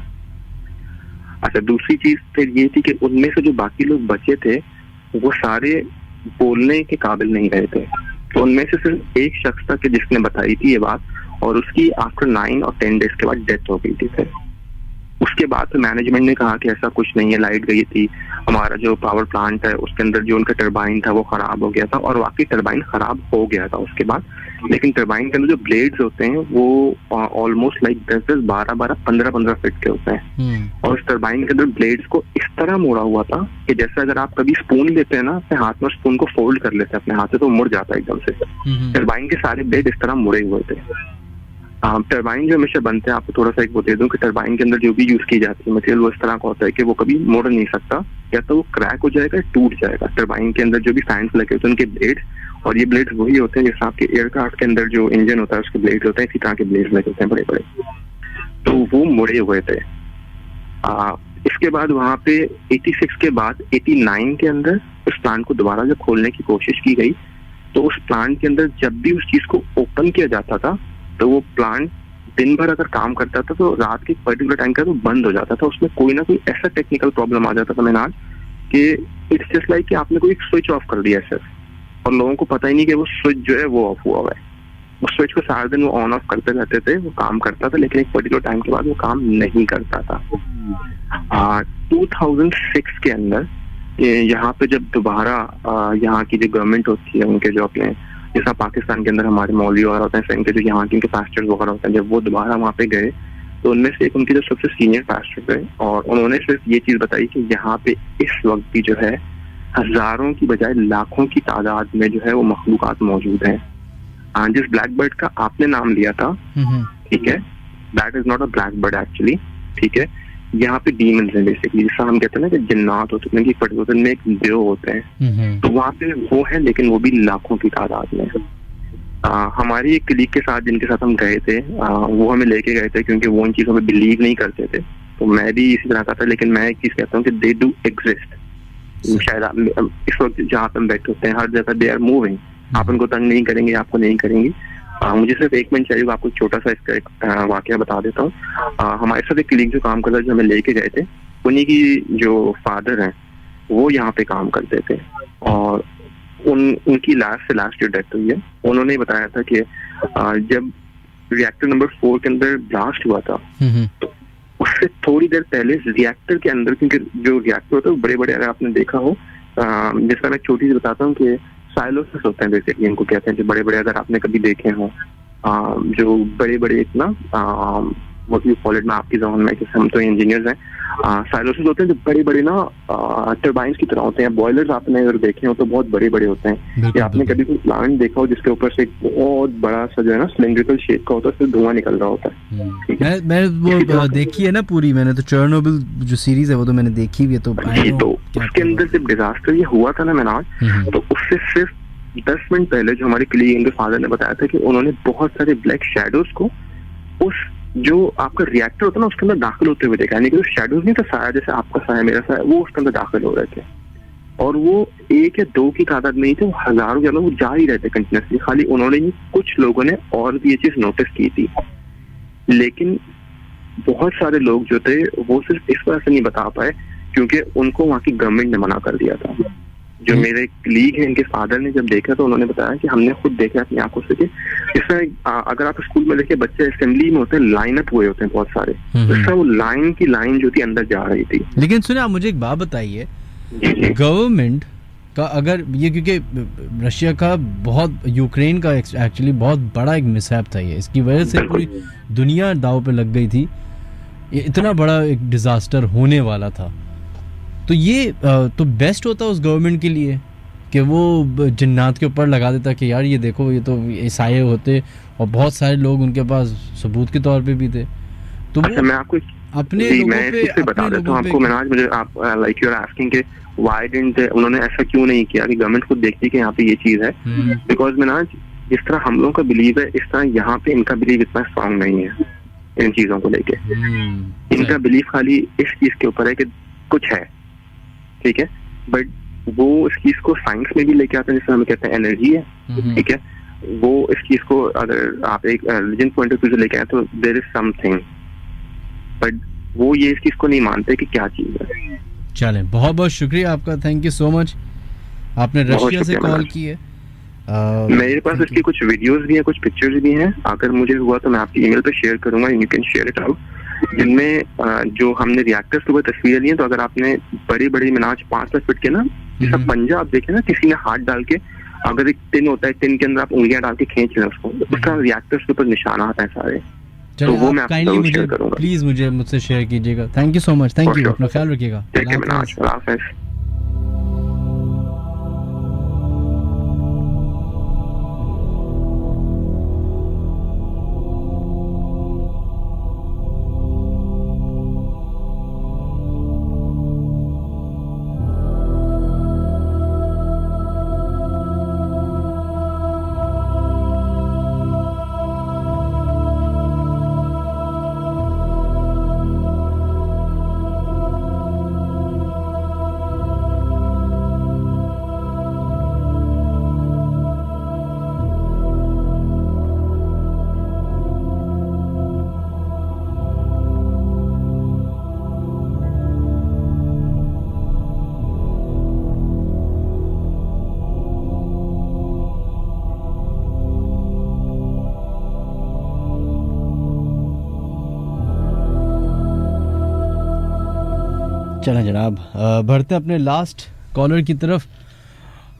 अच्छा, दूसरी चीज फिर ये थी कि उनमें से जो बाकी लोग बचे थे वो सारे बोलने के काबिल नहीं रहे थे। तो उनमें से सिर्फ एक शख्स था कि जिसने बताई थी ये बात, और उसकी आफ्टर 9 और 10 डेज के बाद डेथ हो गई थी। फिर उसके बाद तो मैनेजमेंट ने कहा कि ऐसा कुछ नहीं है, लाइट गई थी, हमारा जो पावर प्लांट है उसके अंदर जो उनका टरबाइन था वो खराब हो गया था। और वाकई टरबाइन खराब हो गया था उसके बाद, लेकिन टरबाइन के अंदर जो ब्लेड्स होते हैं वो ऑलमोस्ट लाइक 10-10, 12-12, 15-15 फीट के होते हैं। और उस टरबाइन के अंदर ब्लेड्स को इस तरह मोड़ा हुआ था कि जैसे अगर आप कभी स्पून लेते हैं ना अपने हाथ में, स्पून को फोल्ड कर लेते हैं अपने हाथ से, तो मुड़ जाता है एकदम से। टरबाइन के सारे ब्लेड इस तरह मुड़े हुए थे। टरबाइन जो हमेशा बनते हैं, आपको थोड़ा सा एक वो दे दूं कि टरबाइन के अंदर जो भी यूज की जाती है मटेरियल वो इस तरह का होता है कि वो कभी मुड़ नहीं सकता, या तो वो क्रैक हो जाएगा, टूट जाएगा। टरबाइन के अंदर जो भी फैंस लगे होते हैं उनके ब्लेड्स, और ये ब्लेड्स वही होते हैं जैसे आपके एयरक्राफ्ट के अंदर जो इंजन होता है उसके ब्लेड्स होते हैं, इसी तरह के ब्लेड्स लगे होते हैं बड़े बड़े, तो वो मुड़े हुए थे। इसके बाद वहां पे 86 के बाद 89 के अंदर उस प्लांट को दोबारा जब खोलने की कोशिश की गई, तो उस प्लांट के अंदर जब भी उस चीज को ओपन किया जाता था तो वो प्लांट दिन भर अगर काम करता था तो रात के पर्टिकुलर टाइम का वो बंद हो जाता था। उसमें कोई ना कोई ऐसा टेक्निकल प्रॉब्लम आ जाता था मैनाज कि इट्स जस्ट लाइक कि आपने कोई स्विच ऑफ कर दिया सिर्फ, और लोगों को पता ही नहीं कि वो स्विच जो है वो ऑफ हुआ हुआ है। उस स्विच को सारा दिन वो ऑन ऑफ करते रहते थे, वो काम करता था, लेकिन एक पर्टिकुलर टाइम के बाद वो काम नहीं करता था। 2006 के अंदर यहाँ पे जब दोबारा यहाँ की जो गवर्नमेंट होती है, उनके जो अपने जैसा पाकिस्तान के अंदर हमारे मौलवी वगैरह होते हैं, इनके जो यहाँ के पास्टर्स वगैरह होते हैं, जब वो दोबारा वहाँ पे गए तो उनमें से एक उनके जो सबसे सीनियर पास्टर थे, और उन्होंने सिर्फ ये चीज बताई कि यहाँ पे इस वक्त भी जो है हजारों की बजाय लाखों की तादाद में जो है वो मखलूकात मौजूद हैं। जिस ब्लैक बर्ड का आपने नाम लिया था, ठीक है, that is not a black bird actually, ठीक है। यहाँ पे डीमंस हैं बेसिकली, जिसका हम कहते हैं ना कि जिन्नात होते हैं, कि पर्टिकुलर में एक देव होते हैं, तो वहाँ पे वो है, लेकिन वो भी लाखों की तादाद में। हमारी एक कलीग के साथ जिनके साथ हम गए थे, वो हमें लेके गए थे क्योंकि वो इन चीजों में बिलीव नहीं करते थे। तो मैं भी इसी तरह का था, लेकिन मैं एक चीज कहता हूँ कि दे डू एग्जिस्ट। शायद इस वक्त जहाँ पे हम बैठे होते हैं हर जगह दे आर मूविंग। आप उनको तंग नहीं करेंगे, आपको नहीं करेंगे। मुझे सिर्फ 1 मिनट चाहिए, आपको छोटा सा इसका एक वाकया बता देता हूँ। हमारे साथ एक कलीग जो काम कर रहा है, जो हमें लेके गए थे, उन्हीं की जो फादर हैं वो यहाँ पे काम करते थे और उनकी लास्ट जो डेथ हुई है, उन्होंने बताया था कि जब रिएक्टर नंबर 4 के अंदर ब्लास्ट हुआ था तो उससे थोड़ी देर पहले रिएक्टर के अंदर, क्योंकि जो रिएक्टर होता है वो बड़े बड़े, अगर आपने देखा हो, जिसका मैं छोटी सी बताता हूँ कि साइलोसिस होते हैं बेसिकली, इनको कहते हैं, जो बड़े बड़े, अगर आपने कभी देखे हो जो बड़े बड़े इतना व्हाट यू कॉल इट, मैं आपकी जबान में, हम तो इंजीनियर्स हैं, साइलोसिस होते हैं जो बड़े बड़े ना टरबाइंस की तरह होते हैं। बॉयलर्स आपने अगर देखे हो तो बहुत बड़े बड़े होते हैं, या आपने कभी कोई प्लांट देखा हो जिसके ऊपर से एक बहुत बड़ा सा जो है ना सिलेंड्रिकल शेप का होता है, उससे धुआं निकल रहा होता है। मैं वो देखी है ना पूरी, मैंने तो चेरनोबिल जो सीरीज है वो तो मैंने देखी भी है। तो उसके अंदर जब डिजास्टर ये हुआ था ना मैनाज, तो उससे सिर्फ 10 मिनट पहले जो हमारे कलीग इनके फादर ने बताया था कि उन्होंने बहुत सारे ब्लैक शैडोज को उस जो आपका रिएक्टर होता है ना उसके अंदर दाखिल होते हुए देखा, यानी कि शैडोज नहीं था, साया जैसे आपका साया मेरा साया, वो उसके अंदर दाखिल हो रहे थे। और वो 1 या 2 की तादाद नहीं थे, वो हजारों ज्यादा वो जा ही रहे थे कंटिन्यूसली। खाली उन्होंने ही, कुछ लोगों ने और भी ये चीज नोटिस की थी, लेकिन बहुत सारे लोग जो थे वो सिर्फ इस वजह से नहीं बता पाए क्योंकि उनको वहाँ की गवर्नमेंट ने मना कर दिया था। जो मेरे कलीग हैं, इनके फादर ने जब देखा तो उन्होंने बताया कि हमने खुद देखा अपनी आंखों से कि इसमें अगर आप स्कूल में देखिए बच्चे असेंबली में होते हैं, लाइन अप हुए होते हैं बहुत सारे, इससे वो लाइन की लाइन जो थी अंदर जा रही थी। लेकिन सुनिए, आप मुझे एक बात बताइए, गवर्नमेंट का अगर ये, क्योंकि रशिया का बहुत, यूक्रेन का एक्चुअली बहुत बड़ा एक मिसहैप था ये, इसकी वजह से पूरी दुनिया दाव पे लग गई थी, ये इतना बड़ा एक डिजास्टर होने वाला था। तो ये तो बेस्ट होता उस गवर्नमेंट के लिए कि वो जिन्नात के ऊपर लगा देता कि यार ये देखो ये तो ईसाई होते, और बहुत सारे लोग उनके पास सबूत के तौर पे भी थे। तो अच्छा, मैं आपको अपने लोगों पे बता देता हूँ आपको मैनाज, मुझे आप लाइक यू आर आस्किंग कि व्हाई डिडंट उन्होंने ऐसा क्यों नहीं किया कि गवर्नमेंट खुद देखती कि यहाँ पे ये चीज है। बिकॉज मैनाज, जिस तरह हम लोगों का बिलीव है इस तरह यहाँ पे इनका बिलीव इतना स्ट्रॉन्ग नहीं है इन चीजों को लेके। इनका बिलीव खाली इस चीज के ऊपर है कि कुछ है, ठीक है, बट वो इस चीज को साइंस में भी लेके आते हैं, जिसमें हम कहते हैं एनर्जी है, ठीक है, वो इस चीज को अगर आप एक रिलीजन पॉइंट ऑफ व्यू से लेके आए तो देयर इज समथिंग, बट वो ये इस चीज को नहीं मानते कि क्या चीज है। चलें, बहुत बहुत शुक्रिया आपका, थैंक यू सो मच, आपने रशिया से कॉल की है। मेरे पास इसकी कुछ वीडियोस भी हैं, कुछ पिक्चर्स भी हैं, अगर मुझे हुआ तो मैं आपकी ईमेल पे शेयर करूंगा, you can share it out, जिनमें जो हमने रिएक्टर्स के ऊपर तस्वीरें ली हैं। तो अगर आपने बड़ी बड़ी मिनाज 5-10 फीट के ना, जैसा पंजा आप देखें ना, किसी ने हाथ डाल के, अगर एक टिन होता है, टिन के अंदर आप उंगलियां डाल के खींच रहे हैं उसको, उसका रिएक्टर्स के ऊपर निशान आता है सारे। तो वो मैं आपको शेयर करूंगा, प्लीज मुझसे शेयर कीजिएगा। Thank you so much, thank you, अपना ख्याल रखिएगा। चलें जनाब, बढ़ते अपने लास्ट कॉलर की तरफ,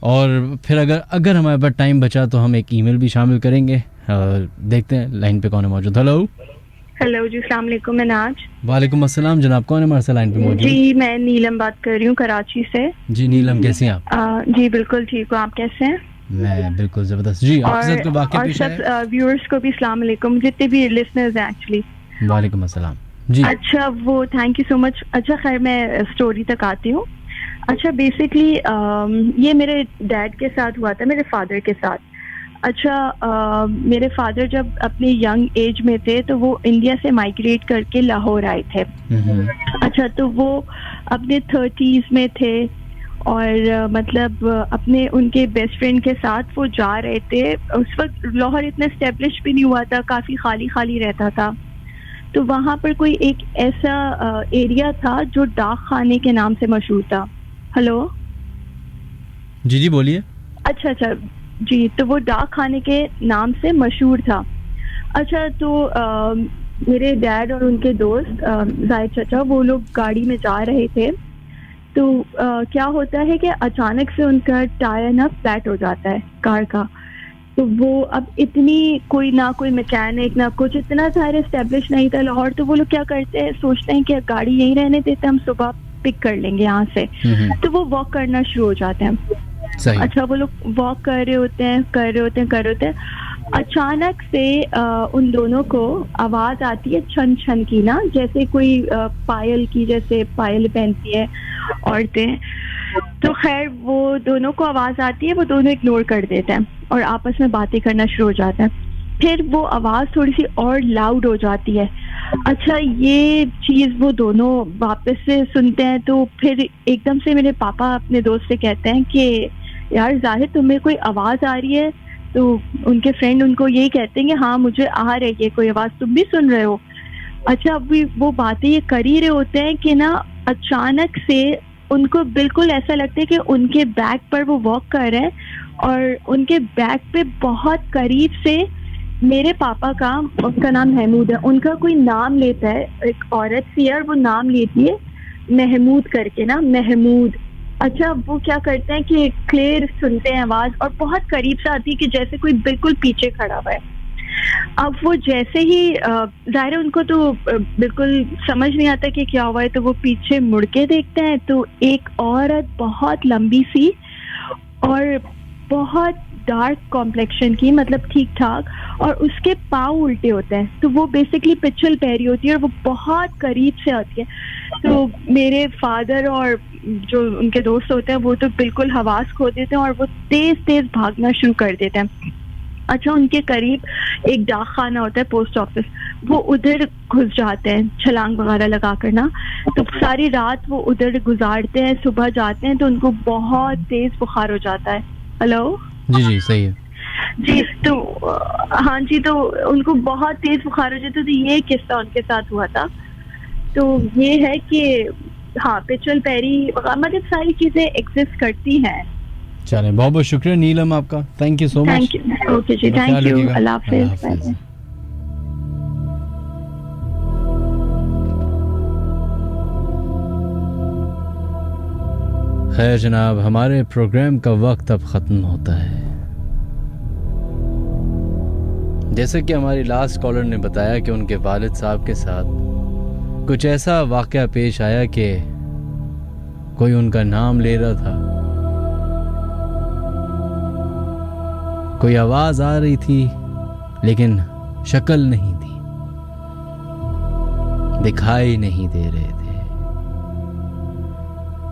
और फिर अगर हमारे पास टाइम बचा तो हम एक ईमेल भी शामिल करेंगे। देखते हैं लाइन पे कौन है मौजूद। हेलो जी, अस्सलाम वालेकुम मनाज। वालेकुम अस्सलाम, जनाब कौन है हमारे लाइन पे मौजूद? जी मैं नीलम बात कर रही हूँ कराची से। जी नीलम, कैसी हैं आप? जी बिल्कुल ठीक हूँ, आप कैसे हैं? मैं बिल्कुल जबरदस्त जी। आपके साथ कोई वाक़या पेश आया? और सब व्यूअर्स को भी अस्सलाम वालेकुम, जितने भी लिसनर्स हैं एक्चुअली। वालेकुम अस्सलाम जी। अच्छा, वो थैंक यू सो मच। अच्छा खैर, मैं स्टोरी तक आती हूँ। अच्छा बेसिकली ये मेरे डैड के साथ हुआ था, मेरे फादर के साथ। अच्छा मेरे फादर जब अपने यंग एज में थे तो वो इंडिया से माइग्रेट करके लाहौर आए थे। अच्छा तो वो अपने 30s में थे और मतलब अपने उनके बेस्ट फ्रेंड के साथ वो जा रहे थे। उस वक्त लाहौर इतना एस्टेब्लिश भी नहीं हुआ था, काफ़ी खाली खाली रहता था। तो वहाँ पर कोई एक ऐसा एरिया था जो डाक खाने के नाम से मशहूर था। हेलो। जी बोलिए। अच्छा जी, तो वो डाक खाने के नाम से मशहूर था। अच्छा, तो मेरे डैड और उनके दोस्त जाहिद चाचा, वो लोग गाड़ी में जा रहे थे, तो क्या होता है कि अचानक से उनका टायर ना फ्लैट हो जाता है कार का। तो वो अब इतनी कोई मैकेनिक ना कुछ, इतना सारे एस्टेब्लिश नहीं था लाहौर, तो वो लोग क्या करते हैं, सोचते हैं कि गाड़ी यहीं रहने देते, हम सुबह पिक कर लेंगे यहाँ से। तो वो वॉक करना शुरू हो जाते हैं। सही। अच्छा, वो लोग वॉक कर रहे होते हैं। अचानक से उन दोनों को आवाज आती है छन छन की ना, जैसे कोई पायल की, जैसे पायल पहनती है औरतें। तो खैर वो दोनों को आवाज आती है, वो दोनों इग्नोर कर देते हैं और आपस में बातें करना शुरू हो जाते हैं। फिर वो आवाज थोड़ी सी और लाउड हो जाती है। अच्छा, ये चीज वो दोनों वापस से सुनते हैं, तो फिर एकदम से मेरे पापा अपने दोस्त से कहते हैं कि यार जाहिद, तुम्हें कोई आवाज आ रही है? तो उनके फ्रेंड उनको यही कहते हैं कि हाँ मुझे आ रही है कोई आवाज, तुम भी सुन रहे हो? अच्छा, अभी वो बातें ये कर ही रहे होते हैं कि ना अचानक से उनको बिल्कुल ऐसा लगता है कि उनके बैक पर वो वॉक कर रहे हैं और उनके बैक पे बहुत करीब से मेरे पापा का, उनका नाम महमूद है, उनका कोई नाम लेता है, एक औरत सी है और वो नाम लेती है महमूद करके ना, महमूद। अच्छा, वो क्या करते हैं कि क्लियर सुनते हैं आवाज और बहुत करीब से आती है कि जैसे कोई बिल्कुल पीछे खड़ा हुआ है। अब वो जैसे ही जाहिर है उनको तो बिल्कुल समझ नहीं आता कि क्या हुआ है, तो वो पीछे मुड़ के देखते हैं, तो एक औरत बहुत लंबी सी और बहुत डार्क कॉम्प्लेक्शन की, मतलब ठीक ठाक, और उसके पाँव उल्टे होते हैं, तो वो बेसिकली पिछल पैरी होती है और वो बहुत करीब से आती है। तो मेरे फादर और जो उनके दोस्त होते हैं वो तो बिल्कुल हवास खो देते हैं और वो तेज तेज भागना शुरू कर देते हैं। अच्छा, उनके करीब एक डाक खाना होता है, पोस्ट ऑफिस, वो उधर घुस जाते हैं छलांग वगैरह लगा कर ना, तो सारी रात वो उधर गुजारते हैं। सुबह जाते हैं तो उनको बहुत तेज बुखार हो जाता है। हेलो। जी सही है जी, तो हाँ जी, तो उनको बहुत तेज बुखार हो जाता है। तो ये किस्सा उनके साथ हुआ था। तो ये है कि हाँ, पिछल पैरी मतलब सारी चीजें एग्जिस्ट करती हैं। चलें, बहुत बहुत शुक्रिया नीलम आपका, thank you so much. Thank you. Okay जी, थैंक यू, अल्लाह हाफिज़। खैर जनाब, हमारे प्रोग्राम का वक्त अब ख़त्म होता है। जैसे कि हमारी लास्ट कॉलर ने बताया कि उनके वालिद साहब के साथ कुछ ऐसा वाक़या पेश आया कि कोई उनका नाम ले रहा था, कोई आवाज़ आ रही थी लेकिन शक्ल नहीं थी, दिखाई नहीं दे रहे थे।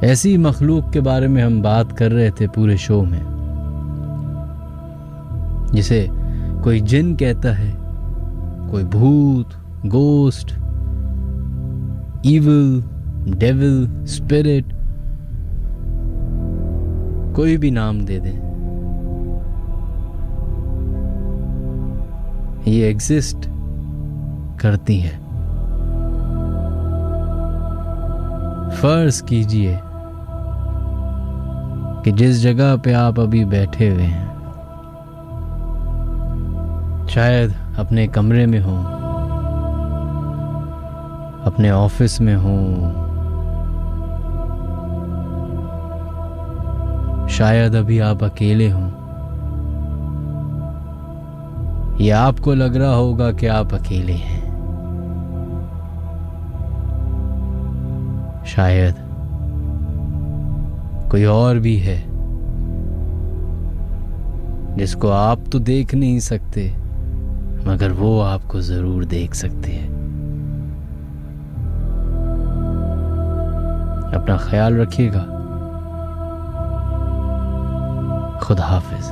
ऐसी मखलूक के बारे में हम बात कर रहे थे पूरे शो में, जिसे कोई जिन कहता है, कोई भूत, गोस्ट, इविल, डेविल, स्पिरिट, कोई भी नाम दे दें, ये एग्जिस्ट करती है। फर्ज कीजिए कि जिस जगह पे आप अभी बैठे हुए हैं, शायद अपने कमरे में हो, अपने ऑफिस में हो, शायद अभी आप अकेले हों, या आपको लग रहा होगा कि आप अकेले हैं। शायद कोई और भी है जिसको आप तो देख नहीं सकते, मगर वो आपको जरूर देख सकते हैं। अपना ख्याल रखिएगा। खुदा हाफिज।